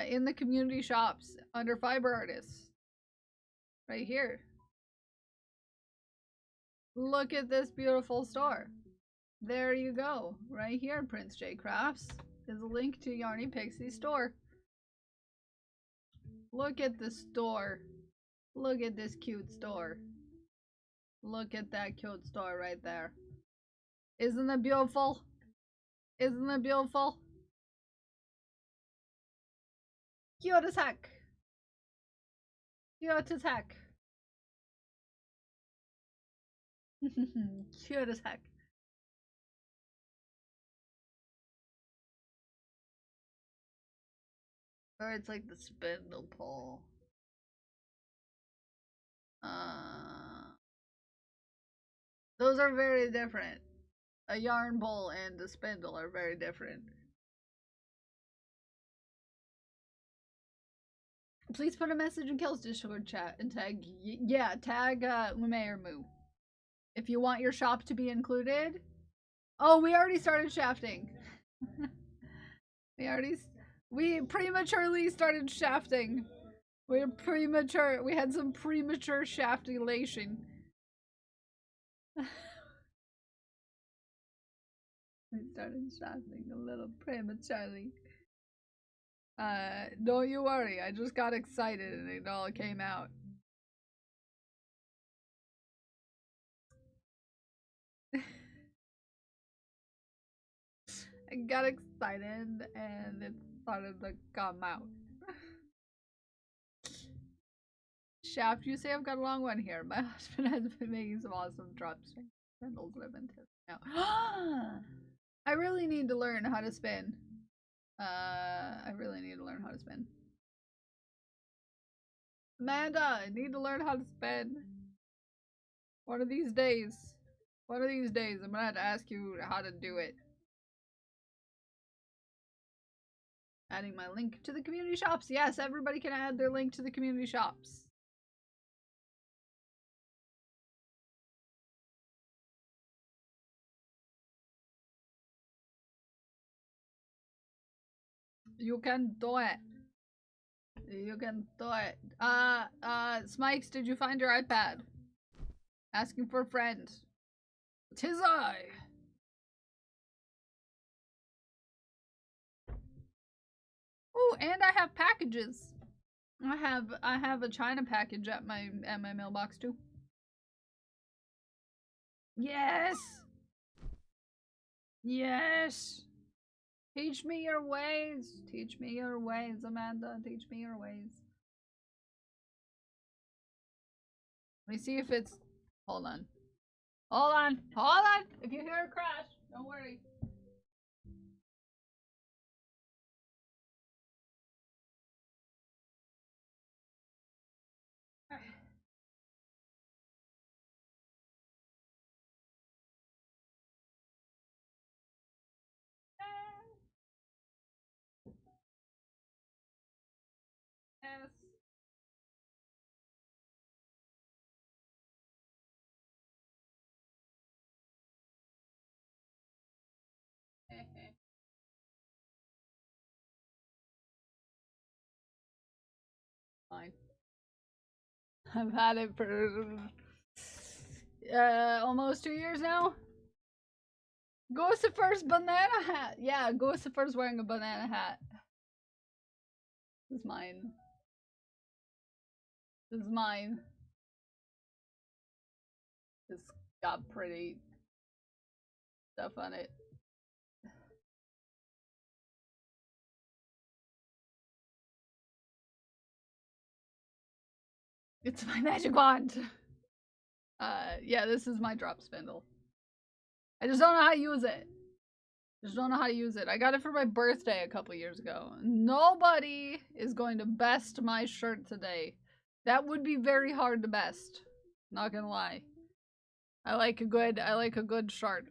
In the community shops under Fiber Artists. Right here. Look at this beautiful store. There you go. Right here, Prince J Crafts, is a link to Yarny Pixie's store. Look at the store. Look at this cute store. Look at that cute store right there. Isn't that beautiful? Isn't that beautiful? Cute as heck. Cute as heck. Cute as heck. Or it's like the spindle pole. Those are very different. A yarn bowl and a spindle are very different. Please put a message in Kel's Discord chat and tag, tag Lume or Moo. If you want your shop to be included. Oh, we already started shafting. We prematurely started shafting. We're premature. We had some premature shaftilation. We started shafting a little prematurely. Don't you worry. I just got excited and it all came out. I got excited and it started to come out. Shaft, you say I've got a long one here. My husband has been making some awesome dropstring spindles that I've been testing out. I really need to learn how to spin. I really need to learn how to spin. Amanda, I need to learn how to spin. One of these days. One of these days, I'm gonna have to ask you how to do it. Adding my link to the community shops. Yes, everybody can add their link to the community shops. You can do it. You can do it. Smikes, did you find your iPad? Asking for a friend. 'Tis I. Oh, and I have packages. I have a China package at my mailbox too. Yes. Yes. Teach me your ways. Teach me your ways, Amanda. Teach me your ways. Let me see if it's. Hold on. Hold on. Hold on. If you hear a crash, don't worry. Yes. Fine. I've had it for. Almost 2 years now. Gossifer's banana hat. Yeah, Gossifer's wearing a banana hat. This is mine. This is mine. It's got pretty stuff on it. It's my magic wand. Yeah, this is my drop spindle. I just don't know how to use it. Just don't know how to use it. I got it for my birthday a couple years ago. Nobody is going to best my shirt today. That would be very hard to best. Not gonna lie. I like a good shirt.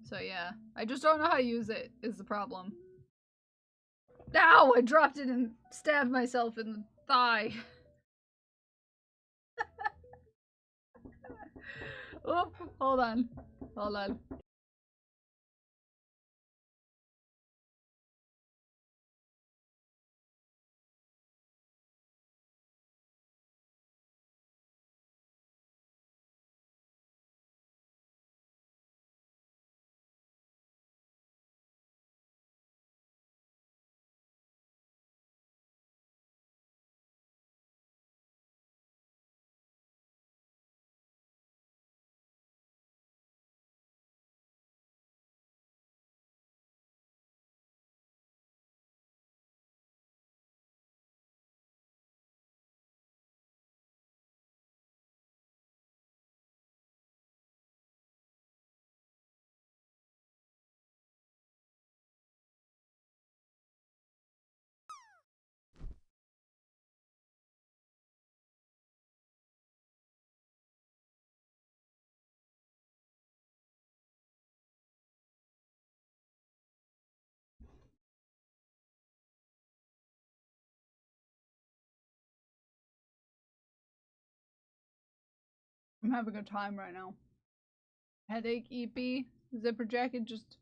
So yeah, I just don't know how to use it is the problem. Ow! I dropped it and stabbed myself in the thigh. Oh, hold on. Hold on. I'm having a time right now. Headache, EP, zipper jacket just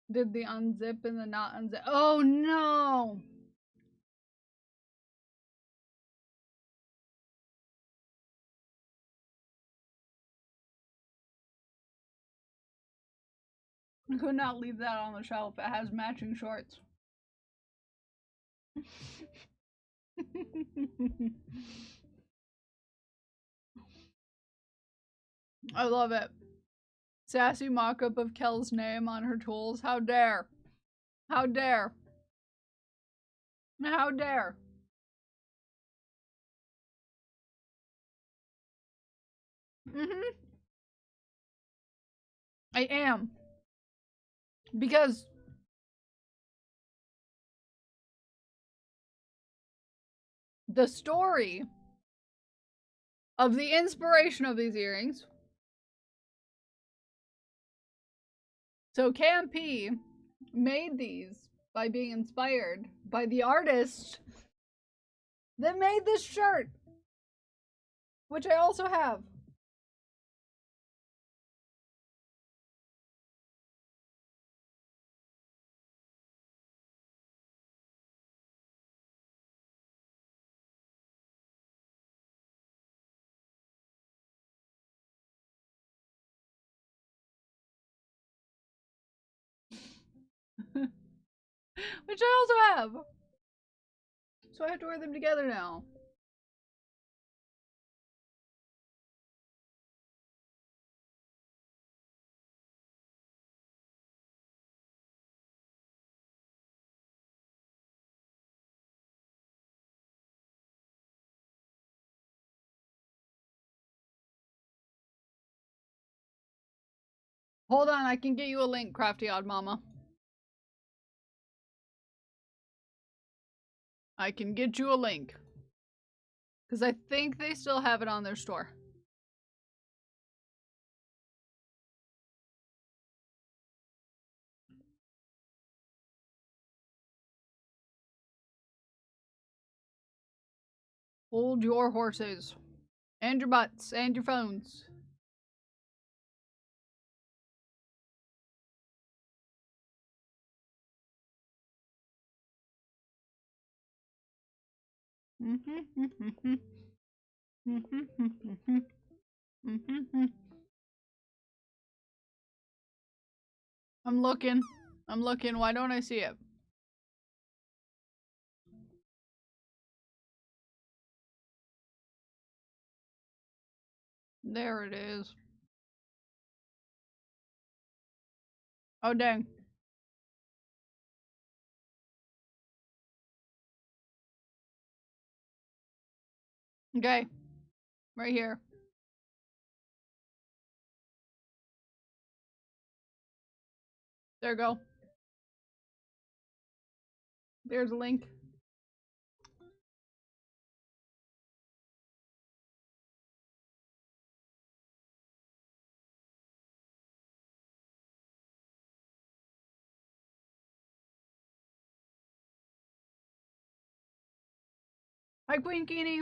did the unzip and the not unzip. Oh no! I could not leave that on the shelf. It has matching shorts. I love it. Sassy mock-up of Kel's name on her tools. How dare. How dare. How dare. I am. Because the story of the inspiration of these earrings. So KMP made these by being inspired by the artist that made this shirt, which I also have. Which I also have. So I have to wear them together now. Hold on, I can get you a link, Crafty Odd Mama. I can get you a link. Because I think they still have it on their store. Hold your horses. And your butts. And your phones. Mm-hmm. I'm looking. I'm looking. Why don't I see it? There it is. Oh, dang. Okay. Right here. There you go. There's a link. Hi, Queen Keeney.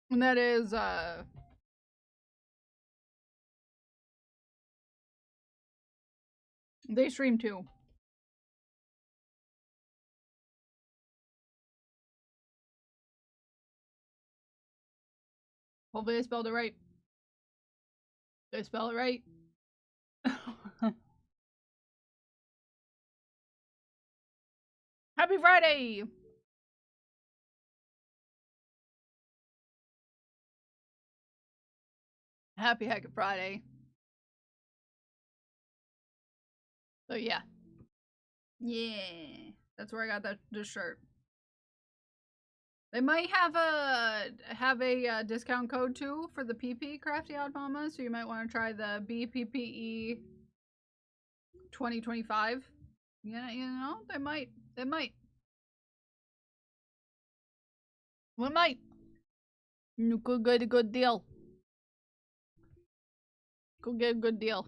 And that is, they stream too. Hopefully I spelled it right. Did I spell it right? Happy Friday! Happy Hack Friday. So yeah. Yeah. That's where I got this shirt. They might have a discount code too for the PP Crafty Odd Mama, so you might want to try the BPPE 2025. Yeah, you know, they might. They might. We might. You could get a good deal. Could get a good deal.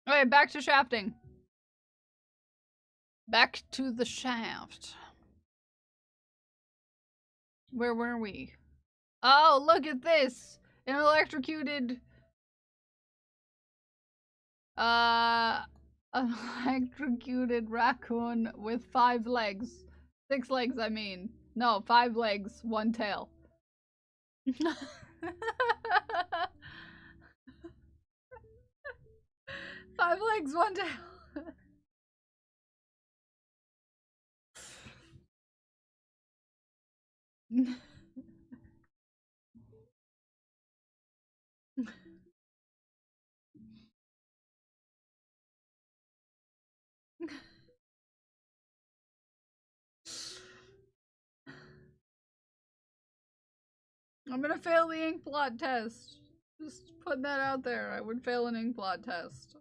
Okay, back to shafting. Back to the shaft. Where were we? Oh, look at this! An electrocuted... electrocuted raccoon with 5 legs. 6 legs, I mean. No, 5 legs, 1 tail. 5 legs, 1 tail. I'm gonna fail the ink blot test. Just putting that out there. I would fail an ink blot test.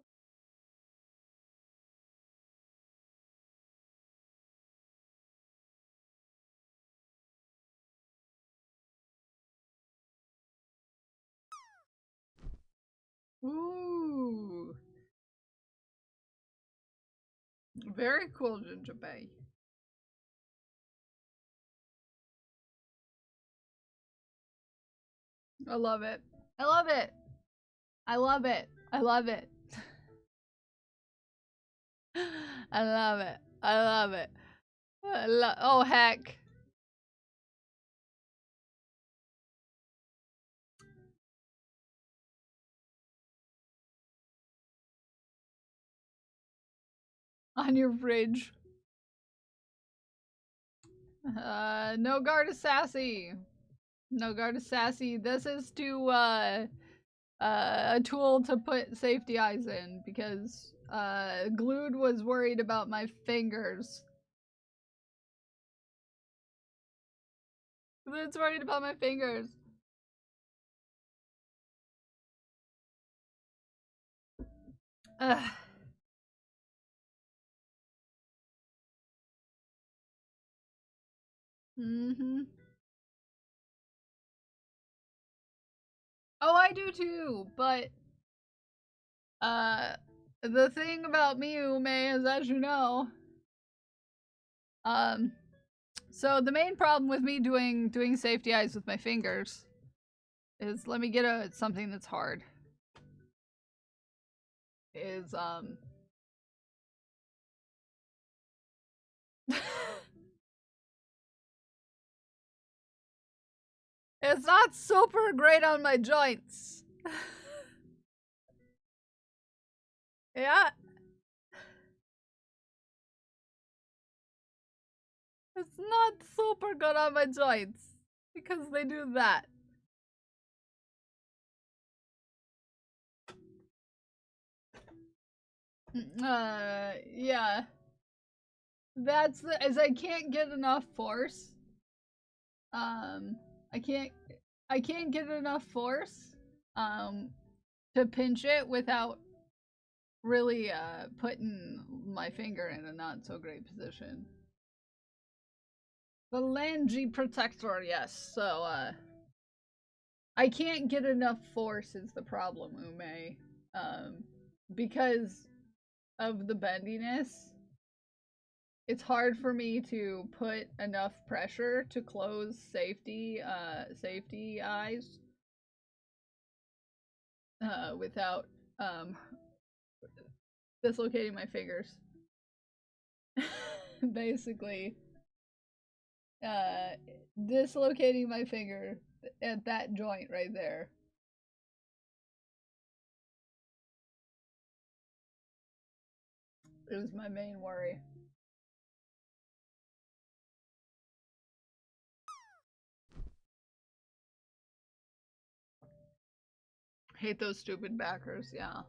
Ooh. Very cool, Ginger Bay. I love it. I love it. I love it. I love it. I love it. I love it. Oh, heck. On your fridge. No guard is sassy. No guard is sassy. This is to, a tool to put safety eyes in because, Glued was worried about my fingers. It's worried about my fingers. Ugh. Mm-hmm. Oh, I do too, but the thing about me, Ume, is as you know, so the main problem with me doing safety eyes with my fingers is let me get something that's hard. Is It's not super great on my joints. Yeah. It's not super good on my joints because they do that. Yeah. That's the, as I can't get enough force. I can't get enough force to pinch it without really putting my finger in a not so great position. The Langy protector, yes. So I can't get enough force is the problem, Ume. Because of the bendiness, it's hard for me to put enough pressure to close safety eyes without dislocating my fingers. Basically, dislocating my finger at that joint right there is my main worry. Hate those stupid backers, yeah.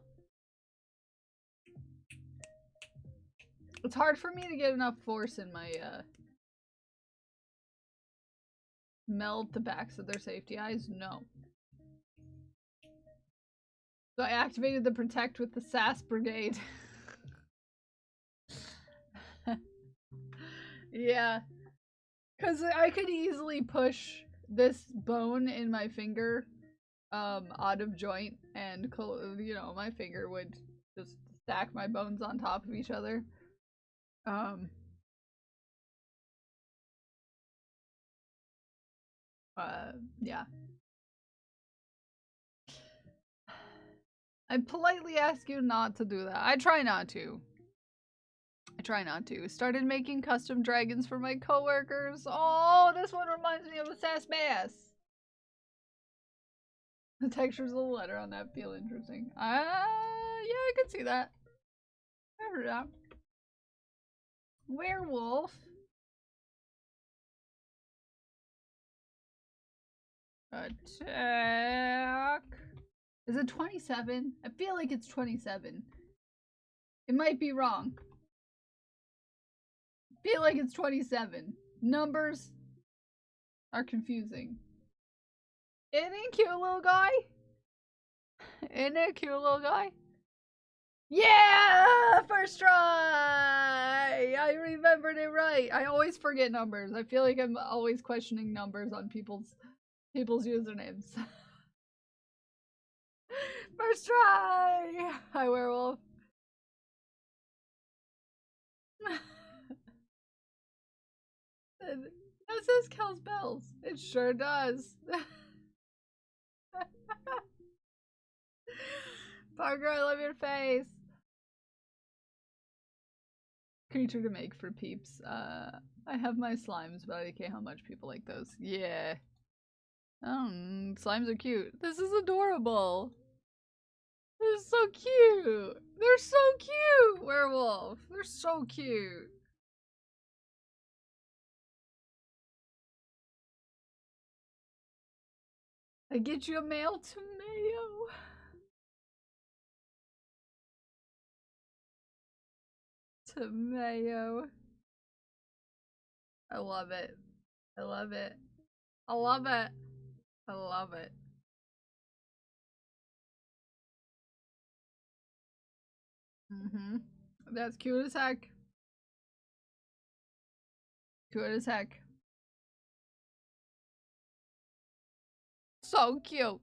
It's hard for me to get enough force in my meld the backs of their safety eyes. No. So I activated the protect with the SAS brigade. Yeah. Because I could easily push this bone in my finger out of joint and, you know, my finger would just stack my bones on top of each other. Yeah. I politely ask you not to do that. I try not to. Started making custom dragons for my coworkers. Oh, this one reminds me of a Sass Bass. The textures of the letter on that feel interesting. Yeah, I can see that. I heard that. Werewolf. Attack. Is it 27? I feel like it's 27. It might be wrong. I feel like it's 27. Numbers are confusing. Isn't it cute little guy? Isn't it cute little guy? Yeah! First try! I remembered it right. I always forget numbers. I feel like I'm always questioning numbers on people's usernames. First try! Hi, werewolf. That says Kel's Bells. It sure does. Parker, I love your face. Creature to make for peeps. I have my slimes, but I care how much people like those. Yeah. Slimes are cute. This is adorable. This is so cute. They're so cute, werewolf. They're so cute. I get you a male tomato. Tomato. I love it. I love it. I love it. I love it. That's cute as heck. Cute as heck. So cute.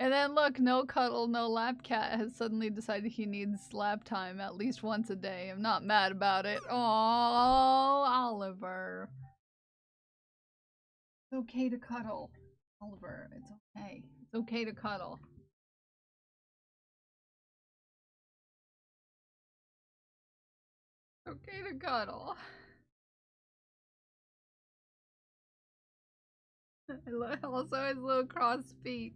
And then look, no cuddle, no lap cat has suddenly decided he needs lap time at least once a day. I'm not mad about it. Oh, Oliver. It's okay to cuddle. Oliver, it's okay. It's okay to cuddle. It's okay to cuddle. Also his little crossed feet.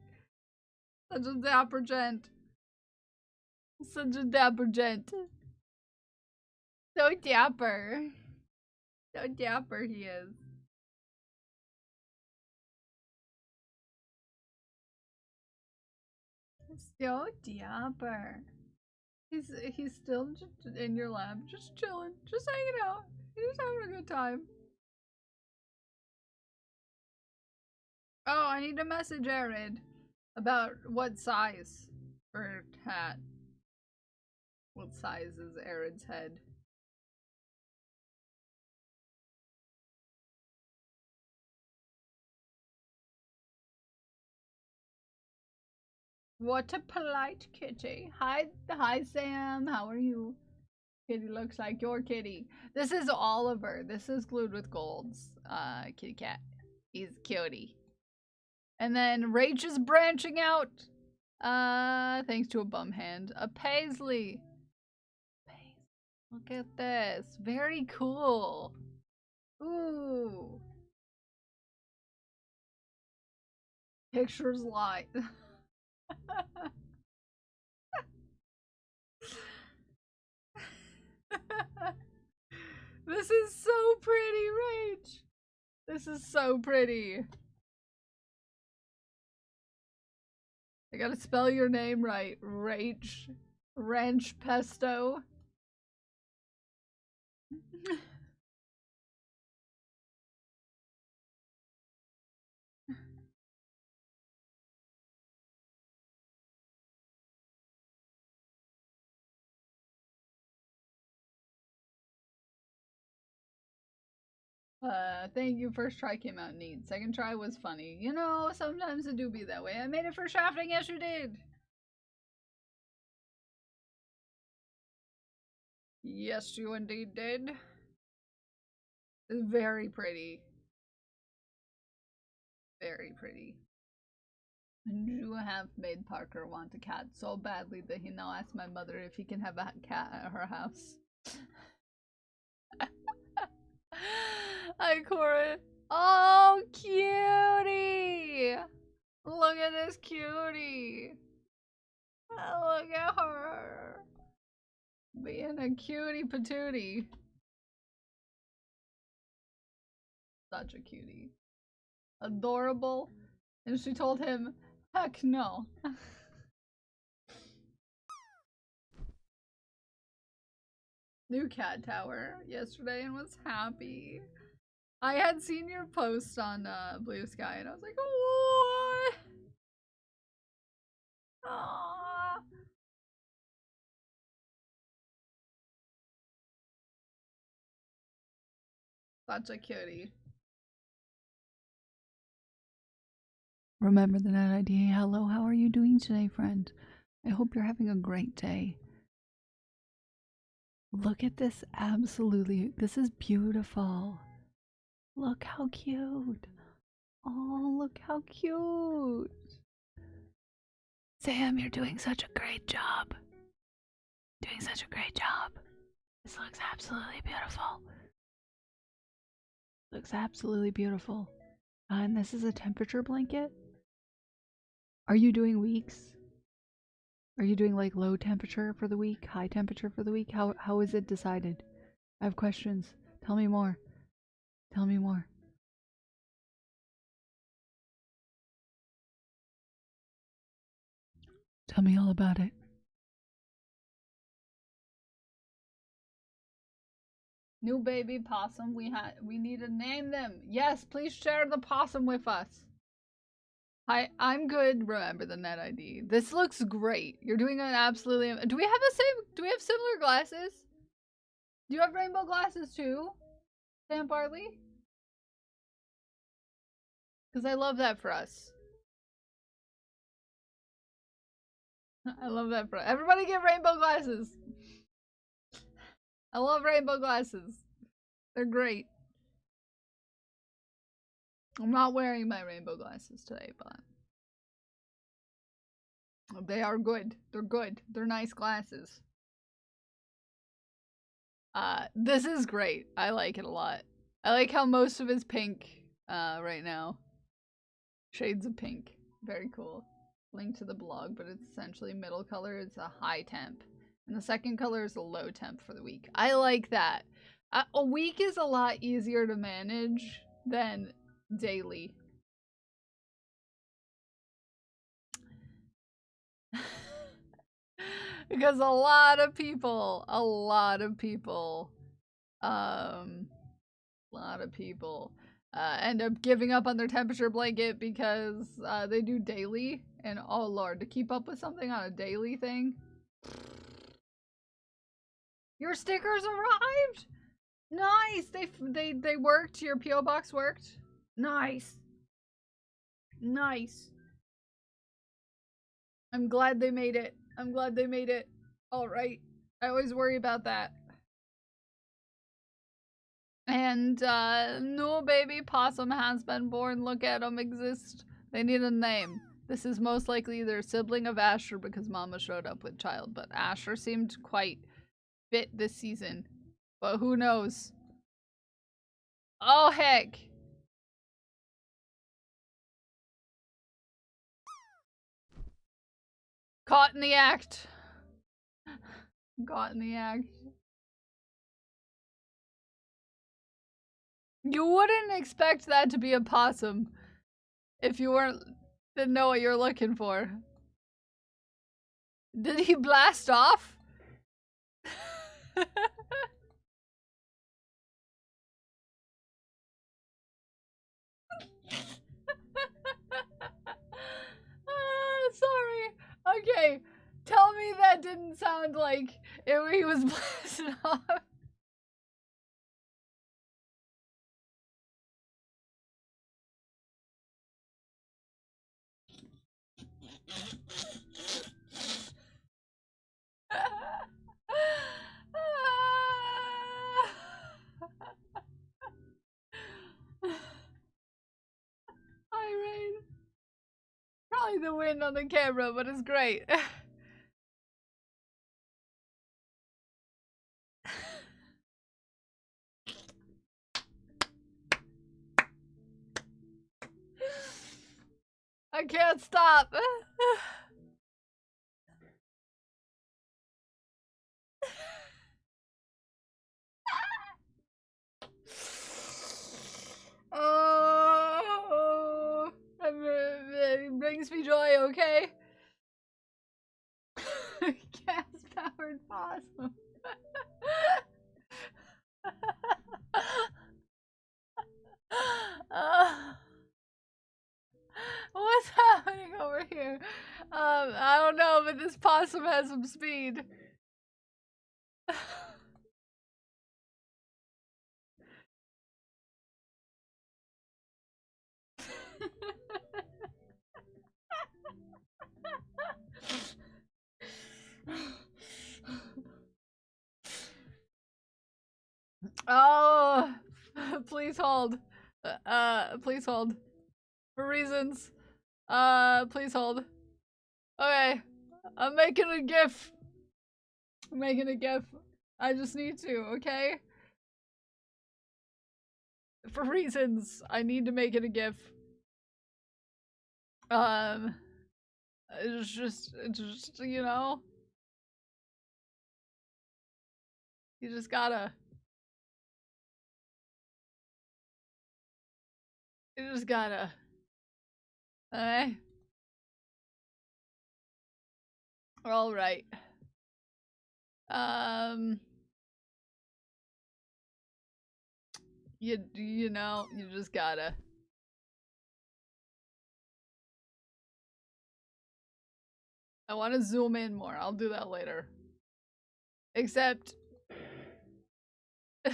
Such a dapper gent. Such a dapper gent. So dapper. So dapper he is. So dapper. He's still just in your lap, just chilling, just hanging out. He's having a good time. Oh, I need to message Arid about what size for hat. What size is Arid's head? What a polite kitty. Hi Sam, how are you? Kitty looks like your kitty. This is Oliver. This is Glued with Gold's kitty cat. He's cutie. And then Rach is branching out. Thanks to a bum hand. A Paisley. Look at this. Very cool. Ooh. Pictures lie. This is so pretty, Rach. This is so pretty. I gotta spell your name right. Rach. Ranch pesto. Thank you. First try came out neat. Second try was funny. You know, sometimes it do be that way. I made it for shafting. Yes, you did. Yes, you indeed did. It's very pretty. Very pretty. And you have made Parker want a cat so badly that he now asks my mother if he can have a cat at her house. Hi, Cora. Oh, cutie! Look at this cutie. Look at her. Being a cutie patootie. Such a cutie. Adorable. And she told him, heck no. New cat tower yesterday and was happy. I had seen your post on Blue Sky and I was like, what? Aww. Such a cutie. Remember the net ID. Hello, how are you doing today, friend? I hope you're having a great day. Look at this, absolutely. This is beautiful. Look how cute. Oh, look how cute. Sam, you're doing such a great job. Doing such a great job. This looks absolutely beautiful. Looks absolutely beautiful. And this is a temperature blanket. Are you doing weeks? Are you doing like low temperature for the week, high temperature for the week? How is it decided? I have questions. Tell me more. Tell me more. Tell me all about it. New baby possum. We need to name them. Yes, please share the possum with us. Hi, I'm good. Remember the net ID. This looks great. You're doing an absolutely. Do we have the same? Do we have similar glasses? Do you have rainbow glasses too, Sam Barley? Because I love that for us. I love that for us. Everybody get rainbow glasses. I love rainbow glasses. They're great. I'm not wearing my rainbow glasses today, but they are good. They're good. They're nice glasses. This is great. I like it a lot. I like how most of it's pink right now. Shades of pink. Very cool. Link to the blog, but it's essentially middle color is a high temp. And the second color is a low temp for the week. I like that. A week is a lot easier to manage than daily. Because a lot of people end up giving up on their temperature blanket because they do daily. And oh lord, to keep up with something on a daily thing. Your stickers arrived? Nice. They worked. Your PO box worked. Nice. Nice. I'm glad they made it. I'm glad they made it. All right. I always worry about that. And no baby possum has been born. Look at them exist. They need a name. This is most likely either a sibling of Asher because Mama showed up with child, but Asher seemed quite fit this season. But who knows? Oh heck. Caught in the act. Caught in the act. You wouldn't expect that to be a possum if you didn't know what you're looking for. Did he blast off? Sorry. Okay. Tell me that didn't sound like he was blasting off. Hi, Rain. Probably the wind on the camera, but it's great. I can't stop. Oh, it brings me joy, okay? Gas-powered possum. What's happening over here? I don't know, but this possum has some speed. Oh, please hold. Please hold. For reasons. Please hold. Okay. I'm making a GIF. I'm making a GIF. I just need to, okay? For reasons. I need to make it a GIF. It's just, you know? You just gotta. You just gotta. Okay? Alright. You know, you just gotta. I want to zoom in more. I'll do that later. Except... yeah,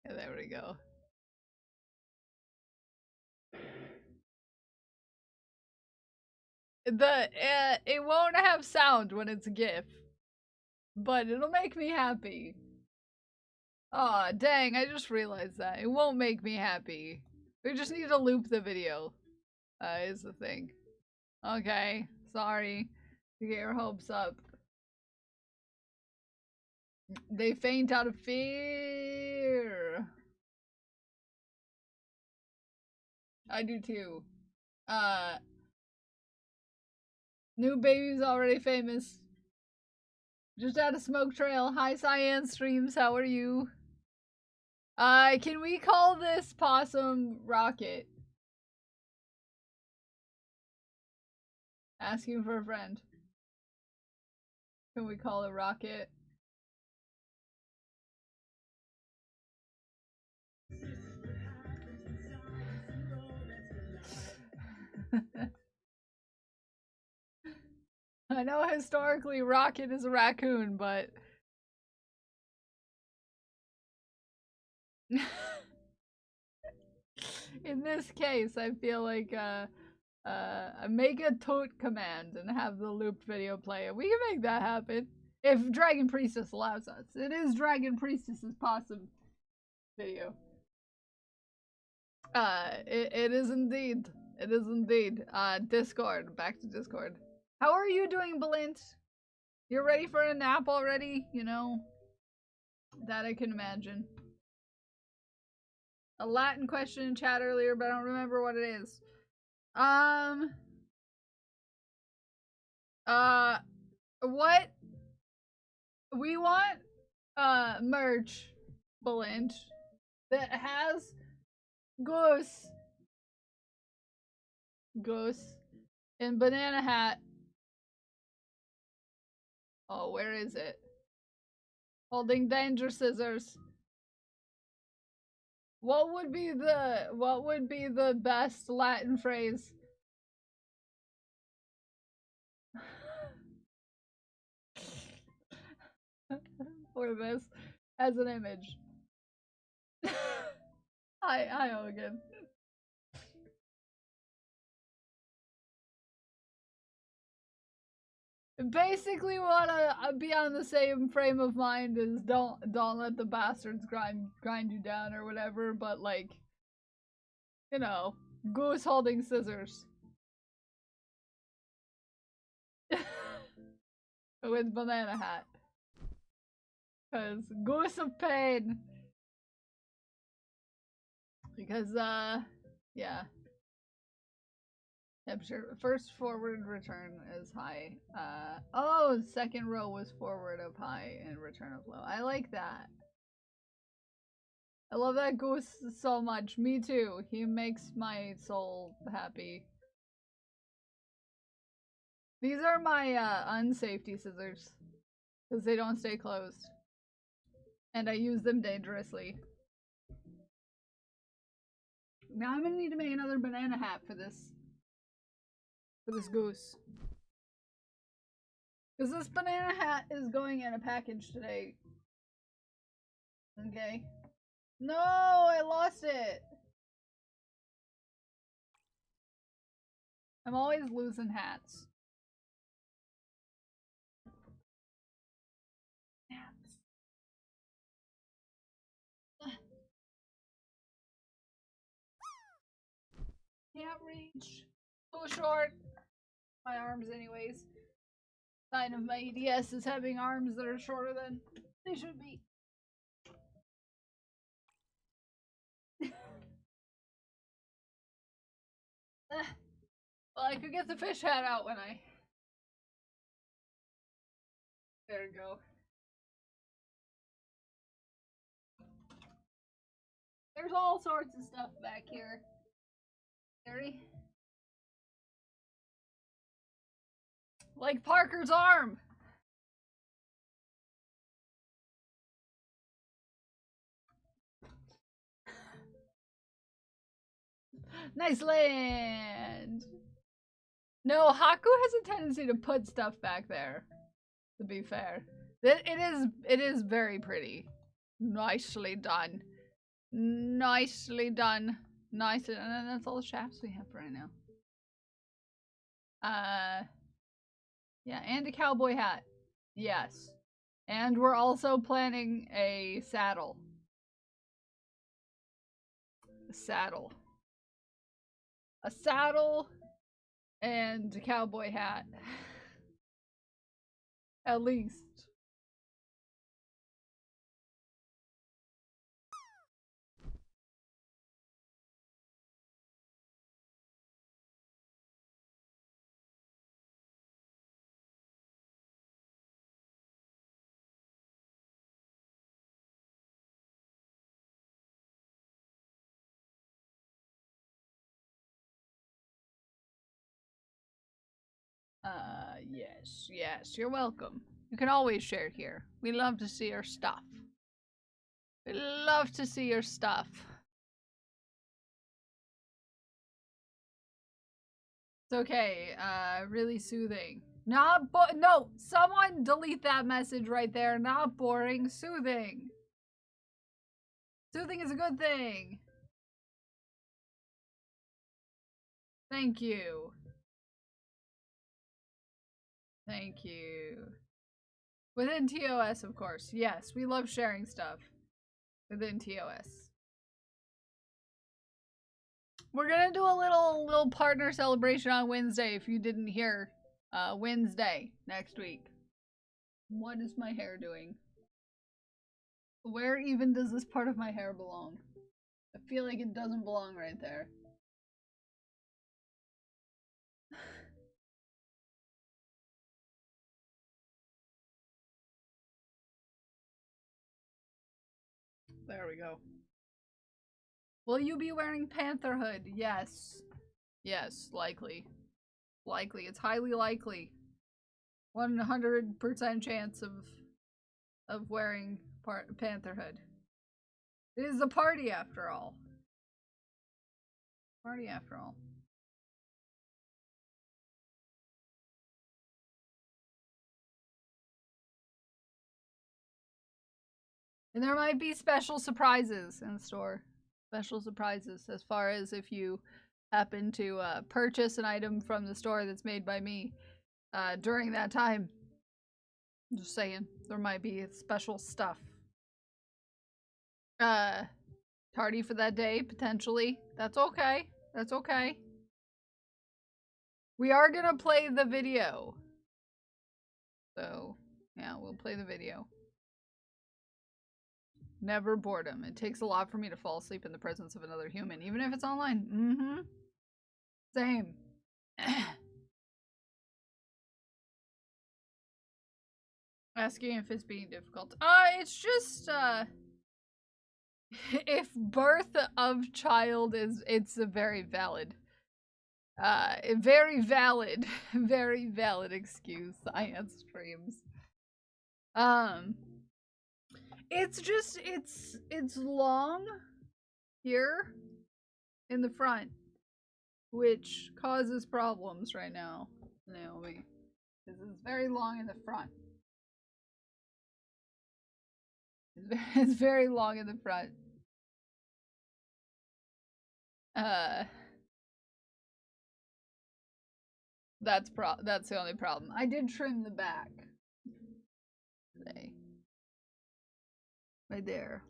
there we go. It won't have sound when it's a GIF. But it'll make me happy. Aw, dang, I just realized that. It won't make me happy. We just need to loop the video. Is the thing. Okay, sorry to get your hopes up. They faint out of fear. I do too. New baby's already famous. Just out of Smoke Trail. Hi, Cyan Streams. How are you? Can we call this possum Rocket? Asking for a friend. Can we call it Rocket? I know historically Rocket is a raccoon, but in this case, I feel like make a tote command and have the looped video play it. We can make that happen if Dragon Priestess allows us. It is Dragon Priestess's possum video. It is indeed. It is indeed. Discord. Back to Discord. How are you doing, Balint? You're ready for a nap already? You know? That I can imagine. A Latin question in chat earlier, but I don't remember what it is. What? We want, merch, Balint, that has Goose, and Banana Hat. Oh, where is it? Holding danger scissors. What would be the best Latin phrase? For this as an image. Hi Hogan. Basically wanna be on the same frame of mind as don't let the bastards grind you down or whatever, but like, you know, Goose holding scissors. With Banana Hat. Cause Goose of Pain. Because yeah. Temperature first forward return is high. Oh, second row was forward of high and return of low. I like that. I love that Goose so much. Me too. He makes my soul happy. These are my unsafety scissors. Because they don't stay closed. And I use them dangerously. Now I'm gonna need to make another banana hat for this. For this Goose. Because this banana hat is going in a package today. Okay. No, I lost it. I'm always losing hats. Hats. Can't reach. So short. My arms anyways. Sign of my EDS is having arms that are shorter than they should be. Well, I could get the fish hat out when I... There we go. There's all sorts of stuff back here. Gary? Like Parker's arm! Nice land! No, Haku has a tendency to put stuff back there, to be fair. It is very pretty. Nicely done. Nicely done. Nicely done. And that's all the shafts we have for right now. Yeah, and a cowboy hat. Yes. And we're also planning a saddle. A saddle. A saddle and a cowboy hat. At least. Yes, you're welcome. You can always share here. We love to see your stuff. We love to see your stuff. It's okay, really soothing. Not no, someone delete that message right there. Not boring, soothing. Soothing is a good thing. Thank you. Thank you. Within TOS, of course. Yes, we love sharing stuff within TOS. We're gonna do a little partner celebration on Wednesday if you didn't hear. Wednesday next week. What is my hair doing? Where even does this part of my hair belong? I feel like it doesn't belong right there. There we go. Will you be wearing Panther Hood? Yes. Yes, likely. Likely. It's highly likely. 100% chance of wearing Panther Hood. It is a party after all. Party after all. And there might be special surprises in the store. Special surprises as far as if you happen to purchase an item from the store that's made by me during that time. Just saying, there might be special stuff. Tardy for that day, potentially. That's okay. That's okay. We are gonna play the video. So, yeah, we'll play the video. Never boredom. It takes a lot for me to fall asleep in the presence of another human, even if it's online. Mm-hmm. Same. Asking if it's being difficult. It's just, if birth of child is, it's a very valid, very valid excuse, science streams. It's just, it's long here in the front, which causes problems right now, Naomi. This is very long in the front. It's very long in the front. That's the only problem. I did trim the back today. Right there.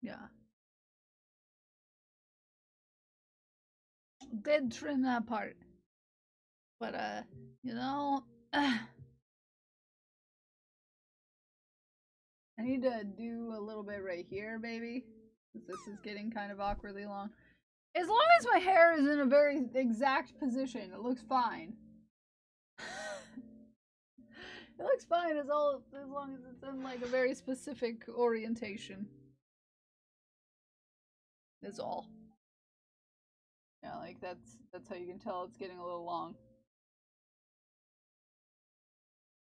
Yeah. Did trim that part. But you know, I need to do a little bit right here, baby. Because this is getting kind of awkwardly long. As long as my hair is in a very exact position, it looks fine. It looks fine as long as it's in like a very specific orientation. Is all. Yeah, like that's how you can tell it's getting a little long.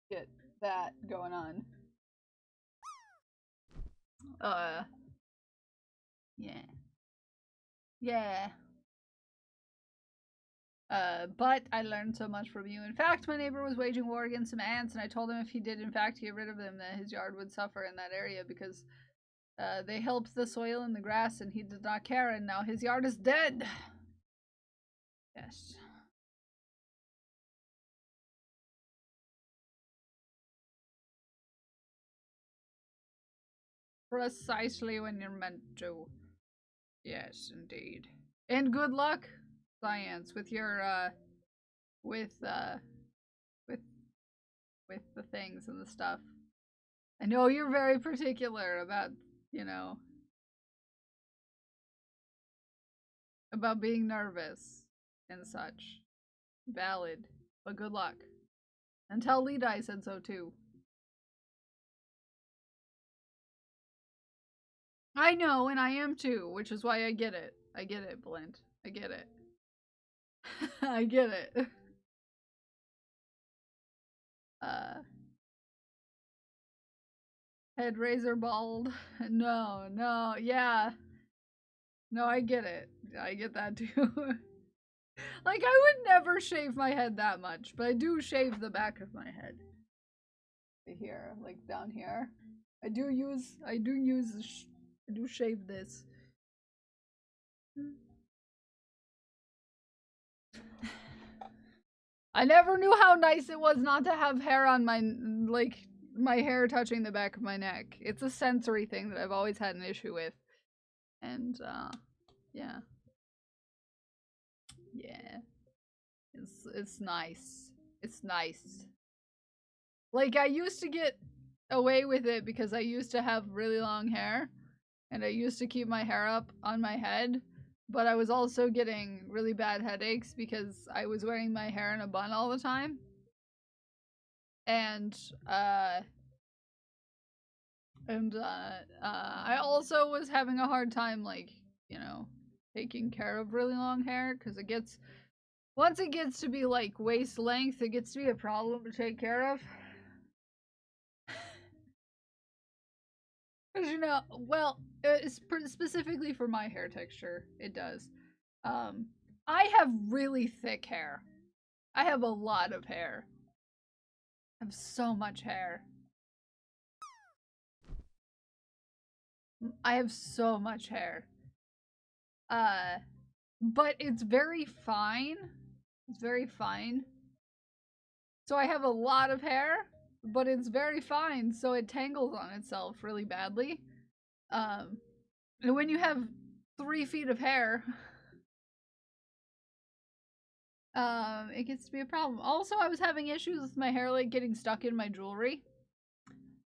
Get that going on. Yeah. Yeah. But I learned so much from you. In fact, my neighbor was waging war against some ants, and I told him if he did in fact get rid of them, that his yard would suffer in that area because they helped the soil and the grass, and he did not care, and now his yard is dead. Yes. Precisely when you're meant to. Yes, indeed. And good luck, Science, with your with the things and the stuff. I know you're very particular about, you know, about being nervous and such. Valid, but good luck. And tell Lita I said so too. I know, and I am too, which is why I get it. I get it, Blint. I get it. I get it. Head razor bald. No, yeah. No, I get it. I get that too. Like, I would never shave my head that much, but I do shave the back of my head. Here, like down here. I do shave this. I never knew how nice it was not to have hair on my, like, my hair touching the back of my neck. It's a sensory thing that I've always had an issue with. And, yeah. Yeah. It's nice. It's nice. Like, I used to get away with it because I used to have really long hair. And I used to keep my hair up on my head. But I was also getting really bad headaches because I was wearing my hair in a bun all the time. And, I also was having a hard time, like, you know, taking care of really long hair. Because once it gets to be, like, waist length, it gets to be a problem to take care of. Because, you know, well, specifically for my hair texture, it does. I have really thick hair. I have a lot of hair. I have so much hair. I have so much hair. But it's very fine. It's very fine. So I have a lot of hair, but it's very fine, so it tangles on itself really badly. And when you have 3 feet of hair, it gets to be a problem. Also, I was having issues with my hair, like, getting stuck in my jewelry.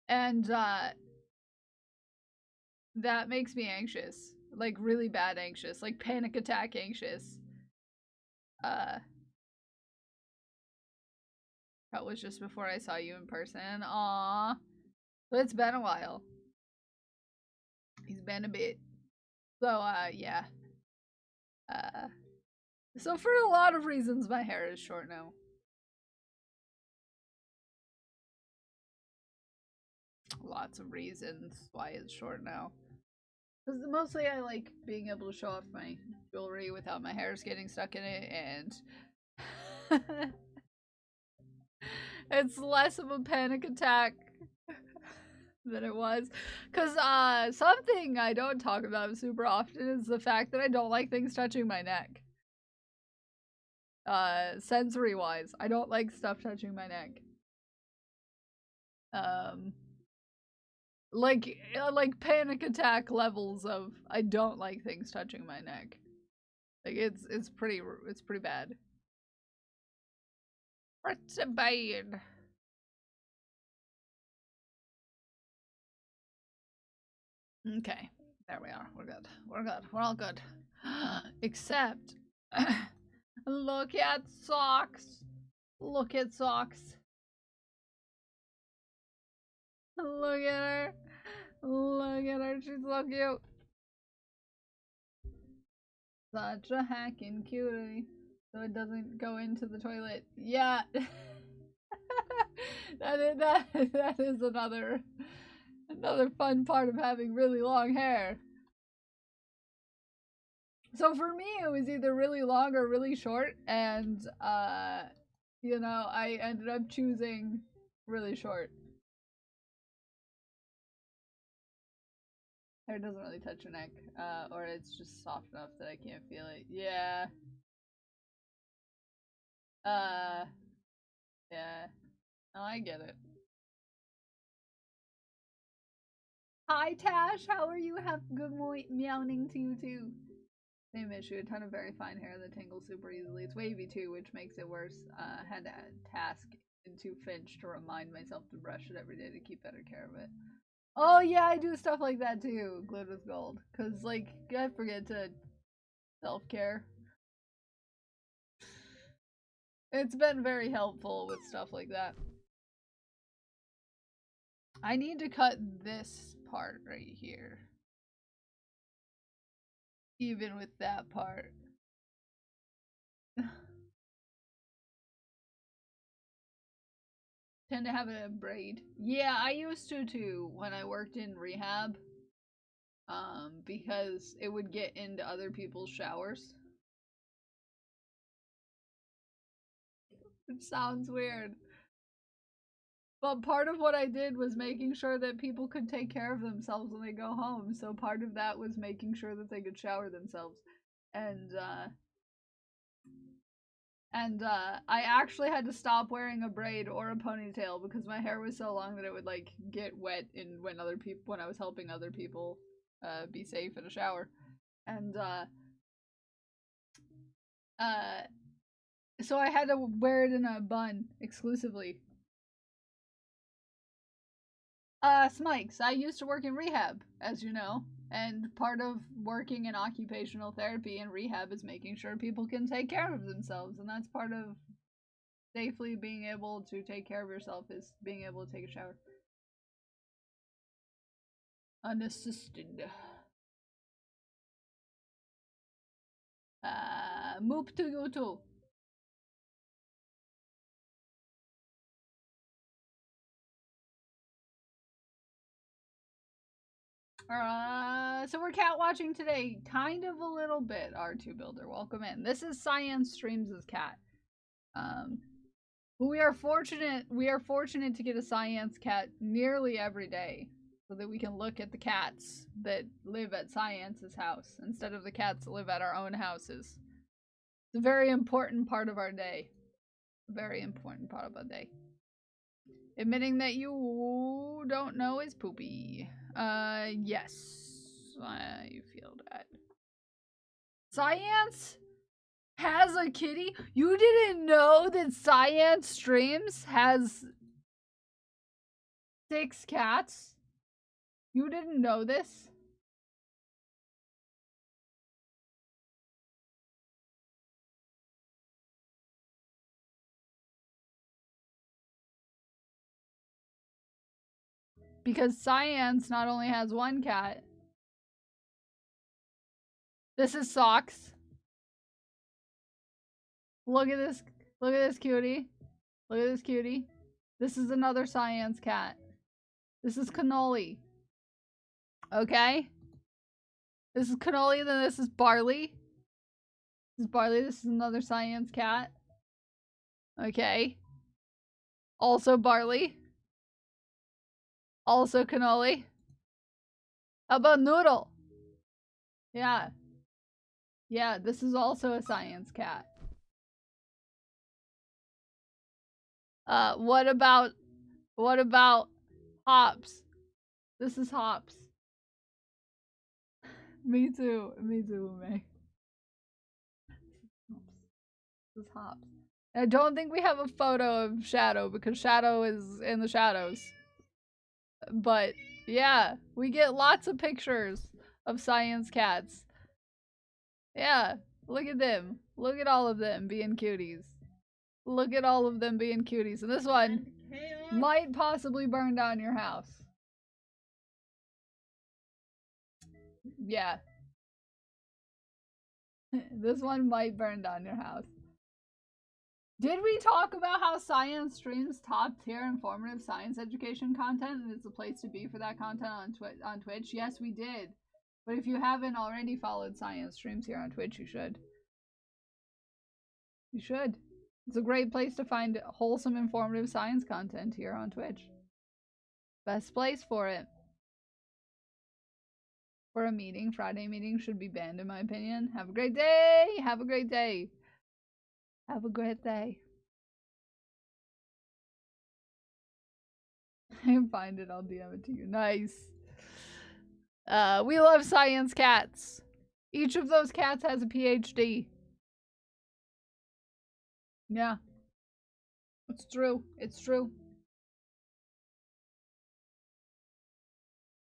And, that makes me anxious. Like, really bad anxious. Like, panic attack anxious. That was just before I saw you in person. Aww. But it's been a while. He's been a bit. So, yeah. So for a lot of reasons, my hair is short now. Lots of reasons why it's short now. Because mostly I like being able to show off my jewelry without my hairs getting stuck in it, and it's less of a panic attack than it was. Because something I don't talk about super often is the fact that I don't like things touching my neck. Sensory wise, I don't like stuff touching my neck. Like panic attack levels of I don't like things touching my neck. Like it's pretty bad. It's bad. Okay, there we are. We're good. We're good. We're all good. Except, look at socks. Look at socks. Look at her. Look at her. She's so cute. Such a hacking cutie. So it doesn't go into the toilet. Yeah. that is another fun part of having really long hair. So for me, it was either really long or really short, and you know, I ended up choosing really short. Hair doesn't really touch your neck, or it's just soft enough that I can't feel it. Yeah. Yeah. Oh, I get it. Hi, Tash. How are you? Have good meowing to you too. Same issue. A ton of very fine hair that tangles super easily. It's wavy too, which makes it worse. Had to task into Finch to remind myself to brush it every day to keep better care of it. Oh yeah, I do stuff like that too. Glued with gold, cause like I forget to self-care. It's been very helpful with stuff like that. I need to cut this part right here. Even with that part. Tend to have a braid. Yeah, I used to too when I worked in rehab. Because it would get into other people's showers. It sounds weird. But part of what I did was making sure that people could take care of themselves when they go home. So part of that was making sure that they could shower themselves. And I actually had to stop wearing a braid or a ponytail because my hair was so long that it would like get wet in when I was helping other people be safe in a shower. And so I had to wear it in a bun exclusively. Smikes, I used to work in rehab, as you know, and part of working in occupational therapy and rehab is making sure people can take care of themselves, and that's part of safely being able to take care of yourself is being able to take a shower. Unassisted. Move to you too. So we're cat watching today, kind of a little bit. R2 Builder, welcome in. This is Science Streams' cat. We are fortunate to get a Science cat nearly every day, so that we can look at the cats that live at Science's house instead of the cats that live at our own houses. It's a very important part of our day. Very important part of our day. Admitting that you don't know is poopy. Yes. I feel that. Science has a kitty? You didn't know that Science Streams has 6 cats? You didn't know this? Because Science not only has 1 cat. This is Socks. Look at this. Look at this cutie. Look at this cutie. This is another Science cat. This is Cannoli. Okay? This is Cannoli, then this is Barley. This is Barley, this is another Science cat. Okay. Also Barley. Also Cannoli. How about Noodle? Yeah. Yeah, this is also a Science cat. What about Hops? This is Hops. Me too, May. This is Hops. I don't think we have a photo of Shadow because Shadow is in the shadows. But yeah, we get lots of pictures of Science cats. Yeah, look at them. Look at all of them being cuties. Look at all of them being cuties. And this one might possibly burn down your house. Yeah. This one might burn down your house. Did we talk about how Science streams top-tier informative science education content and it's a place to be for that content on Twitch? Yes, we did. But if you haven't already followed Science streams here on Twitch, you should. You should. It's a great place to find wholesome, informative science content here on Twitch. Best place for it. For a meeting, Friday meeting should be banned in my opinion. Have a great day! Have a great day! Have a great day. I can find it, I'll DM it to you. Nice. We love Science cats. Each of those cats has a PhD. Yeah. It's true. It's true.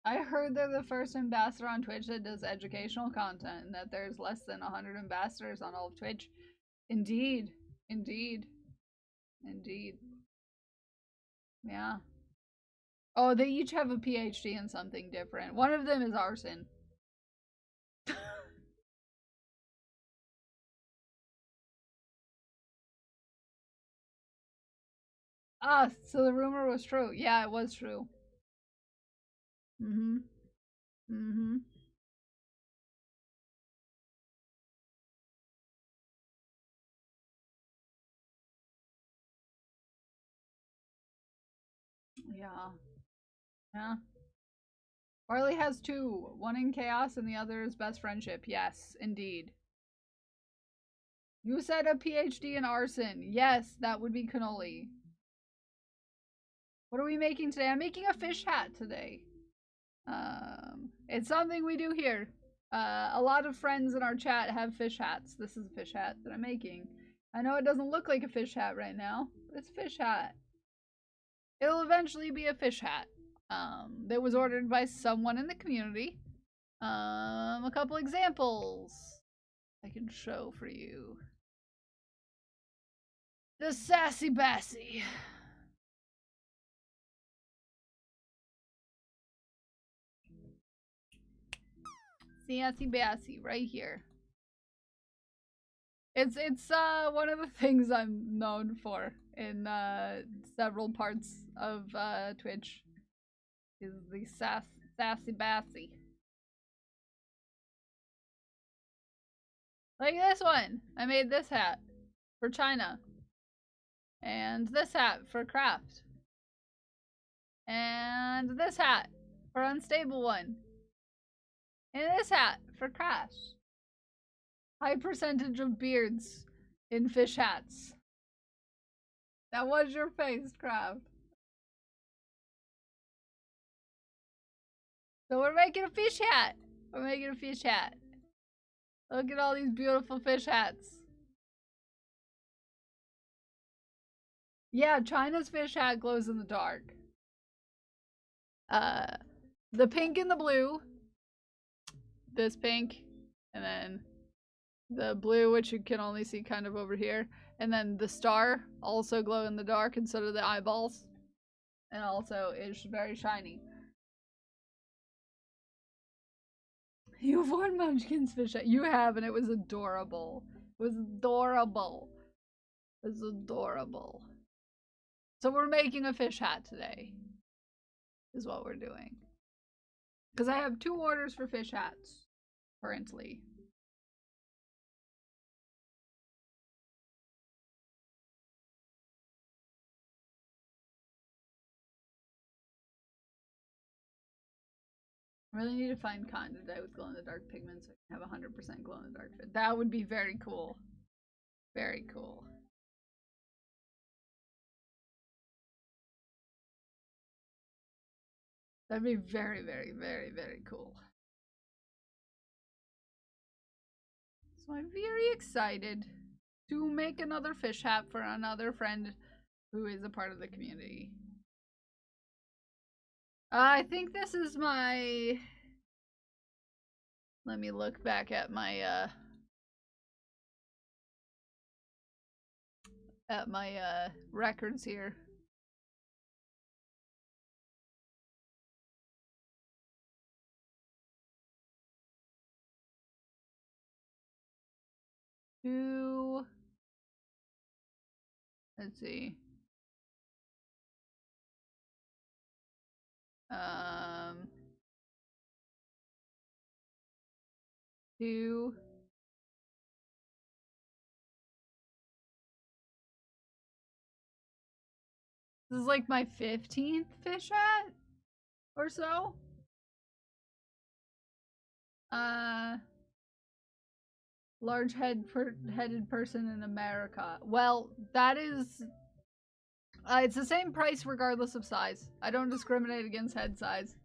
I heard they're the first ambassador on Twitch that does educational content and that there's less than 100 ambassadors on all of Twitch. Indeed. Indeed. Indeed. Yeah. Oh, they each have a PhD in something different. One of them is arson. Ah, so the rumor was true. Yeah, it was true. Mm-hmm. Mm-hmm. Yeah. Yeah. Marley has two. One in chaos and the other is best friendship. Yes, indeed. You said a PhD in arson. Yes, that would be cannoli. What are we making today? I'm making a fish hat today. It's something we do here. A lot of friends in our chat have fish hats. This is a fish hat that I'm making. I know it doesn't look like a fish hat right now, but it's a fish hat. It'll eventually be a fish hat. That was ordered by someone in the community. A couple examples I can show for you. The Sassy Bassy. Sassy Bassy, right here. It's one of the things I'm known for in several parts of Twitch. Is the Sassy Bassy. Like this one. I made this hat for China. And this hat for craft. And this hat for unstable one. And this hat for crash. High percentage of beards in fish hats. That was your face, craft. So we're making a fish hat. We're making a fish hat. Look at all these beautiful fish hats. Yeah, China's fish hat glows in the dark. The pink and the blue. This pink. And then the blue, which you can only see kind of over here. And then the star also glow in the dark instead of the eyeballs. And also is very shiny. You've worn Munchkin's fish hat. You have, and it was adorable. It was adorable. It was adorable. So we're making a fish hat today. Is what we're doing. Because I have 2 orders for fish hats currently. I really need to find cotton to dye with glow-in-the-dark pigments so I can have 100% glow-in-the-dark fit. That would be very cool. Very cool. That'd be very, very, very, very cool. So I'm very excited to make another fish hat for another friend who is a part of the community. I think this is my... Let me look back at my records here. Let's see. 2. This is like my 15th fish hat or so. Large headed person in America. Well, that is it's the same price regardless of size. I don't discriminate against head size.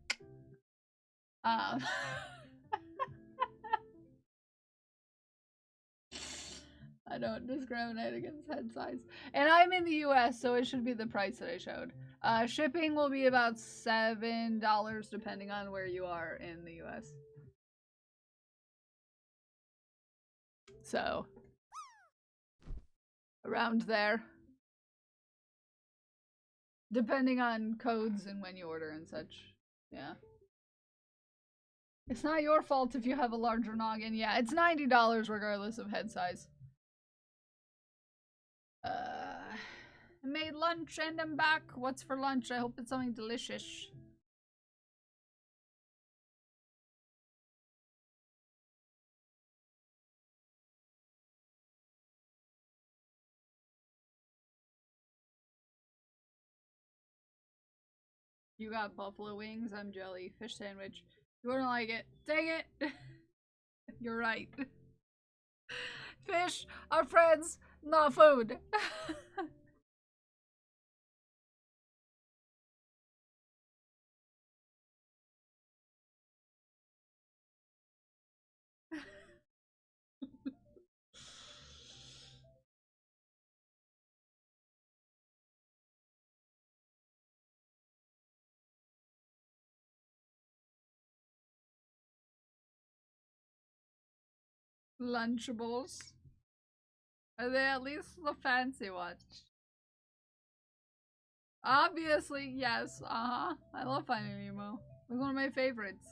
I don't discriminate against head size. And I'm in the US, so it should be the price that I showed. Shipping will be about $7 depending on where you are in the US. So, around there. Depending on codes and when you order and such. Yeah. It's not your fault if you have a larger noggin. Yeah, it's $90 regardless of head size. I made lunch and I'm back. What's for lunch? I hope it's something delicious. You got buffalo wings, I'm jelly. Fish sandwich. You wouldn't like it. Dang it! You're right. Fish are friends, not food. Lunchables. Are they at least the fancy ones? Obviously, yes. Uh-huh. I love Finding Nemo. It's one of my favorites.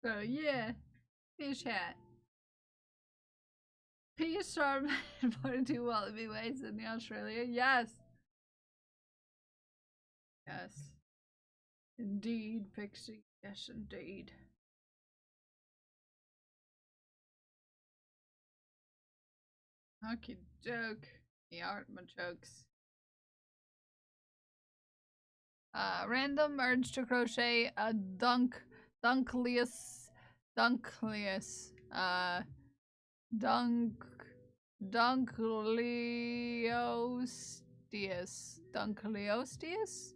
So yeah. Fish hat. Peace Charm and do well to be ways in Australia. Yes. Yes. Indeed, Pixie. Yes, indeed. Okay, joke. The art my jokes. Random urge to crochet a dunkleus, dunk, dunkleosteus.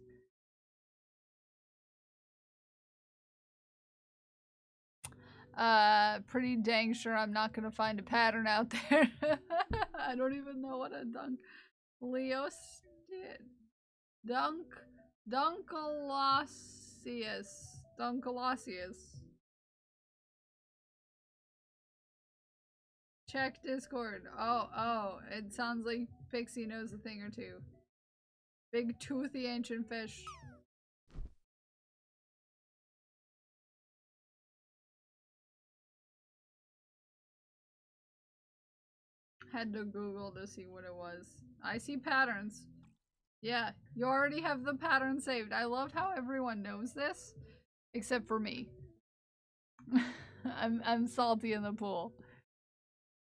Pretty dang sure I'm not gonna find a pattern out there. I don't even know what a dunkleosteus. Dunkleosteus. Check Discord. Oh, it sounds like Pixie knows a thing or two. Big toothy ancient fish. Had to Google to see what it was. I see patterns. Yeah, you already have the pattern saved. I love how everyone knows this, except for me. I'm salty in the pool.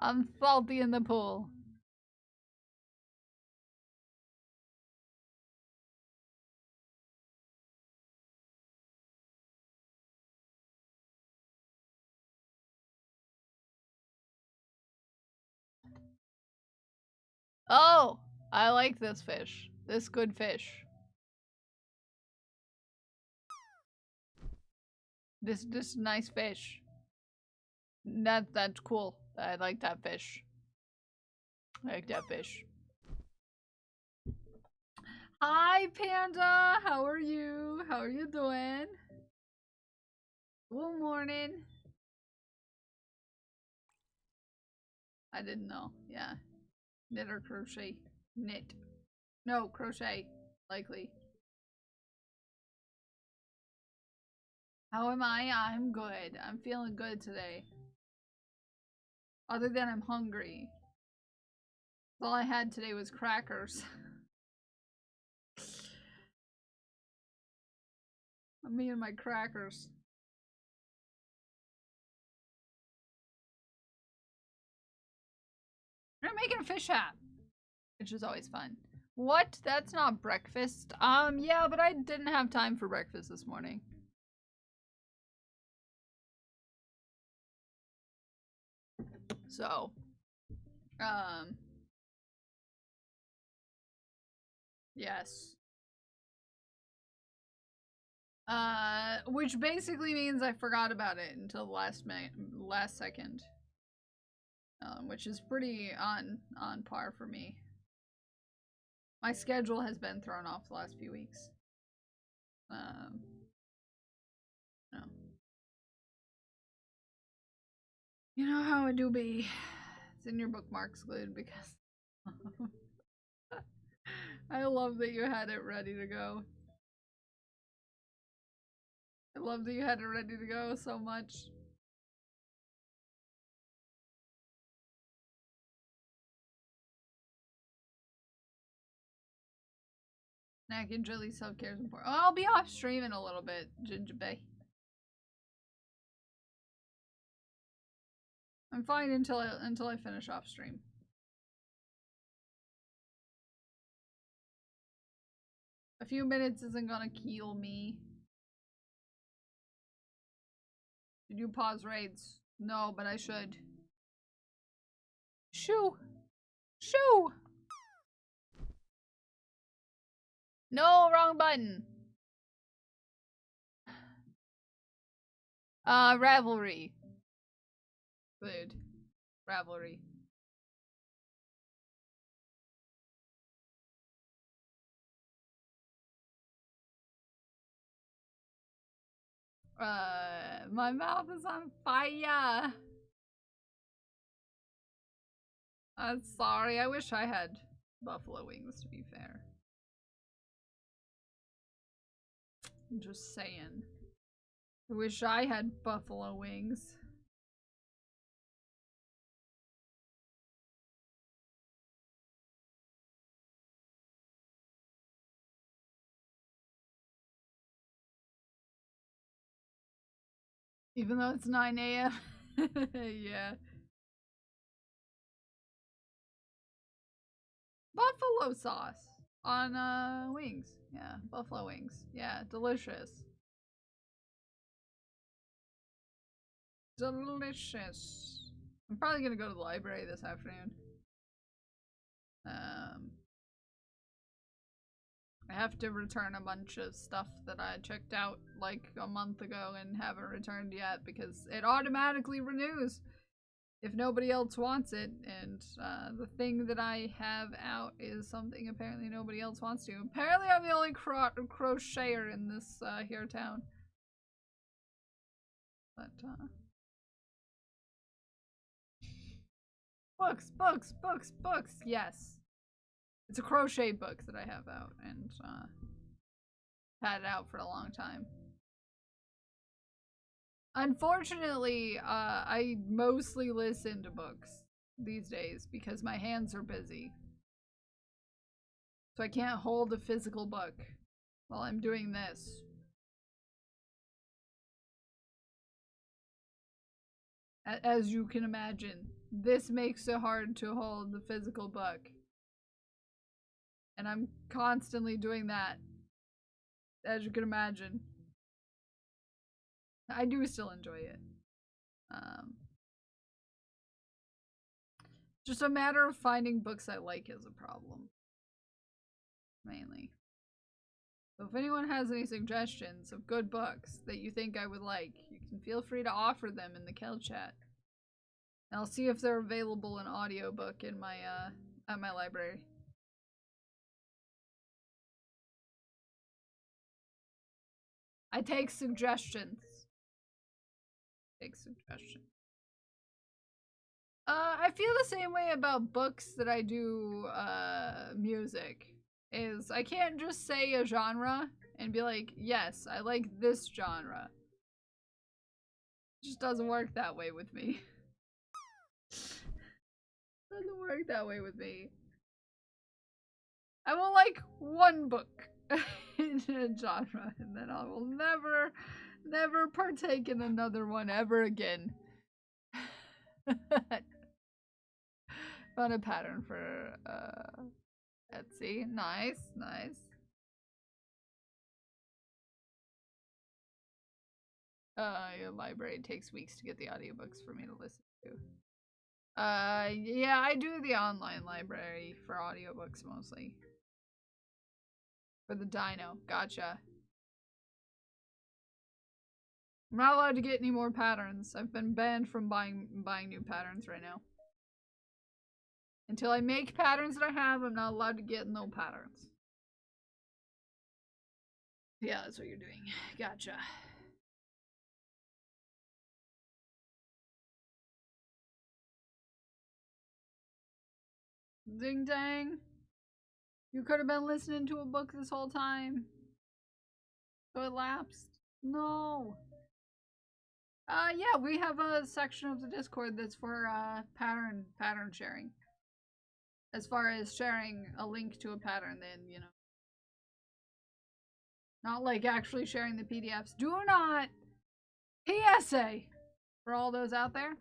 I'm salty in the pool. Oh, I like this fish. This good fish. This nice fish. That's cool. I like that fish. I like that fish. Hi, Panda. How are you? How are you doing? Good morning. I didn't know. Yeah. Knit or crochet? Knit. No, crochet. Likely. How am I? I'm good. I'm feeling good today. Other than I'm hungry. All I had today was crackers. Me and my crackers. I'm making a fish hat, which is always fun. What? That's not breakfast. Yeah, but I didn't have time for breakfast this morning. So, yes. Which basically means I forgot about it until the last second. Which is pretty on par for me. My schedule has been thrown off the last few weeks. No. You know how it do be. It's in your bookmarks, Glued, because I love that you had it ready to go. I love that you had it ready to go so much. Snack and jelly self-care is important. Oh, I'll be off stream in a little bit, Ginger Bay. I'm fine until I finish off stream. A few minutes isn't gonna kill me. Did you pause raids? No, but I should. Shoo! Shoo! No, wrong button. Ravelry. Food. Ravelry. My mouth is on fire. I'm sorry, I wish I had buffalo wings, to be fair. I'm just saying. I wish I had buffalo wings. Even though it's 9 a.m. Yeah. Buffalo sauce on wings. Yeah, buffalo wings. Yeah, delicious. Delicious. I'm probably gonna go to the library this afternoon. I have to return a bunch of stuff that I checked out like a month ago and haven't returned yet because it automatically renews if nobody else wants it, and the thing that I have out is something apparently nobody else wants to. Apparently I'm the only crocheter in this here town. But books, yes. It's a crochet book that I have out and had it out for a long time. Unfortunately, I mostly listen to books these days because my hands are busy. So I can't hold a physical book while I'm doing this. As you can imagine, this makes it hard to hold the physical book. And I'm constantly doing that, as you can imagine. I do still enjoy it. Just a matter of finding books I like is a problem. Mainly. So if anyone has any suggestions of good books that you think I would like, you can feel free to offer them in the Kel chat. And I'll see if they're available in audiobook in my at my library. I take suggestions. Take suggestions. I feel the same way about books that I do music. Is I can't just say a genre and be like, yes, I like this genre. It just doesn't work that way with me. Doesn't work that way with me. I will like one book in a genre, and then I will never partake in another one ever again. Found a pattern for Etsy. Nice, nice. Your library takes weeks to get the audiobooks for me to listen to. Yeah, I do the online library for audiobooks mostly. For the Dino. Gotcha. I'm not allowed to get any more patterns. I've been banned from buying new patterns right now. Until I make patterns that I have, I'm not allowed to get no patterns. Yeah, that's what you're doing. Gotcha. Ding dang. You could have been listening to a book this whole time. So it lapsed. No. Yeah, we have a section of the Discord that's for pattern sharing. As far as sharing a link to a pattern, then, you know. Not like actually sharing the PDFs. Do not PSA for all those out there.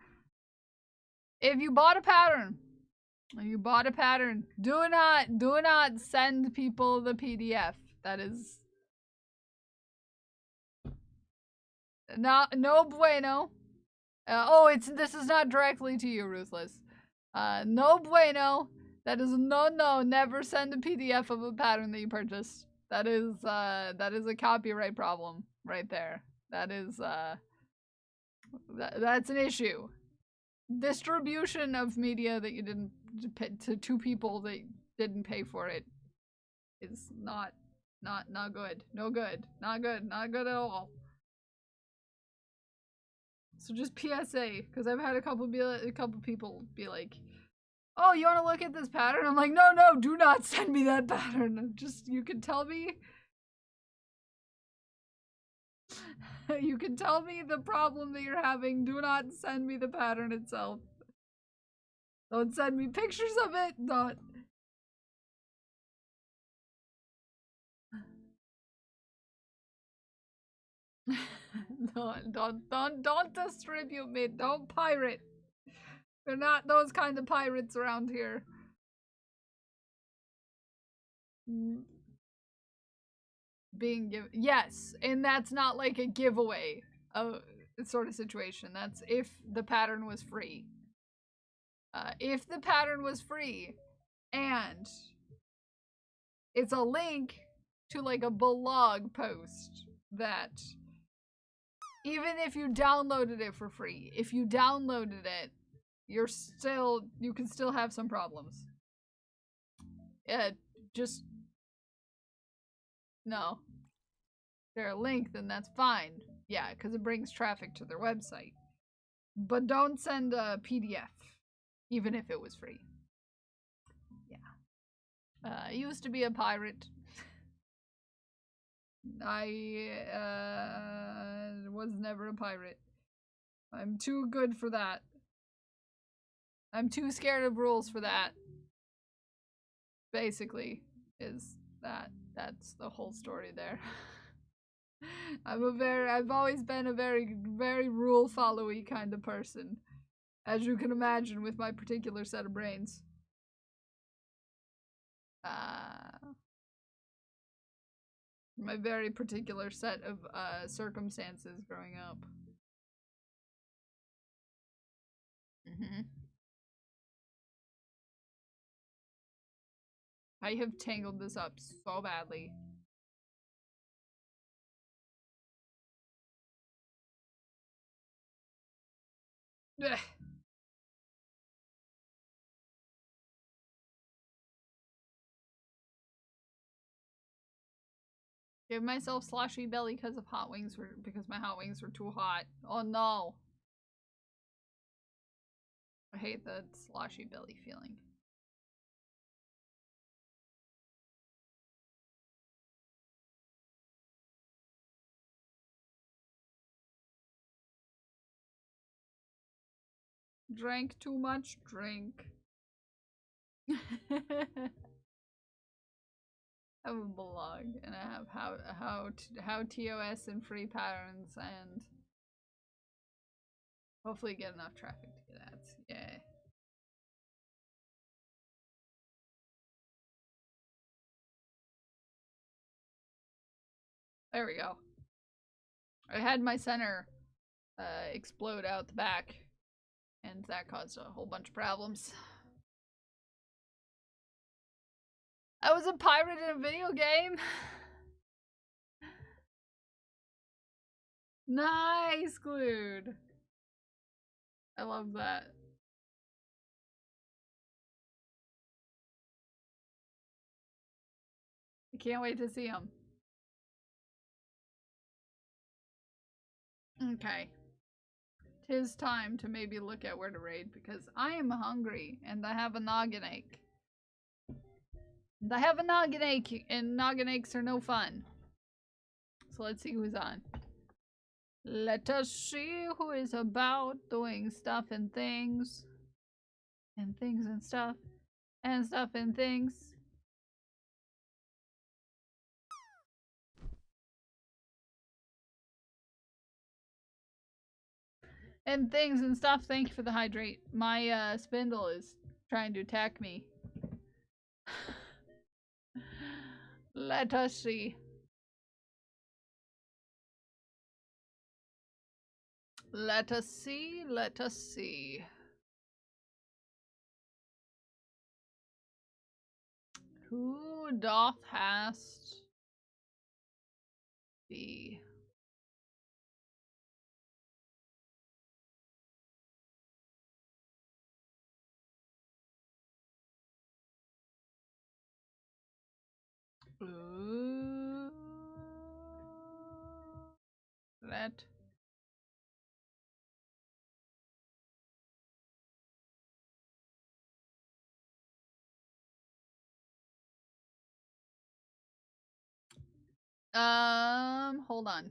If you bought a pattern, do not send people the PDF. That is no bueno. This is not directly to you, Ruthless. No bueno. That is no. Never send a PDF of a pattern that you purchased. That is a copyright problem right there. That is that's an issue. Distribution of media that you didn't pay to two people that didn't pay for it is not good. No good. Not good at all. So just PSA, because I've had a couple people be like, "Oh, you want to look at this pattern?" I'm like, "No, do not send me that pattern. Just you can tell me." You can tell me the problem that you're having. Do not send me the pattern itself. Don't send me pictures of it. Don't. Don't distribute me. Don't pirate. They're not those kind of pirates around here. Being given, yes, and that's not like a giveaway sort of situation. That's if the pattern was free. If the pattern was free and it's a link to like a blog post that even if you downloaded it for free, if you downloaded it, you can still have some problems. Yeah, just no. If they're a link, then that's fine. Yeah, because it brings traffic to their website. But don't send a PDF, even if it was free. Yeah. I used to be a pirate. I was never a pirate. I'm too good for that. I'm too scared of rules for that. Basically, that's the whole story there. I've always been a very rule followy kind of person, as you can imagine with my particular set of brains. My very particular set of circumstances growing up. I have tangled this up so badly. Ugh. Give myself sloshy belly because my hot wings were too hot. Oh no. I hate the sloshy belly feeling. Drank too much drink. I have a blog and I have how TOS and free patterns and hopefully get enough traffic to get ads. Yeah. There we go. I had my center explode out the back and that caused a whole bunch of problems. I was a pirate in a video game. Nice, Glued. I love that. I can't wait to see him. Okay. 'Tis time to maybe look at where to raid because I am hungry and I have a noggin ache. And I have a noggin ache and noggin aches are no fun. So let's see who's on. Let us see who is about doing stuff and things. And things and stuff. And stuff and things. And things and stuff. Thank you for the hydrate. My spindle is trying to attack me. Let us see. Let us see. Let us see. Who doth hast be? Ooh. That. Hold on.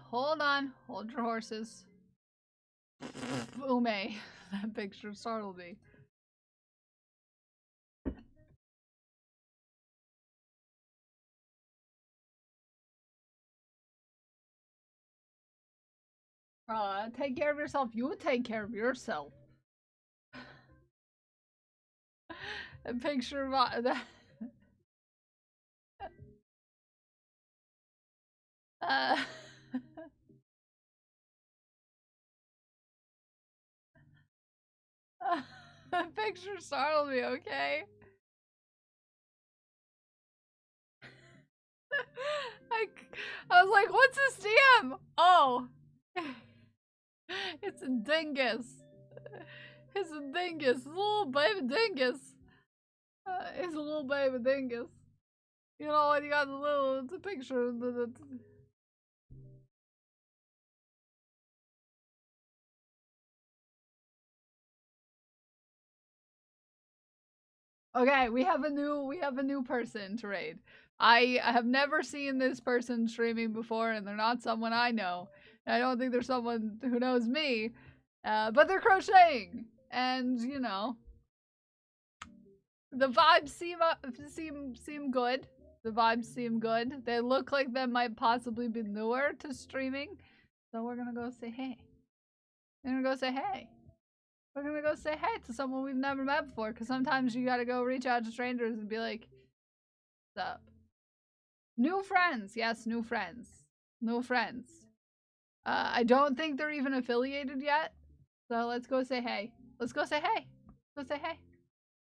Hold on. Hold your horses. Ume. That picture startled me. Take care of yourself. You take care of yourself. A picture of that. The picture startled me, okay? I was like, what's this DM? Oh. It's a dingus. It's a dingus. It's a little baby dingus. It's a little baby dingus. You know, when you got the little, it's a picture of the Okay, we have a new person to raid. I have never seen this person streaming before, and they're not someone I know. I don't think they're someone who knows me, but they're crocheting, and you know, the vibes seem good. The vibes seem good. They look like they might possibly be newer to streaming, so we're gonna go say hey. We're gonna go say hey. We're gonna go say hey to someone we've never met before, because sometimes you gotta go reach out to strangers and be like, what's up? New friends. Yes, new friends. New friends. I don't think they're even affiliated yet, so let's go say hey. Let's go say hey. Go say hey.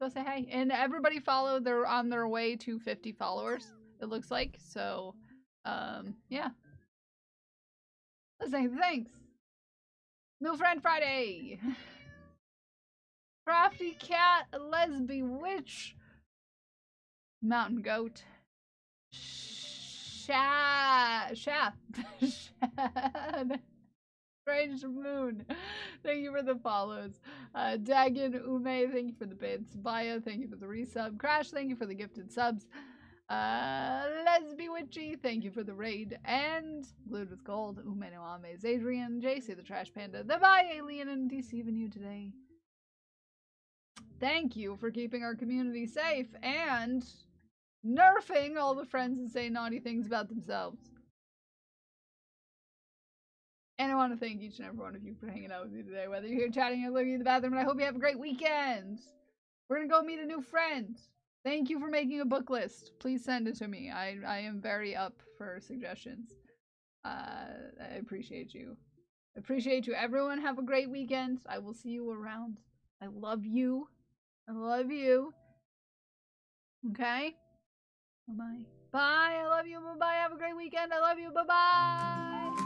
Go say hey. And everybody follow. They're on their way to 50 followers, it looks like. So, yeah. Let's say thanks. New friend Friday. Crafty cat, lesbian witch, mountain goat, Shad, Strange Moon, thank you for the follows. Dagon Ume, thank you for the bits. Baya, thank you for the resub. Crash, thank you for the gifted subs. Lesby Witchy, thank you for the raid. And Glued with Gold, Ume no Ame's Adrian, JC the Trash Panda, the Bye Alien, and deceiving you today. Thank you for keeping our community safe and nerfing all the friends that say naughty things about themselves. And I want to thank each and every one of you for hanging out with me today, whether you're here chatting or looking in the bathroom, and I hope you have a great weekend. We're going to go meet a new friend. Thank you for making a book list. Please send it to me. I am very up for suggestions. I appreciate you. Appreciate you. Everyone have a great weekend. I will see you around. I love you. I love you. Okay? Bye-bye. Bye. I love you. Bye-bye. Have a great weekend. I love you. Bye-bye.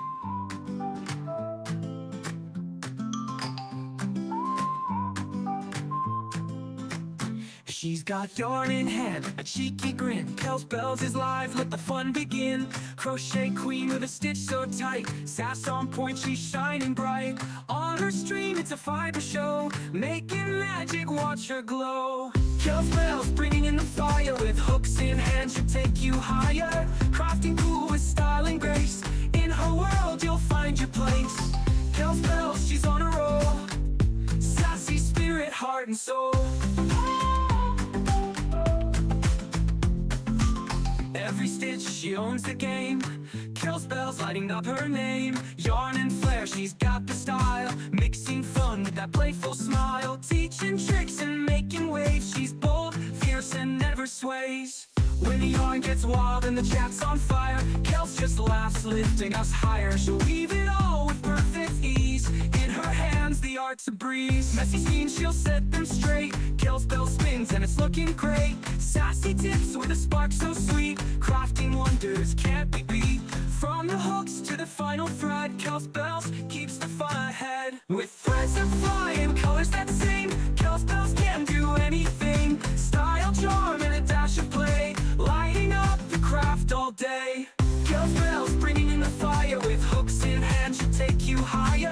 She's got yarn in hand, a cheeky grin. Kels Bells is live, let the fun begin. Crochet queen with a stitch so tight, sass on point, she's shining bright. On her stream, it's a fiber show, making magic, watch her glow. Kels Bells bringing in the fire, with hooks in hand, she'll take you higher. Crafting cool with style and grace, in her world you'll find your place. Kels Bells, she's on a roll, sassy spirit, heart and soul. Every stitch, she owns the game. Kels Bells lighting up her name. Yarn and flair, she's got the style, mixing fun with that playful smile. Teaching tricks and making waves, she's bold, fierce and never sways. When the yarn gets wild and the chat's on fire, Kels just laughs, lifting us higher. She'll weave it all with perfect ease, in her hands the art's a breeze. Messy scenes, she'll set them straight. Kels Bells spins and it's looking great. Sassy tips with a spark so sweet, crafting wonders can't be beat. From the hooks to the final thread, Kels Bells keeps the fun ahead. With threads that fly and colors that sing, Kels Bells can do anything. Style, charm, and a dash of play, lighting up the craft all day. Kels Bells bringing in the fire, with hooks in hand, she'll take you higher.